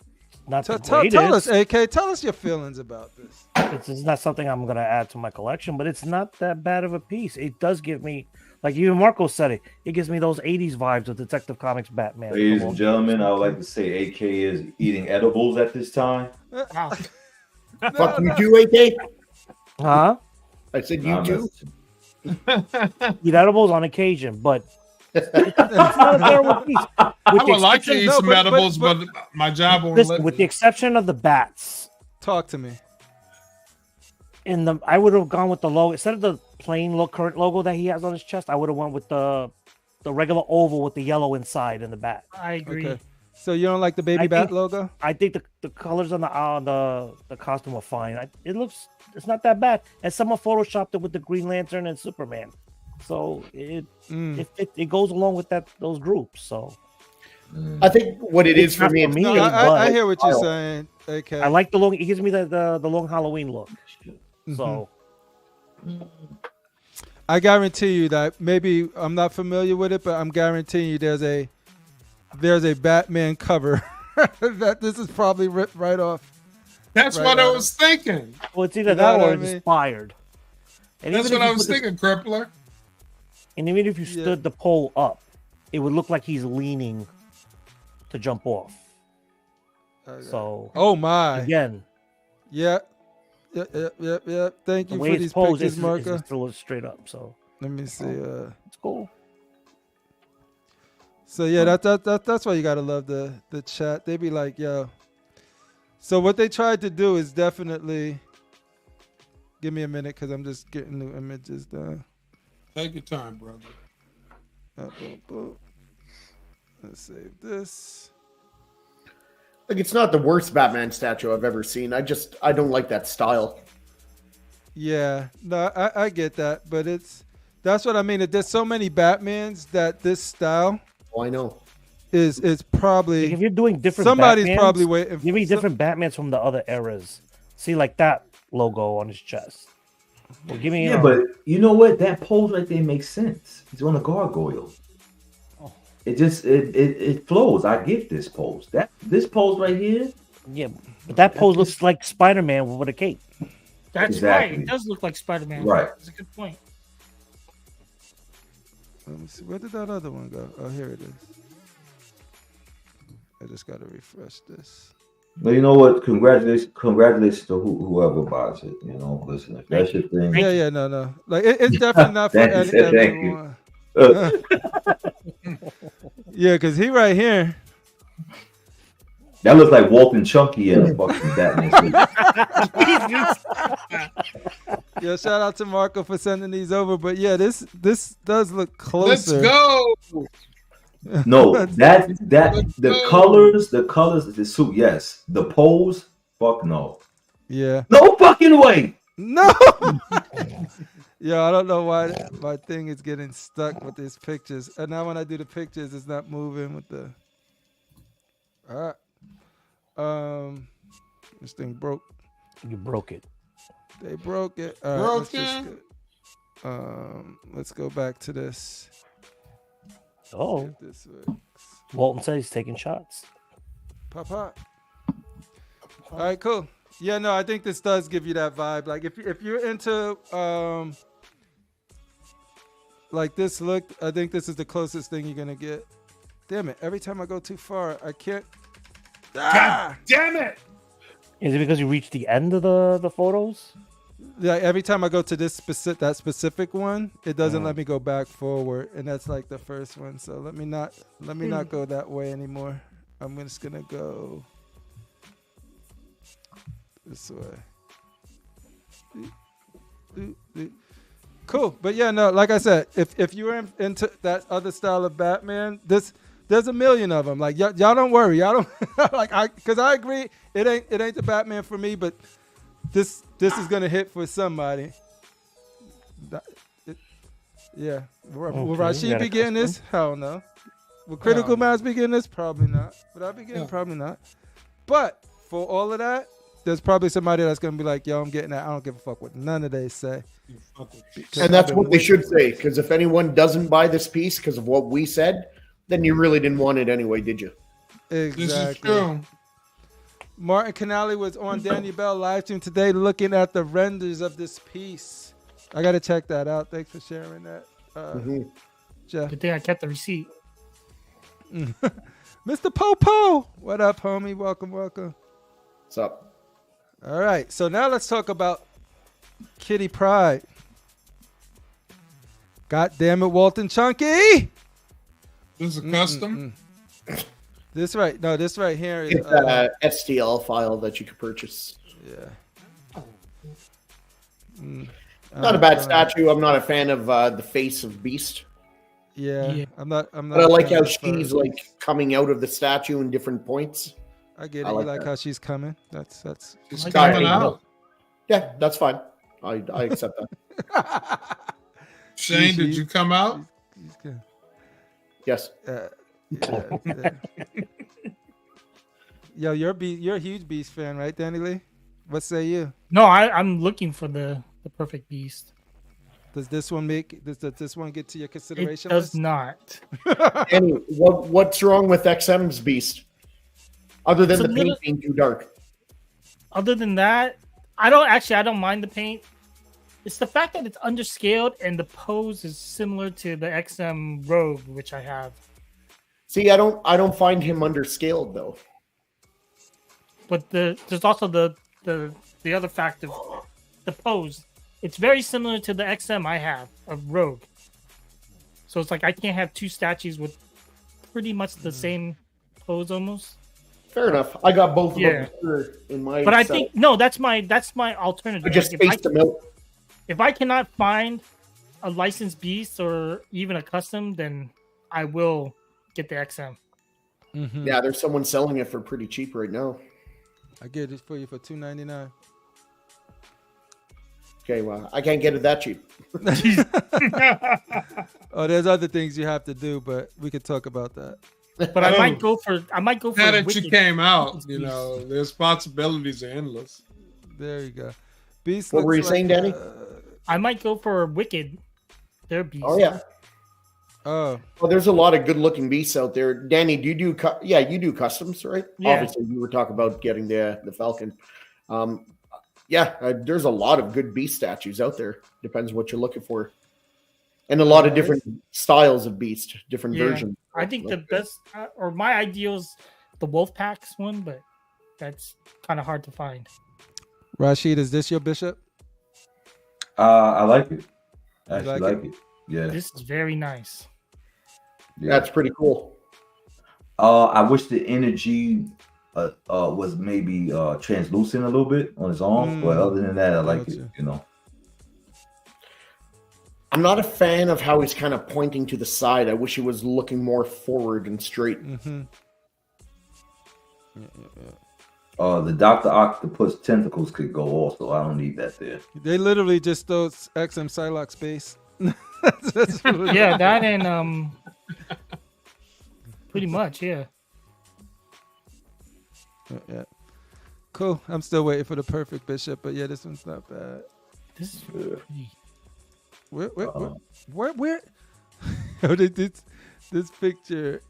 not the Tell greatest. us, AK. Tell us your feelings about this. It's not something I'm gonna add to my collection, but it's not that bad of a piece. It does give me, like even Marco said it, it gives me those '80s vibes of Detective Comics Batman. Ladies and gentlemen, I would like to say AK is eating edibles at this time. wow. Fuck you too, AK. Huh? I said you Nah, too. Eat edibles on occasion, but it's not a terrible piece. I With the would like to exception- eat no, some but- edibles, but- but my job won't Listen, let with me. the exception of the bats, Talk to me. I would have gone with the logo instead of the plain current logo that he has on his chest. I would have went with the regular oval with the yellow inside and the bat. I agree. Okay. So you don't like the baby I bat think- logo? I think the colors on the costume are fine. It's not that bad. And someone photoshopped it with the Green Lantern and Superman, so it goes along with those groups. So I think what it is It's for not me, for it's me. No, but I hear what you're saying. Okay. I like the long. It gives me the long Halloween look. So I guarantee you that maybe I'm not familiar with it, but I'm guaranteeing you there's a Batman cover that this is probably ripped right off. That's Right what I on. was thinking. well, it's either You know that what or I it's mean? inspired. And That's even what if I you was put the- thinking, Crippler. And even if you Yeah. stood the pole up, it would look like he's leaning to jump off. Okay. So Oh my. again, Yeah. Yep. Thank the you way for it's these posed pictures, is Marco. just a little straight up. So Let me see. it's cool. So yeah, that's why you gotta love the chat. They be like, yo. So what they tried to do is definitely. Give me a minute, cause I'm just getting new images done. Take your time, brother. Boom. Let's save this. like it's not the worst Batman statue I've ever seen. I don't like that style. Yeah, no, I get that, but that's what I mean. There's so many Batmans that this style Oh, I know. is Like if probably you're doing different, somebody's Batmans, probably waiting. give me different Batmans from the other eras. See, like that logo on his chest. Well, give me. Yeah, but you know what? That pose right there makes sense. He's on a gargoyle. It just it flows. I get this pose. This pose right here. yeah, but that pose looks like Spider-Man with a cape. That's Exactly. right. It does look like Spider-Man. Right. That's a good point. Let me see. Where did that other one go? Oh, here it is. I just gotta refresh this. But you know what? Congratulations to whoever buys it. You know, listen, if that's your thing. Yeah, no. Like it's definitely not for everyone. Yeah, because he right here. That looks like Walton Chunky in a fucking Batman suit. Yeah, shout out to Marco for sending these over. But yeah, this does look closer. Let's go. No, the colors, the suit, yes. The pose, fuck no. Yeah. No fucking way. No. Yeah, I don't know why my thing is getting stuck with these pictures. And now when I do the pictures, it's not moving with the. All right. This thing broke. You broke it. They broke it. All right, let's go back to this. Oh, If this works. Walton said he's taking shots. Pop. All right, cool. Yeah, no, I think this does give you that vibe. Like if you're into like this look, I think this is the closest thing you're gonna get. Damn it! Every time I go too far, I can't. God damn it! Is it because you reached the end of the photos? Yeah, every time I go to this specific one, it doesn't let me go back forward, and that's like the first one. So let me not go that way anymore. I'm just gonna go this way. Cool, but yeah, no, like I said, if you're into that other style of Batman, there's a million of them. Like y'all don't worry, y'all don't like because I agree, it ain't the Batman for me, but this is gonna hit for somebody. Yeah, will Rashid be getting this? Hell no. Will Critical Mass be getting this? Probably not. But I'll be getting probably not. But for all of that, there's probably somebody that's gonna be like, yo, I'm getting that. I don't give a fuck what none of they say. And that's what they should say, because if anyone doesn't buy this piece because of what we said, then you really didn't want it anyway, did you? Exactly. This is true. Martin Canali was on Danny Bell live stream today looking at the renders of this piece. I got to check that out. Thanks for sharing that, Jeff. Good thing I kept the receipt. Mr. Popo. What up, homie? Welcome. What's up? All right. So now let's talk about Kitty Pryde. God damn it, Walton Chunky. This is a custom. This right here is It's a STL file that you could purchase. yeah. Not a bad statue. I'm not a fan of the face of Beast. Yeah. I'm not. But I like how a fan she's of her. like coming out of the statue in different points. I get it. I You like like that. how she's coming. That's. It's Like coming that. out. Yeah, that's fine. I accept that. Shane, did you come out? He's good. Yes. Yeah. Yo, you're a huge Beast fan, right, Danny Lee? What say you? No, I'm looking for the perfect beast. Does this one does this one get to your It consideration does list? not. Annie, what's wrong with XM's Beast? Other than It's a the paint little- being too dark. Other than that, I don't mind the paint. It's the fact that it's underscaled and the pose is similar to the XM Rogue, which I have. See, I don't find him underscaled though. But there's also the other fact of the pose. It's very similar to the XM I have of Rogue. So it's like I can't have two statues with pretty much the same pose almost. Fair enough. I got both of Yeah. them in my. But I set. think no, that's my alternative. I just Like, spaced them out. if I cannot find a licensed beast or even a custom, then I will get the XM. Mm-hmm. Yeah, there's someone selling it for pretty cheap right now. I get it for you for $2.99. Okay, well, I can't get it that cheap. Oh, there's other things you have to do, but we could talk about that. But I might go for Now that you Wicked. came out, you know, there's possibilities are endless. There you go. Beast. What were looks you saying, Danny? I might go for Wicked. Their beast. Oh yeah. Oh, Well, there's a lot of good-looking beasts out there. Danny, do you do? You do customs, right? Yeah. Obviously, you were talking about getting the Falcon. There's a lot of good beast statues out there. Depends what you're looking for. And a lot of different styles of beast, different Yeah. versions. I think the best or my ideal is the Wolfpack's one, but that's kind of hard to find. Rashid, is this your bishop? I like it. I You actually like like it. Yeah. This is very nice. Yeah. That's pretty cool. I wish the energy was maybe translucent a little bit on his arms, but other than that, I like it. Gotcha. You know. I'm not a fan of how he's kind of pointing to the side. I wish he was looking more forward and straight. Mm-hmm. The Dr. Octopus tentacles could go also. I don't need that there. They literally just throw XM Psylocke space. That's really- Yeah, that and pretty much, yeah. Yeah. Cool. I'm still waiting for the perfect bishop, but yeah, this one's not bad. This is pretty. Where? How did this picture?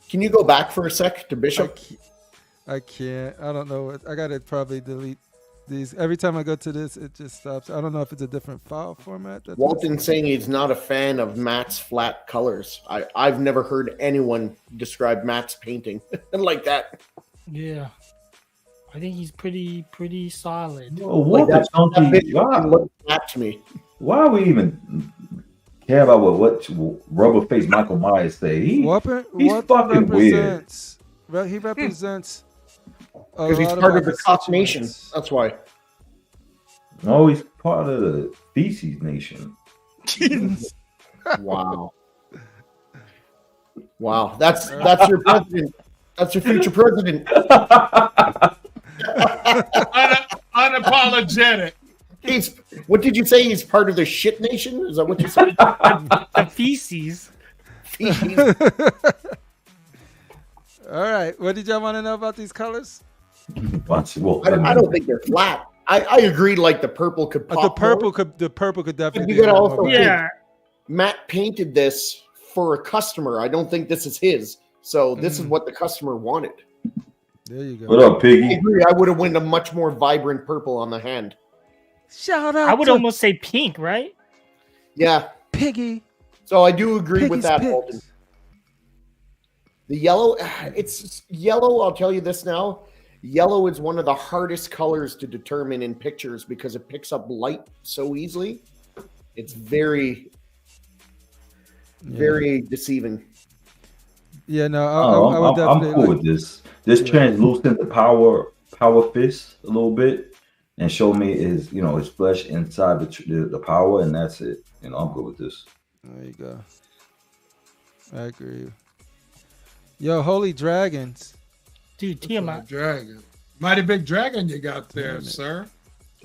Can you go back for a sec to Bishop? I can't. I don't know. I gotta probably delete these. Every time I go to this, it just stops. I don't know if it's a different file format. Walton's saying he's not a fan of Matt's flat colors. I've never heard anyone describe Matt's painting like that. Yeah. I think he's pretty solid. Oh, what Like the chunky? Why? Look flat to me. Why we even care about what rubber face Michael Myers say? He's fucking weird. He represents because he's part of the Cock Nation. That's why. No, he's part of the Feces Nation. Wow. Wow. That's your president. That's your future president. Unapologetic. What did you say? He's part of the shit nation? Is that what you said? The feces. All right. What did y'all want to know about these colors? I don't think they're flat. I agree. Like the purple could pop. The purple could definitely. You gotta also Yeah. Matt painted this for a customer. I don't think this is his. So this is what the customer wanted. There you go. What up, I Piggy? agree. I would have went a much more vibrant purple on the hand. Shout out! I would almost say pink, right? Yeah, Piggy. so I do agree with Piggy's that, picks. Walton. The yellow, it's yellow. I'll tell you this now. Yellow is one of the hardest colors to determine in pictures because it picks up light so easily. It's very deceiving. Yeah, no, I would definitely. I'm cool with this. This translucent the power fist a little bit and show me his flesh inside the power, and that's it. I'm good with this. There you go. I agree. Yo, holy dragons. Dude, Tiamat. Dragon. Mighty big dragon you got there, sir.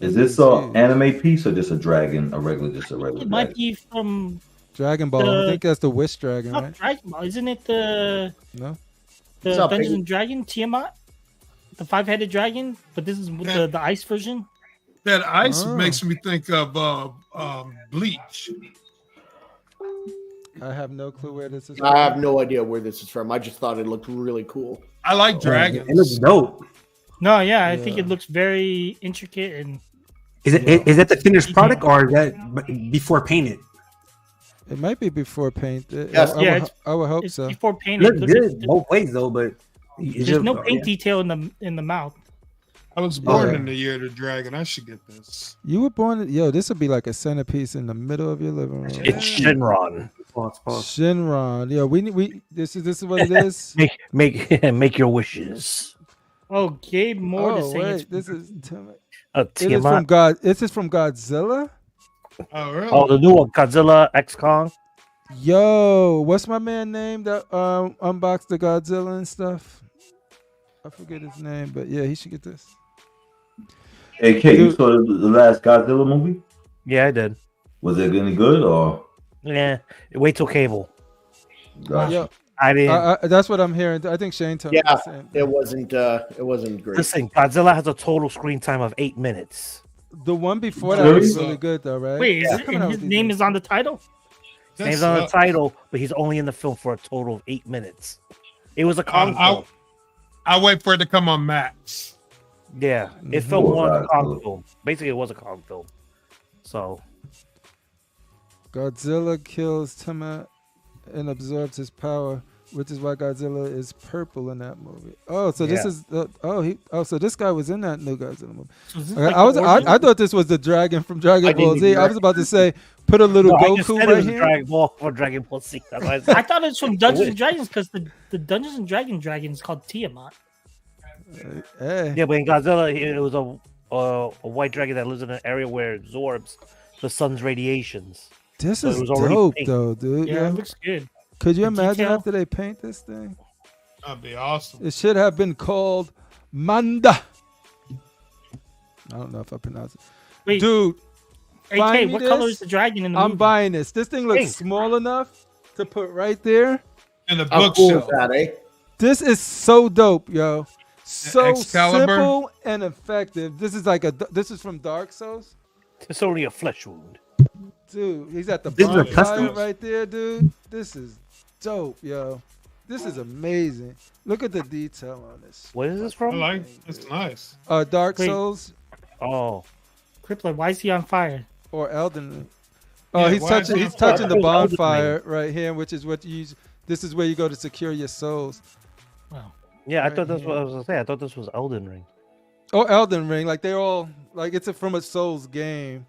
Is this an anime piece or just a dragon? Just a regular It might dragon? be from Dragon Ball. I think that's the Wish Dragon, not right? Dragon Ball. Isn't it the No. What's up, Dungeons Piggy? and Dragon Tiamat? The 5-headed dragon, but this is the ice version. That ice Oh. makes me think of Bleach. I have no clue where this is. I have no idea where this is from. I just thought it looked really cool. I like dragons. It looks dope. No, yeah, I think it looks very intricate and Is that the finished product or is that before painted? It might be before paint. Yes. I would hope it's so. before It painted. looks good both ways though, but There's no paint detail in the mouth. I was born Yeah. in the year of the dragon. I should get this. You were born. Yo, this would be like a centerpiece in the middle of your living room. It's Shinron. Pause. Shinron. Yo, we. This is what it is. Make your wishes. Oh, Gabe Moore is Oh saying wait, it's this is. A It is from Tiamat. God. This is from Godzilla. Oh, really? Oh, the new one, Godzilla X Kong. Yo, what's my man name that unboxed the Godzilla and stuff? I forget his name, but yeah, he should get this. Hey, Kate, you saw the last Godzilla movie? Yeah, I did. Was it any good or? Yeah, wait till cable. Gotcha. Yo, I didn't. that's what I'm hearing. I think Shane told me Yeah, the same. it wasn't great. Listen, Godzilla has a total screen time of 8 minutes. The one before that was Really? really good, though, right? Wait, They're coming out his with these name movies. is on the title? That Name's on the sucks. title, but he's only in the film for a total of 8 minutes. It was a Kong film. I'll wait for it to come on Max. Yeah, it filmed Oh, one right. Kong film. Basically, it was a Kong film. So Godzilla kills Tiamat and absorbs his power, which is why Godzilla is purple in that movie. Oh, so this is so this guy was in that new Godzilla movie. So is this Okay, like I thought this was the dragon from Dragon I Ball didn't Z. either. I was about to say put a little I just Goku said it right was here. Dragon Ball or Dragon Ball Z. That's why I I said thought it was from Dungeons and Dragons because the Dungeons and Dragon is called Tiamat. Hey. yeah, but in Godzilla, it was a white dragon that lives in an area where it absorbs the sun's radiations. This So it is was already dope pink. though, dude. Yeah, Yeah. it looks good. Could you the imagine detail. after they paint this thing? That'd be awesome. It should have been called Manda. I don't know if I pronounce it. Wait, Dude, AK, find me what color this. is the dragon in the I'm movie? buying this. This thing looks Pink. small enough to put right there. In the How cool is bookshelf. that, eh? This is so dope, yo. So Excalibur? simple and effective. This is from Dark Souls. It's only a flesh wound. Dude, he's at the This is a bonfire custom. right there, dude. This is dope, yo. This is amazing. Look at the detail on this. What is this I from? like. It's nice. Dark Wait. Souls Oh, Crippler, why is he on fire? or Elden Ring. Oh, Yeah, he's why touching. is He's it- touching the Elden Ring. bonfire right here, which is what you use. This is where you go to secure your souls. Wow. yeah. I Right thought that's here. what I was gonna say. I thought this was Elden Ring. Oh, Elden Ring. Like they're all like it's from a Souls game.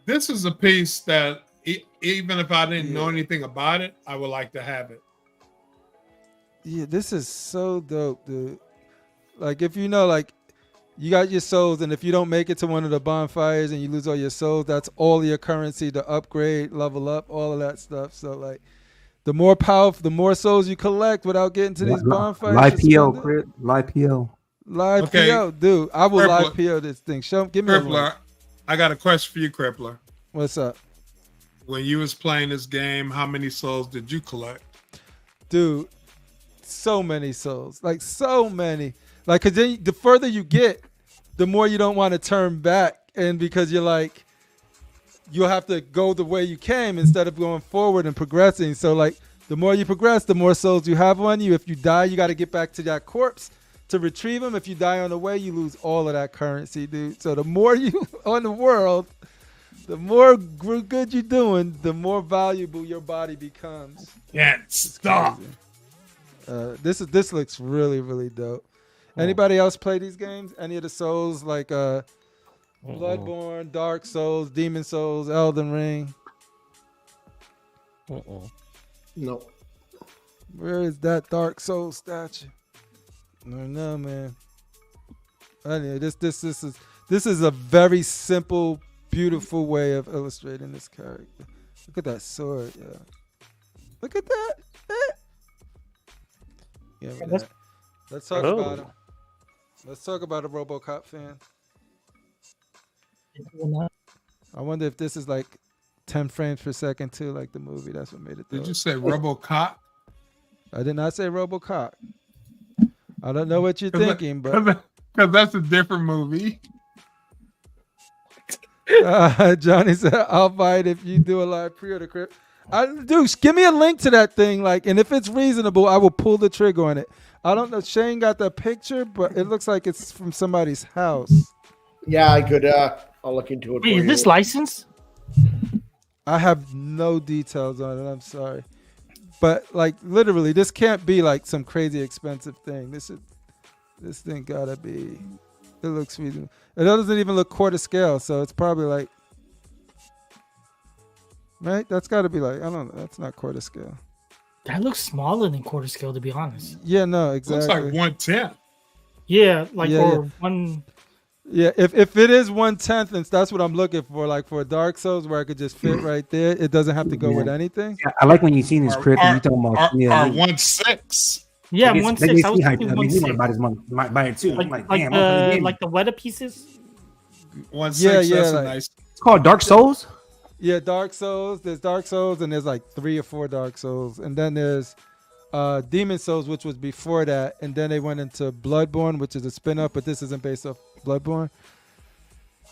This is a piece that even if I didn't know Yeah. anything about it, I would like to have it. Yeah, this is so dope, dude. Like if you know, like you got your souls, and if you don't make it to one of the bonfires and you lose all your souls, that's all your currency to upgrade, level up, all of that stuff. So like, the more powerful, the more souls you collect without getting to these bonfires. Live to PO, spend it. Crit. Live PO. Live Okay. PO, dude. I will Crippler. live PO this thing. Give me a link. Crippler, I got a question for you, Crippler. What's up, When you was playing this game, how many souls did you collect? dude? So many souls, like so many. Like, cause then the further you get, the more you don't want to turn back, and because you're like, you'll have to go the way you came instead of going forward and progressing. So like, the more you progress, the more souls you have on you. If you die, you got to get back to that corpse to retrieve them. If you die on the way, you lose all of that currency, dude. So the more you on the world, the more good you're doing, the more valuable your body becomes. Can't stop. Crazy. This looks really, really dope. Anybody else play these games? Any of the Souls like Bloodborne, Dark Souls, Demon Souls, Elden Ring? No. Where is that Dark Soul statue? I don't know, man. Anyway, this is a very simple, beautiful way of illustrating this character. Look at that sword, yeah. Look at that. Yeah, let's talk about him. Let's talk about a RoboCop fan. I wonder if this is like 10 frames per second too, like the movie. That's what made it. Did dope. you say RoboCop? I did not say RoboCop. I don't know what you're thinking, but Because that's a different movie. Johnny said, "I'll buy it if you do a live pre-order." Crip. Dude, give me a link to that thing, like, and if it's reasonable, I will pull the trigger on it. I don't know. Shane got the picture, but it looks like it's from somebody's house. Yeah, I could. I'll look into it. Wait, for is this you. licensed? I have no details on it. I'm sorry, but like literally, this can't be like some crazy expensive thing. This thing gotta be. It looks reasonable. It doesn't even look quarter scale, so it's probably like, right? That's got to be like, I don't know. That's not quarter scale. That looks smaller than quarter scale, to be honest. Yeah, no, Looks exactly. like 1/10. Yeah, like Yeah, or one. Yeah, if it is 1/10, and that's what I'm looking for, like for a Dark Souls where I could just fit right there. It doesn't have to go with anything. Yeah, I like when you seen this Crit and you talking about Or 1/6. Yeah, Like, 1/6. I was hype. thinking I mean, he 1/6. want to buy this month, might buy it too. I'm Like damn, I'm playing the game. like the Weta pieces. 1/6. Yeah, That's like- a nice. It's called Dark Souls. Yeah, Dark Souls. There's Dark Souls, and there's like 3 or 4 Dark Souls, and then there's Demon Souls, which was before that, and then they went into Bloodborne, which is a spin-off, but this isn't based off Bloodborne.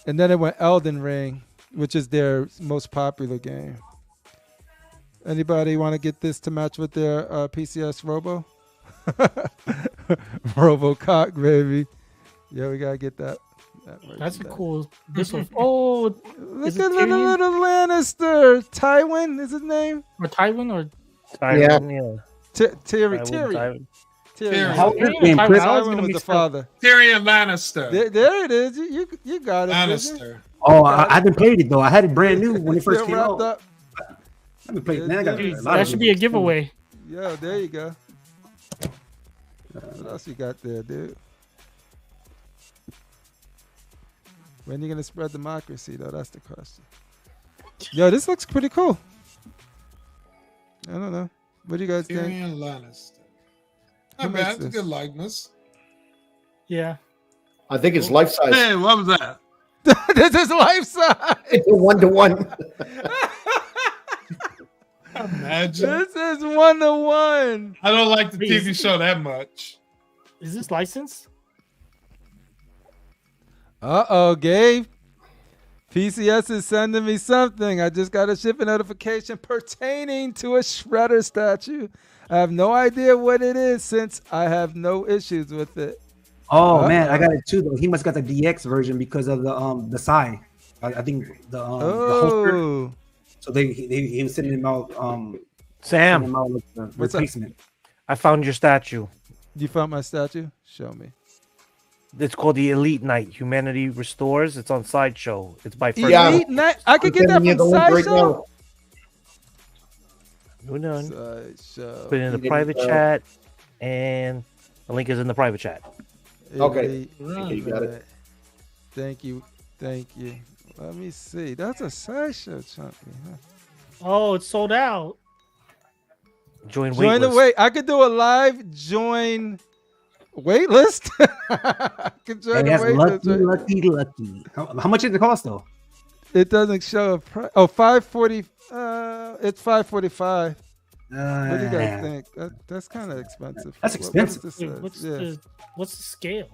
And then it went Elden Ring, which is their most popular game. Anybody want to get this to match with their PCS Robo? RoboCop, baby. Yeah, we gotta get that. That's a cool. This one. Oh, Look at little Lannister. Tywin is his name. or Tywin or Tyrion, Tyrion. How is his name? Tywin, Chris? I was Tywin gonna was the mix up. father. Tyrion Lannister. There it is. You got it. Lannister. Oh, I haven't played it though. I had it brand new when it first Still came wrapped out. up. I haven't played it. Man, I got Dude, a lot that of should be a games. giveaway. Yeah, there you go. What else you got there, dude? When you gonna spread democracy, though? That's the question. Yo, this looks pretty cool. I don't know. What do you guys think? Tyrion Lannister. Who Not makes bad. It's a this? good likeness. Yeah. I think it's life size. Hey, what was that? This is life size. It's a 1-to-1. Imagine. This is 1-to-1. I don't like the Please. TV show that much. Is this licensed? Gabe. PCS is sending me something. I just got a shipping notification pertaining to a Shredder statue. I have no idea what it is since I have no issues with it. Oh man, I got it too though. He must got the DX version because of the Psy. I think the holster. Oh, So he was sending him out sending Sam, him out with the What's up? replacement. I found your statue. you found my statue? Show me. It's called the Elite Knight. Humanity Restores. It's on Sideshow. It's by First. Yeah. Elite Knight. I could get that Sending you from the link right Sideshow. now. Who knows? Sideshow. Put it in the didn't, private chat, and the link is in the private chat. Okay. Elite You got it. Knight. Thank you. Let me see. That's a Sideshow chunky. Huh? Oh, it's sold out. Join Join the waitlist. wait. I could do a live join wait list. I could join And the that's wait list. lucky. How much did it cost though? It doesn't show a price. Oh, 540. It's 545. What do you guys think? That's kind of expensive. That's What expensive. does this Wait, say? what's the scale?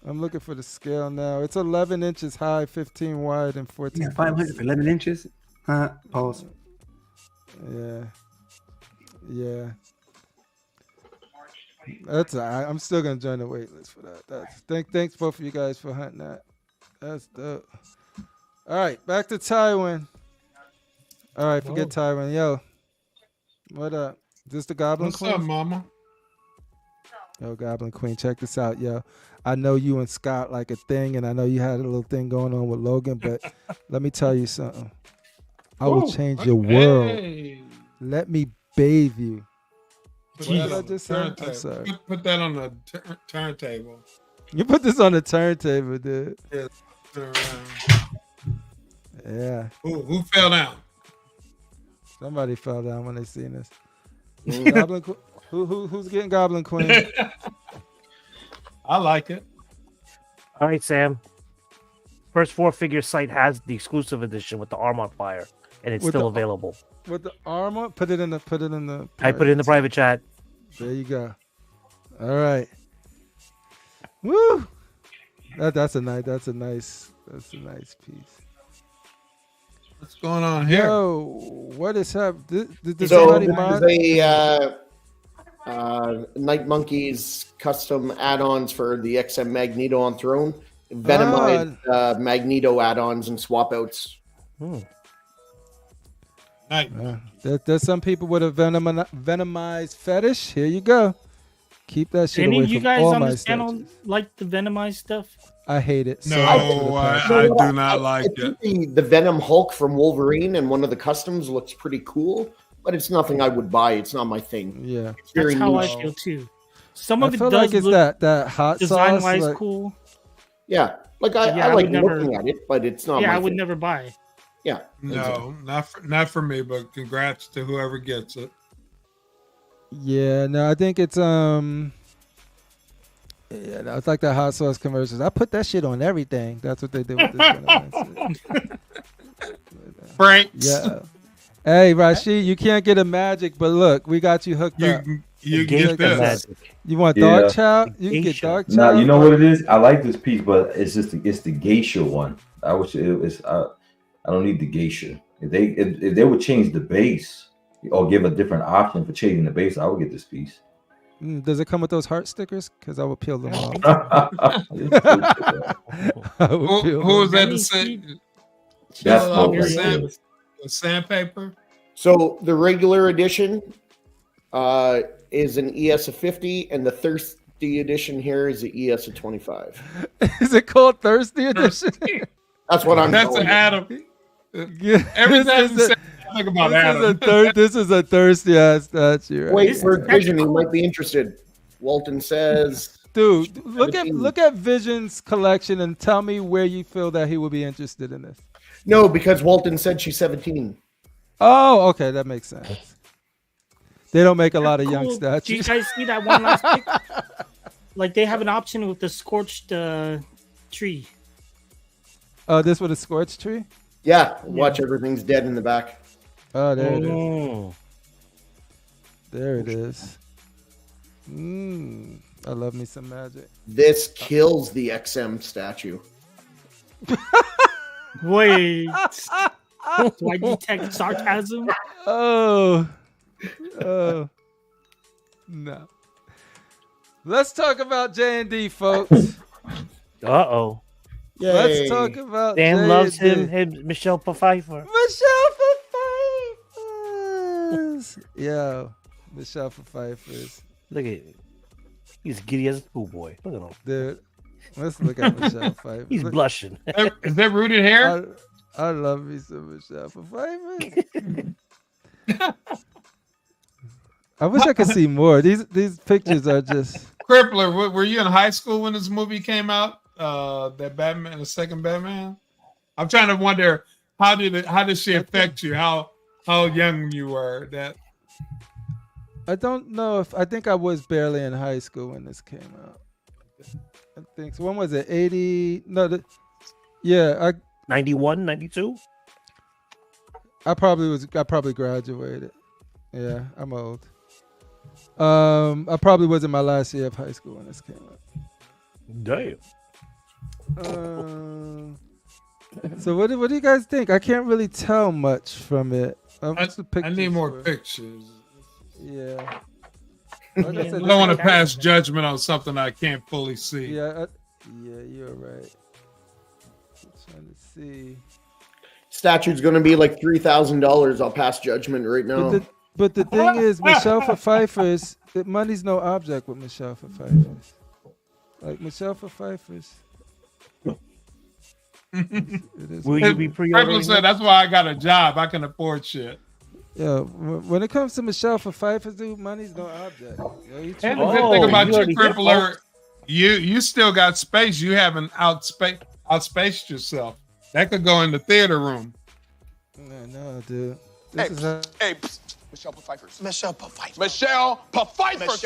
I'm looking for the scale now. It's 11 inches high, 15 wide, and 14. Yeah, 500 for 11 inches. Pause. Yeah. I'm still gonna join the wait list for that. Thanks both of you guys for hunting that. That's dope. All right, back to Tywin. All right, forget Tywin. Yo, what up? Is this the Goblin What's Queen? up, mama? Yo, Goblin Queen, check this out, yo. I know you and Scott like a thing, and I know you had a little thing going on with Logan, but let me tell you something. I will change your world. Hey. Let me bathe you. Put What that did I on just the say? I'm turntable. sorry. Put that on the turntable. You put this on the turntable, dude. Turn around. Yeah. Who fell down? Somebody fell down when they seen this. Goblin Queen. Who's getting Goblin Queen? I like it. All right, Sam. First 4-figure site has the exclusive edition with the arm on fire, and it's With still the- available. With the armor? Put it in the. I put it in the private chat. There you go. All right. Woo! That's a nice piece. What's going on here? Yo, what is happening? Did So somebody this mod? is a Night Monkeys custom add-ons for the XM Magneto on Throne. Venomized Magneto add-ons and swap outs. Night. There's some people with a venomized fetish. Here you go. Keep that shit Any away of you from guys all on my this channel statues. like the Venomized stuff? I hate it. No, So I do not like I it. think the Venom Hulk from Wolverine and one of the customs looks pretty cool, but it's nothing I would buy. It's not my thing. yeah. It's very That's how I niche. feel too. Some I of it feel does like it's look that hot design sauce. wise Like, cool. Yeah, like I I like would never- looking at it, but it's not. Yeah, my I would thing. never buy. Yeah, No, not for me. But congrats to whoever gets it. yeah, no, I think it's yeah, no, it's like the hot sauce commercials. I put that shit on everything. That's what they do with this one. Frank. Yeah. Hey, Rashid, you can't get a magic, but look, we got you hooked up. You Geisha get this. magic. You want Yeah. Dark Child? You can get Geisha. Dark Nah, Child. you know what it is? I like this piece, but it's just it's the geisha one. I wish it was. I don't need the geisha. If they would change the base or give a different option for changing the base, I would get this piece. Does it come with those heart stickers? Because I will peel them off. Who was that to say? That's The sandpaper. So the regular edition is an ES of 50, and the Thirsty edition here is the ES of 25. Is it called Thirsty Edition? That's what I'm That's calling an it. Adam. Yeah, Every time you say, I think about Adam. this is a thirsty ass statue. Right? Wait for Vision. He might be interested. Walton says, Dude, look 17. at Vision's collection and tell me where you feel that he would be interested in this. no, because Walton said she's 17. Oh, okay, that makes sense. They don't make a lot of young Cool. Do you statues. guys see that one last pic? Like they have an option with the scorched tree. Oh, this with a scorched tree? Yeah, watch everything's dead in the back. Oh, there it is. Oh. There it is. I love me some magic. This kills the XM statue. Wait. Do I detect sarcasm? Oh. No. Let's talk about J&D, folks. Uh-oh. Yay. Let's talk about Dan loves J&D. him, Michelle Pfeiffer. Michelle Pfeiffer. Yo, Michelle Pfeiffer. Look at he's giddy as a schoolboy. Look at him. Dude, let's look at Michelle Pfeiffer. He's blushing. Is that rooted hair? I love me some Michelle Pfeiffer. I wish I could see more. These pictures are just. Crippler, were you in high school when this movie came out? That Batman, the second Batman. I'm trying to wonder how did she affect you? How young you were? That I don't know if I think I was barely in high school when this came out. I think so. When was it? 80? No, yeah. 91, 92? I probably graduated. Yeah, I'm old. I probably was in my last year of high school when this came out. Damn. So what do you guys think? I can't really tell much from it. I need more pictures. Yeah. Like I I said, don't want to pass judgment on something I can't fully see. Yeah, you're right. I'm trying to see. Statue's going to be like $3,000. I'll pass judgment right now. But the thing is, Michelle Pfeiffer's money's no object with Michelle Pfeiffer's. Like Michelle Pfeiffer's. Will you be pre-ordering? Said, that's why I got a job. I can afford shit. Yeah, when it comes to Michelle Pfeiffer's, dude, money's no object. And the good thing about you, Crippler, you still got space. You haven't outspaced yourself. That could go in the theater room. No, dude. Hey, Michelle Pfeiffer. Michelle Pfeiffer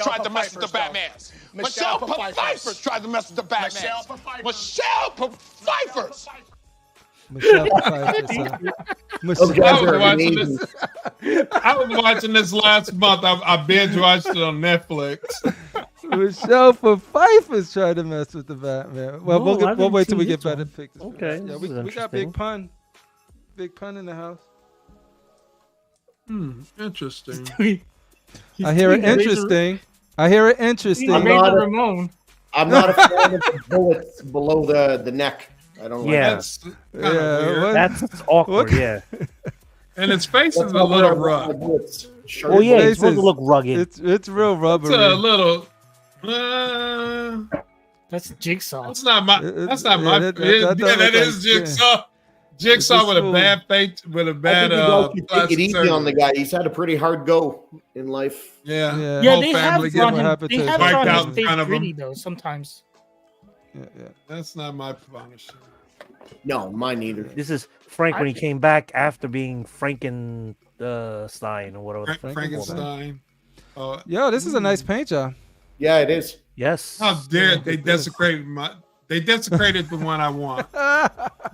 tried to mess with the Batman. Michelle Pfeiffer tried to mess with the Batman. Michelle Pfeiffer. Michelle Pfeiffer. I was watching this last month. I binge watched it on Netflix. Michelle Pfeiffer's trying to mess with the Batman. Well, we'll wait till we get better pictures. Okay. Yeah, we got Big Pun. Big Pun in the house. Interesting. I hear it interesting. I'm not a fan of the bullets below the neck. I don't like that. That's awkward. Yeah. And its face is a little rough. Oh yeah, it's supposed to look rugged. It's real rubbery. It's a little. That's Jigsaw. That's not my. That is Jigsaw. Jigsaw with a bad fate, with a bad. Take it easy on the guy. He's had a pretty hard go in life. Yeah. They have drawn his face gritty though sometimes. Yeah. That's not my Punisher. No, mine neither. This is Frank when he came back after being Frankenstein or whatever. Frankenstein. Yo, this is a nice paint job. Yeah, it is. Yes. How dare they desecrated the one I want.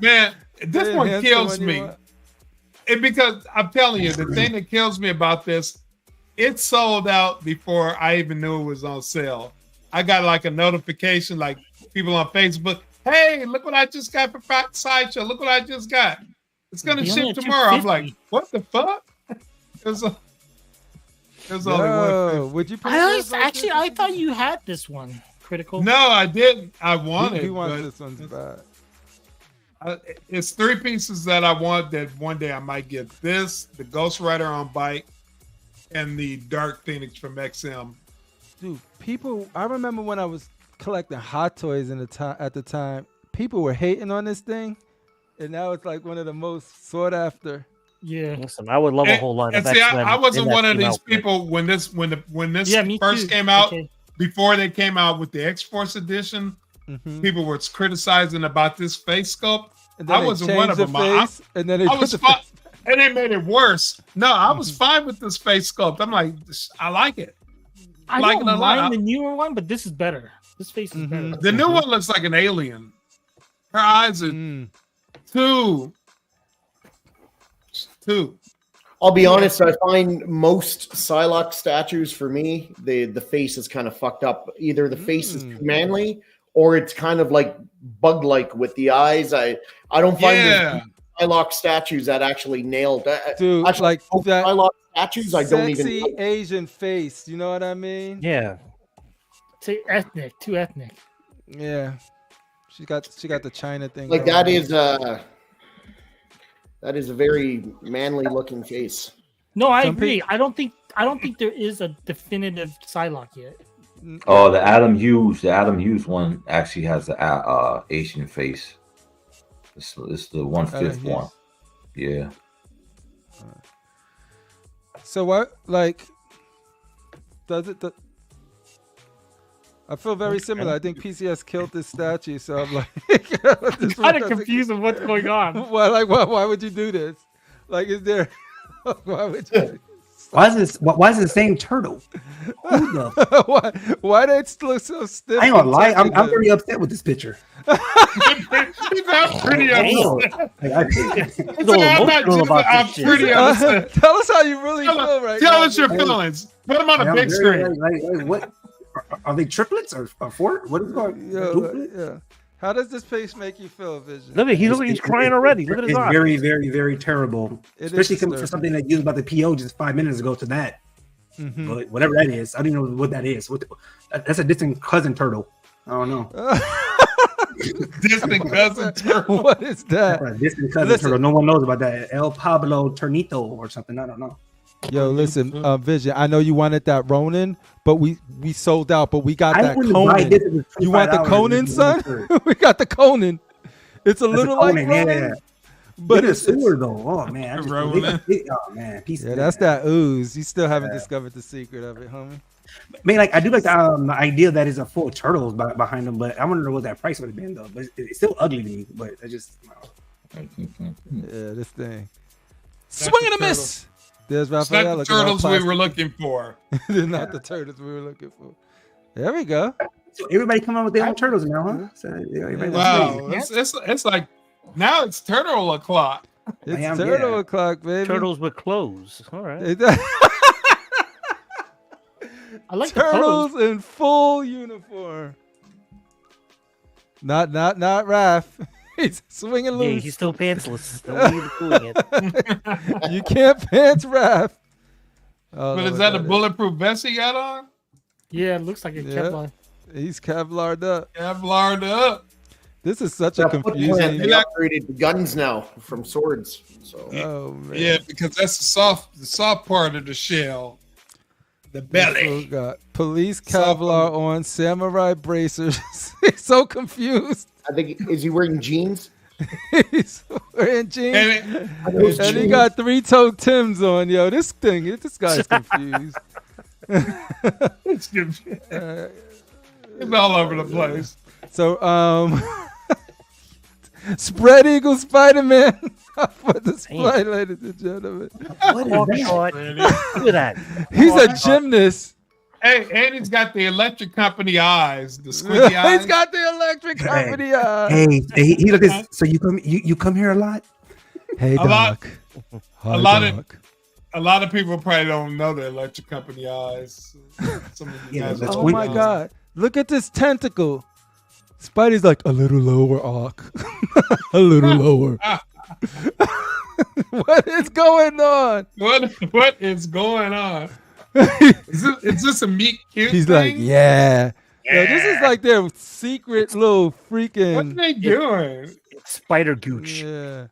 Man, this one kills me. Because I'm telling you, the thing that kills me about this, it sold out before I even knew it was on sale. I got like a notification, like people on Facebook, hey, look what I just got for Sideshow. Look what I just got. It's going to ship tomorrow. I'm like, what the fuck? There's only one. Would you? I thought you had this one. Critical. No, I didn't. I want it. He wants but this one's bad. It's 3 pieces that I want that one day I might get. This, the Ghost Rider on bike, and the Dark Phoenix from XM. Dude, people. I remember when I was collecting Hot Toys at the time. People were hating on this thing, and now it's like one of the most sought after. Yeah. Listen, I would love a whole line of see, X-Men. I wasn't one of in that these team people when this Me first too. came out. Okay. Before they came out with the X-Force edition, people were criticizing about this face sculpt. And then I wasn't one of them. I was fine, and they made it worse. No, I was fine with this face sculpt. I'm like, I like it. I like don't it a lot. mind the newer one, but this is better. This face is better. The new one looks like an alien. Her eyes are two. I'll be honest, I find most Psylocke statues for me, the face is kind of fucked up. Either the face is too manly or it's kind of like bug-like with the eyes. I don't find the Psylocke statues that actually nailed. Dude, actually, like that Psylocke statues, I don't even sexy like. Asian face. You know what I mean? Yeah. Too ethnic. Yeah. She got the China thing. Like going that is a very manly looking face. No, I agree. I don't think there is a definitive Psylocke yet. Oh, the Adam Hughes one actually has the Asian face. It's the 1/5 one. Yeah. So what, like, does it? I feel very similar. I think PCS killed this statue, so I'm like, kind of confused with what's going on. Why would you do this? Like, is there? Why would you? Why is it saying turtle? Who the? why they look so stiff? I ain't gonna lie, I'm very upset with this picture. He's not pretty upset. I'm pretty upset. Tell us how you really feel right now. Tell us your feelings. Put them on a big screen. What? Are they triplets or four? What is going on? Yeah. How does this face make you feel, Vision? Look at he's crying already. Look at his It's eyes. very, very, very terrible. Especially coming for something that you used about the PO just 5 minutes ago to that. But whatever that is, I don't even know what that is. That's a distant cousin turtle. I don't know. Distant cousin turtle. What is that? Distant cousin turtle. No one knows about that. El Pablo Ternito or something. I don't know. Yo, listen, Vision. I know you wanted that Ronin, but we sold out. But we got that Conan. You want the Conan, son? We got the Conan. It's a little like Ronin, but it's sewer though. Oh man, that's that ooze. You still haven't discovered the secret of it, homie. I mean, like I do like the idea that is a full turtles behind them, but I wonder what that price would have been though. But it's still ugly to me. But I just this thing. Swing and a miss. There's Raphael. It's not the turtles we were looking for. They're not the turtles we were looking for. There we go. So everybody come out with their own turtles now, huh? So, wow, it's like now it's turtle o'clock. It's turtle o'clock, baby. Turtles with clothes. All right. I like turtles in full uniform. Not Raph. He's swinging loose. Yeah, he's still pantsless. Doing it. You can't pants Raph. Oh, but is that a bulletproof vest he got on? Yeah, it looks like a Kevlar. He's Kevlar'd up. Kevlar'd up. This is such a confusing. They upgraded the guns now from swords. So. Oh man. Yeah, because that's the soft part of the shell. The belly. Got police Kevlar on, samurai bracers. He's so confused. I think, is he wearing jeans? He's wearing jeans. And he got 3-toe Tims on, yo. This guy's confused. It's confused. It's all over the place. So, Spread Eagle Spider-Man for display, ladies and gentlemen. What is that? Look at that. He's a gymnast. Hey, and he's got the electric company eyes, the squinty eyes. He's got the electric company eyes. Hey, he look at. So you come here a lot? Hey, Doc. A lot of people probably don't know the electric company eyes. Oh my God! Look at this tentacle. Spidey's like a little lower, Ark. A little lower. What is going on? What is going on? Is this a meet cute He's thing? like, yeah. Yo, this is like their secret little freaking. What are they doing? Spider gooch. Yeah.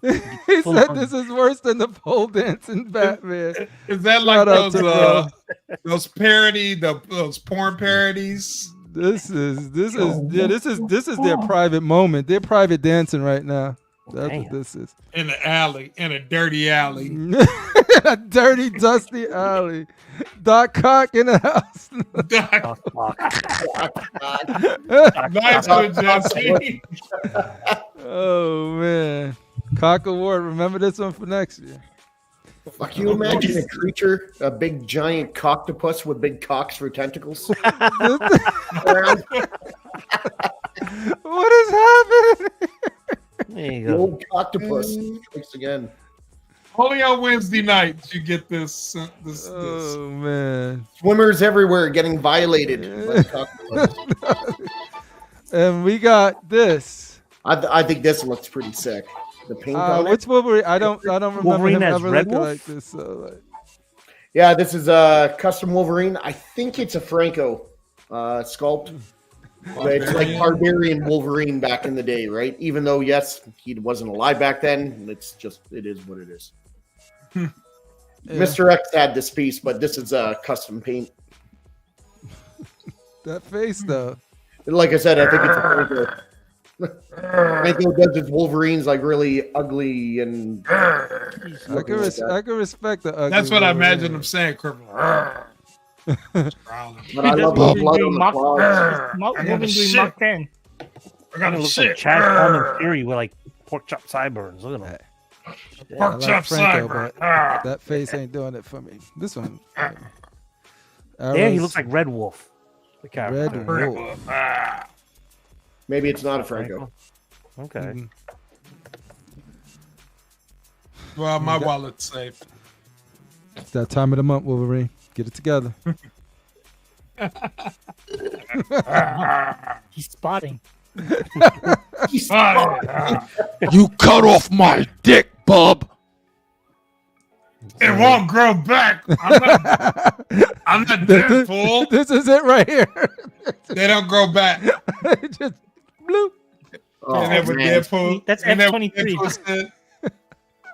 He said this is worse than the pole dancing Batman. Is that Shout like out to bro. those parody, those porn parodies? This is their private moment. They're private dancing right now. That's what this is. In the alley, in a dirty alley. A dirty, dusty alley. Doc Cock in the house. Nice one, Jesse. Oh man. Cock Award. Remember this one for next year. Fuck, you imagine a creature, a big giant coctopus with big cocks for tentacles? What is happening? There you The go. old coctopus strikes again. Only on Wednesday nights you get this. Oh man. Swimmers everywhere getting violated by the coctopus. And we got this. I think this looks pretty sick. The pink on it. Which Wolverine? I don't remember Wolverine him as ever Red looking Wolf? like this. So like, Yeah, this is a custom Wolverine. I think it's a Franco sculpt. But it's like Barbarian Wolverine back in the day, right? Even though, yes, he wasn't alive back then. It is what it is. yeah. Mr. X had this piece, but this is a custom paint. That face though. Like I said, I think it's a Franco. Franco does his Wolverines like really ugly and. I can respect the ugly. That's what I Wolverine. imagine him saying. But I He love does the blood on Wolverine the Mach- claws. Wolverine doing shit. Mach 10. I Kind got of a looks like shit. Chad Coleman Fury with like pork chop sideburns. Look at him. I Pork like chop Franco, sideburn. but that face ain't doing it for me. This one. There, he looks like Red Wolf. The character. Red Wolf. Maybe it's not a Franco. Okay. Mhm. Well, my wallet's safe. It's that time of the month, Wolverine. Get it together. He's spotting. You cut off my dick, bub. It won't grow back. I'm not dead, fool. This is it right here. They don't grow back. Just bloop. Oh, And then with man. Deadpool, That's and then F23. when Deadpool said,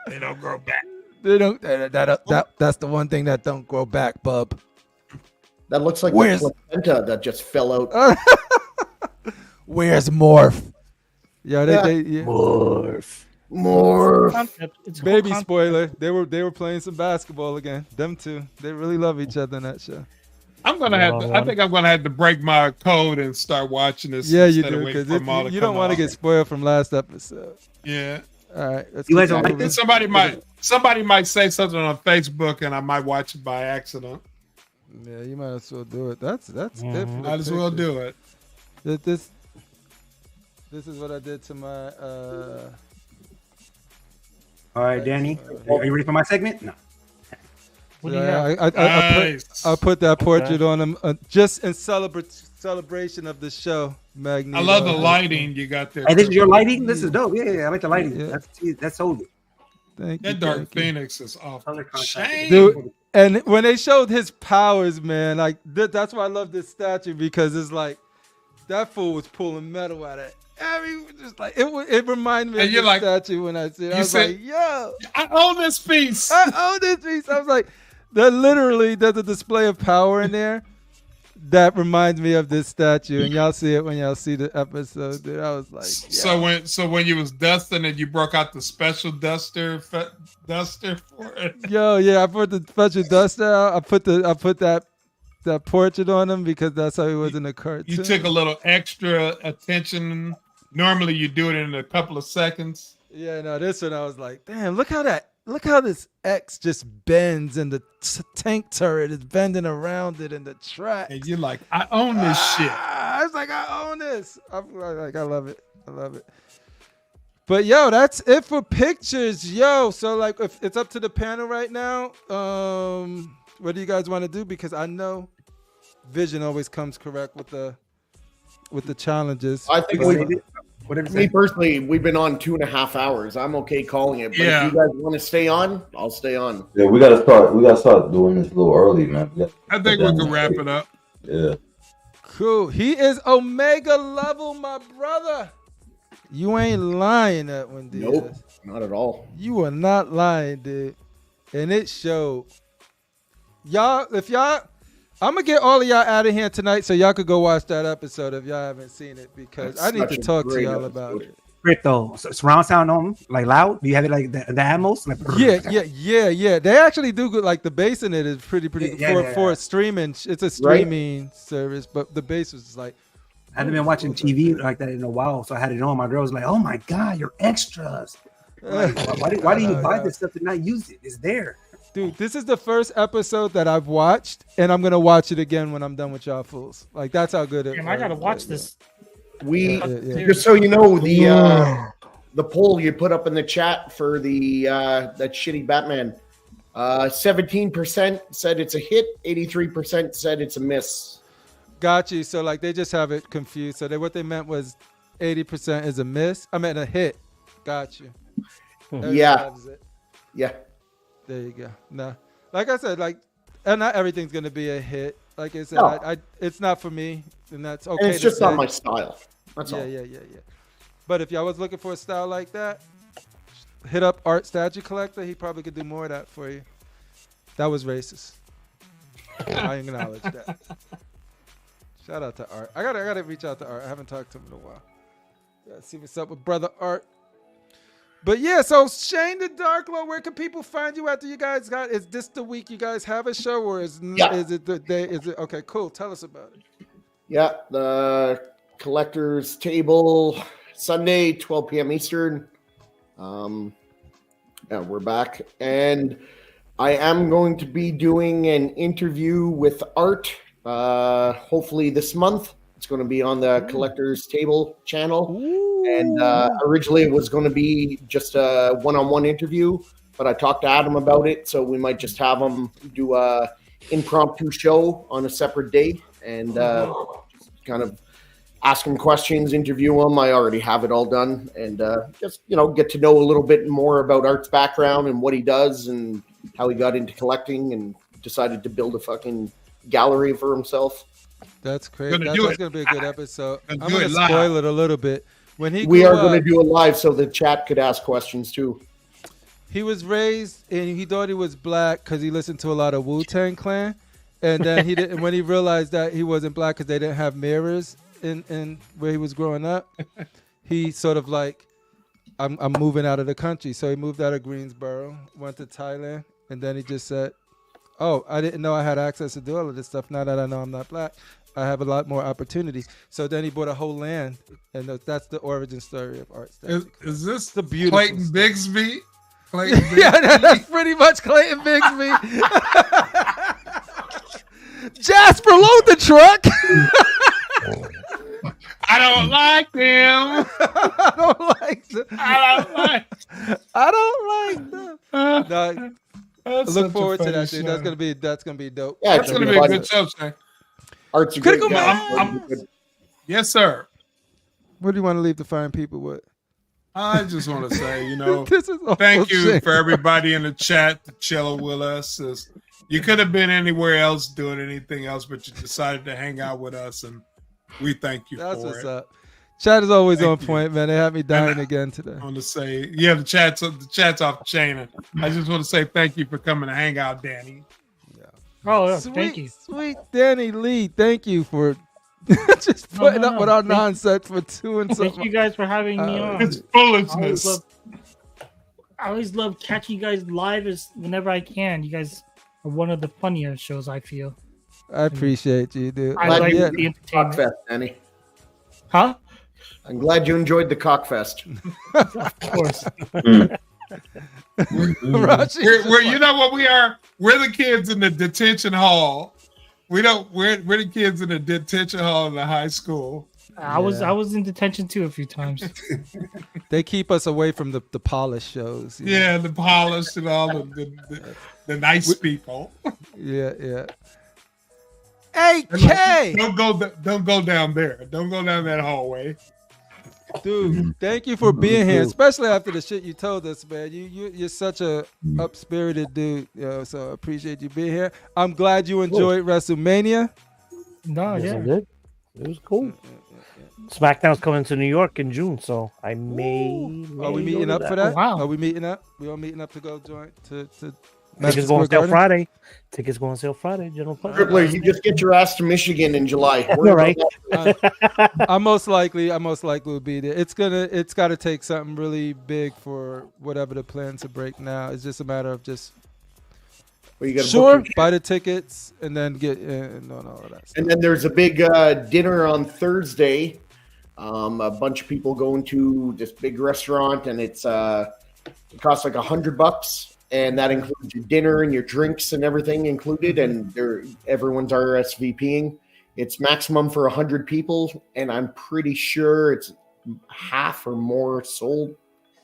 they don't grow back. They don't. That's the one thing that don't grow back, bub. That looks like Where's- the placenta that just fell out. Where's Morph? Yeah, yeah. More. It's Baby called spoiler. They were playing some basketball again. Them two. They really love each other in that show. I'm gonna have to. I think I'm gonna have to break my code and start watching this. Yeah, you instead of do, waiting because for them all to you don't come want to on. get spoiled from last episode. Yeah. All right, let's You keep guys don't it like moving. this? Somebody might say something on Facebook, and I might watch it by accident. Yeah, you might as well do it. That's good. For the Might as well picture. do it. This is what I did to my. All right, Danny, are you ready for my segment? No. What do you Yeah, have? I put that portrait on him just in celebration of the show. Magneto. I love the lighting you got there. Hey, this is your lighting. This is dope. Yeah, I like the lighting. Yeah. That's sold it. Thank you, That Dark thank you. Phoenix is off Color the contrast. chain. Dude, and when they showed his powers, man, like that's why I love this statue, because it's like that fool was pulling metal out of just like it reminded me And of you're the like- statue when I see it. I you was said- like, yo, I own this piece. I own this piece. I was like, that literally there's a display of power in there that reminds me of this statue, and y'all see it when y'all see the episode. Dude, I was like, So when you was dusting and you broke out the special duster for it. yo, yeah, I put the special dust out. I put that portrait on him because that's how he was in the cartoon. You took a little extra attention. Normally you do it in a couple of seconds. Yeah, no, this one I was like, damn, look how this X just bends, and the tank turret is bending around it in the track. And you're like, I own this shit. I was like, I own this. I love it. I love it. But yo, that's it for pictures, yo. So like, if it's up to the panel right now, what do you guys want to do? Because I know Vision always comes correct with the challenges. I think Whatever. Me personally, we've been on 2.5 hours. I'm okay calling it. But Yeah. if you guys want to stay on, I'll stay on. Yeah, we gotta start doing this a little early, man. I think we can wrap it up. Yeah. Cool. He is Omega level, my brother. You ain't lying that one, dude. Nope, not at all. You are not lying, dude. And it showed. Y'all, I'm gonna get all of y'all out of here tonight so y'all could go watch that episode if y'all haven't seen it, because That's I need such to a talk to great y'all episode. about it. Great though. So surround sound on, like loud. Do you have it like the Atmos? Like, Yeah. They actually do good. Like the bass in it is pretty Yeah, for streaming. It's a streaming service, but the bass was just like. I haven't been watching TV like that in a while, so I had it on. My girl was like, "Oh my god, your extras! Like, why do you buy this stuff to not use it? It's there." Dude, this is the first episode that I've watched, and I'm gonna watch it again when I'm done with y'all fools. Like that's how good it. Damn, I gotta watch this. We Yeah. just so you know, the poll you put up in the chat for the that shitty Batman, 17% said it's a hit, 83% said it's a miss. Got you. So like they just have it confused. So what they meant was 80% is a miss. I meant a hit. Got you. Yeah. Yeah. There you go. No, like I said, and not everything's gonna be a hit. Like I said, No. it's not for me, and that's okay. And it's just not my style. That's all. Yeah. But if y'all was looking for a style like that, hit up Art Statue Collector. He probably could do more of that for you. That was racist. I acknowledge that. Shout out to Art. I gotta reach out to Art. I haven't talked to him in a while. Gotta see what's up with brother Art. But yeah, so Shane the Dark Lord, where can people find you after you guys got? Is this the week you guys have a show, or is it the day? Is it okay? Cool. Tell us about it. Yeah, the collector's table Sunday, 12 p.m. Eastern. Yeah, we're back, and I am going to be doing an interview with Art. Hopefully this month. It's going to be on the Collector's Table channel. And originally it was going to be just a one-on-one interview, but I talked to Adam about it, so we might just have him do a impromptu show on a separate day and just kind of ask him questions, interview him. I already have it all done, and just get to know a little bit more about Art's background and what he does and how he got into collecting and decided to build a fucking gallery for himself. That's crazy. That's going to be a good episode. I'm going to live. spoil it a little bit. When We are going to do it live so the chat could ask questions too. He was raised and he thought he was black because he listened to a lot of Wu-Tang Clan, and then he didn't. When he realized that he wasn't black because they didn't have mirrors in where he was growing up, he sort of like, I'm moving out of the country. So he moved out of Greensboro, went to Thailand, and then he just said, "Oh, I didn't know I had access to do all of this stuff. Now that I know I'm not black, I have a lot more opportunities." So then he bought a whole land, and that's the origin story of Art. Is this the beautiful Clayton story. Bigsby? Clayton Bigsby? Yeah, that's pretty much Clayton Bigsby. Jasper, load the truck. I don't like them. I don't like them. I don't like them. No, I look forward to that, dude. That's gonna be dope. Yeah, That's gonna be a good show, Shane. Art's a Critical great guy. Man. Yes, sir. What do you want to leave the fine people with? I just want to say, This is thank you shit. for everybody in the chat to chill with us. You could have been anywhere else doing anything else, but you decided to hang out with us, and we thank you That's for what's it. up. Chat is always Thank on you. point, man. They had me dying again today. I want to say, yeah, the chat's off the chain. And I just want to say thank you for coming to hang out, Danny. Oh, yeah, Sweet, thank you. sweet Danny Lee. Thank you for just putting up with our nonsense for two and Thank something. you guys for having me on. It's I foolishness. always love catching you guys live whenever I can. You guys are one of the funnier shows, I feel. I appreciate you, dude. I Glad like you the enjoyed the entertainment. Cockfest, Danny. Huh? I'm glad you enjoyed the Cockfest. Of course. Rashi, We're you know what we are? We're the kids in the detention hall. We're the kids in the detention hall in the high school. I was in detention too a few times. they keep us away from the polished shows. you know? Yeah, the polished and all the nice people. Yeah. Hey, K! Don't go down there. Don't go down that hallway. Dude, thank you for being here, especially after the shit you told us, man. You're such a up-spirited dude, so I appreciate you being here. I'm glad you enjoyed WrestleMania. No, Yes, I yeah. did. It was cool. SmackDown's coming to New York in June, so I may. Are we meeting up for Oh, that? wow. Are we meeting up? We all meeting up to go join to Tickets go on sale Friday. Tickets go on sale Friday. General public. Tripler, you just get your ass to Michigan in July. All right. I most likely will be there. It's got to take something really big for whatever the plans to break now. It's just a matter of just Well, you gotta sure book your- buy the tickets and then get and all of that stuff. And then there's a big dinner on Thursday. A bunch of people going to this big restaurant, and it costs like $100, and that includes your dinner and your drinks and everything included. And everyone's RSVPing. It's maximum for 100 people, and I'm pretty sure it's half or more sold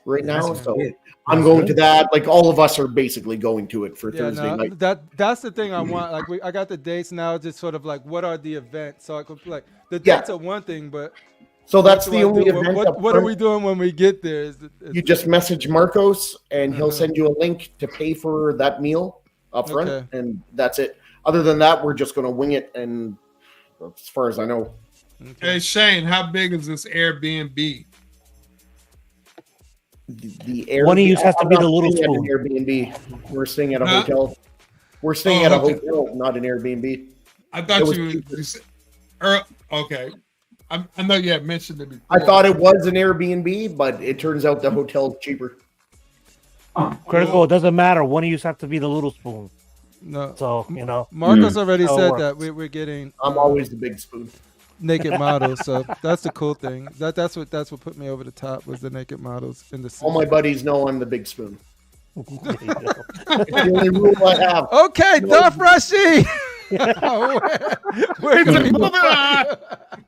right now. So I'm going to that. Like all of us are basically going to it for Thursday night. That's the thing I want. Like I got the dates now. Just sort of like what are the events? So I could like the dates are one thing, but So that's what the do I only do? event. What are we doing when we get there? You just message Marcos, and he'll send you a link to pay for that meal up front, Okay. and that's it. Other than that, we're just going to wing it, and as far as I know. Hey Shane, how big is this Airbnb? The Airbnb, One of you has to I'm be not the little staying at an spoon. Airbnb. We're staying at a Huh? hotel. We're staying Oh, at a okay. hotel, not an Airbnb. I It thought was you cheaper. said, okay. I know you had mentioned it before. I thought it was an Airbnb, but it turns out the hotel's cheaper. Critical. It doesn't matter. One of you have to be the little spoon. No, So you know. Marcos already How it said works. that we're getting I'm always the big spoon. naked models, so that's the cool thing. That's what put me over the top was the naked models in the All my buddies know I'm the big spoon. There you go. It's the only rule I have. Okay, Darth RASHEEEEEEEED. Where do we move on?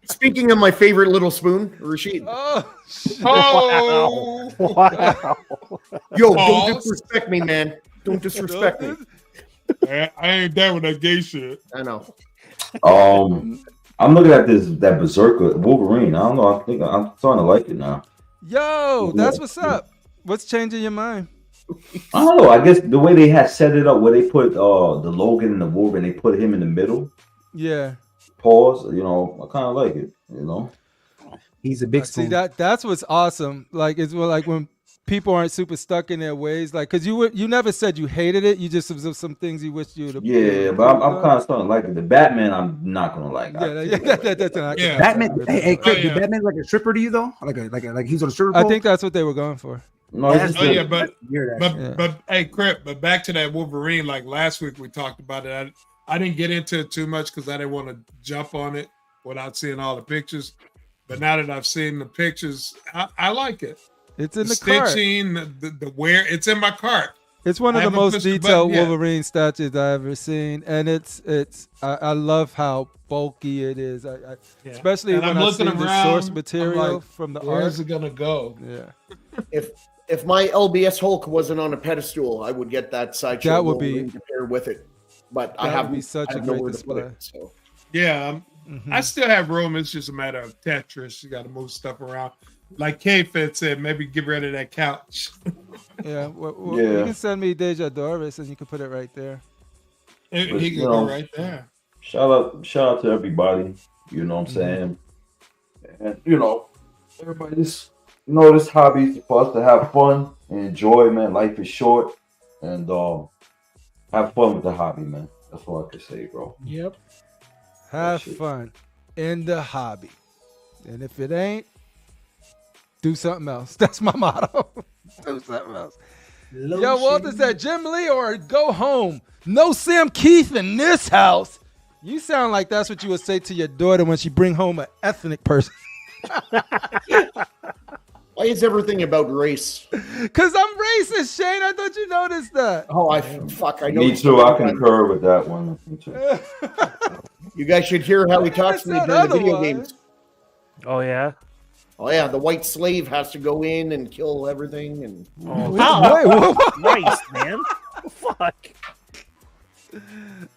Speaking of my favorite little spoon, Rashid. Oh, shit. Oh, Wow. Yo, don't Pause. disrespect me, man. Don't disrespect me. I ain't down with that gay shit. I know. I'm looking at that Berserker Wolverine. I don't know. I think I'm starting to like it now. Yo, that's what's up. What's changing your mind? I don't know. I guess the way they had set it up, where they put the Logan and the Wolverine, they put him in the middle. Yeah. Pause. You know, I kind of like it. You know. He's a big spoon. See that's what's awesome. Like it's like when people aren't super stuck in their ways. Like because you never said you hated it. You just observed some things you wished you would have. Yeah, but I'm kind of starting to like it. The Batman, I'm not gonna like. That's not. Yeah. Batman. Hey, Chris, Oh, did yeah. Batman like a stripper to you though? Like he's on a stripper I pole? think that's what they were going for. No, it's just Oh yeah, but Hear that shit. but hey, Crip. But back to that Wolverine. Like last week we talked about it. I didn't get into it too much because I didn't want to jump on it without seeing all the pictures. But now that I've seen the pictures, I like it. It's in The the cart. stitching, the wear, it's in my cart. It's one of I the haven't most pushed the detailed button yet. Wolverine statues I've ever seen, and I love how bulky it is. Especially And when I'm I looking see the around, source I'm material like, from the Where's art. it gonna go? Yeah, If my LBS Hulk wasn't on a pedestal, I would get that sideshow That would be- Wolverine to pair with it. But I That have would be such a great nowhere to put display. it. So Yeah, Mhm. I still have room. It's just a matter of Tetris. You got to move stuff around. Like K-Fed said, maybe get rid of that couch. yeah. You Yeah. can send me Deja Doris, and you can put it right there. He But, can you go know, right there. Shout out to everybody. You know what I'm saying? And you know, everybody just this hobby is for us to have fun and enjoy, man. Life is short, and have fun with the hobby, man. That's all I can say, bro. Yep. Have shit. fun in the hobby, and if it ain't, do something else. That's my motto. Do something else. Yo, Walter said, Jim Lee or go home. No Sam Keith in this house. You sound like that's what you would say to your daughter when she bring home an ethnic person. why is everything about race? Because I'm racist, Shane. I thought you noticed that. Oh, I know. Me too. I concur with that one. Me too. You guys should hear how he I talks to me said during the video otherwise. games. Oh yeah. Oh yeah, the white slave has to go in and kill everything, and Oh, Wait, what? Christ, man. Fuck.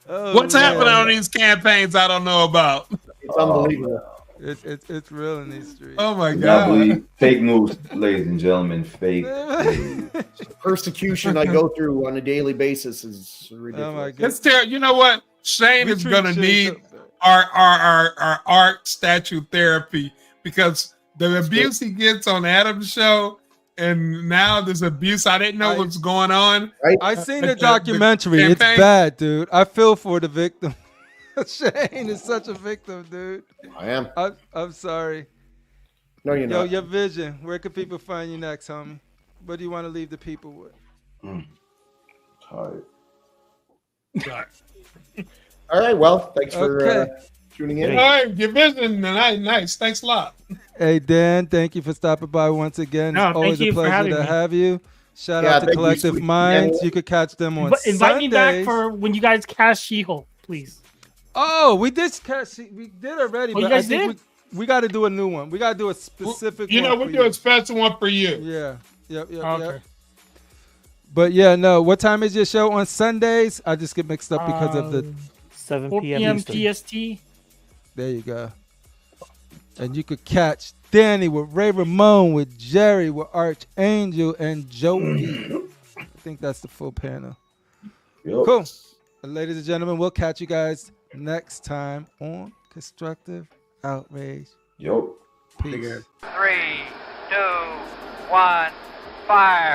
Oh, What's man. happening on these campaigns I don't know about? it's unbelievable. It's real in these streets. Oh my I God. believe fake news, ladies and gentlemen. Fake. The persecution I go through on a daily basis is ridiculous. Oh my God. Let's tell you know what? Shane We is treat gonna shit need so- our art statue therapy because the abuse he gets on Adam's show, and now there's abuse. I didn't know what's going on. I seen the The documentary. It's campaign. bad, dude. I feel for the victim. Shane is such a victim, dude. I am. I'm sorry. No, you're Yo, not. your vision. Where can people find you next, homie? What do you want to leave the people with? All right. All right. Well, thanks for Okay. tuning All in. right, your vision tonight. Nice. Thanks a lot. Hey, Dan, thank you for stopping by once again. No, It's always thank you a for pleasure having to me. have you. Shout Yeah, out to thank you, Collective sweet Minds. Dan. You could catch them on But invite me back Sundays. for when you guys cast She-Hulk, please. Oh, we did already, Oh, you but I guys think did? we got to do a new one. We got to do a specific You know, one we'll for do you. a special one for you. Yeah. Yep. Okay. Yep. But yeah, no. What time is your show on Sundays? I just get mixed up because of the. 7 4 p.m. p.m. Eastern. PST. There you go. And you could catch Danny with Ray Ramon, with Jerry, with Archangel, and Joey. I think that's the full panel. Yep. Cool. And ladies and gentlemen, we'll catch you guys next time on Constructive Outrage. Yo. Peace. 3, 2, 1, fire.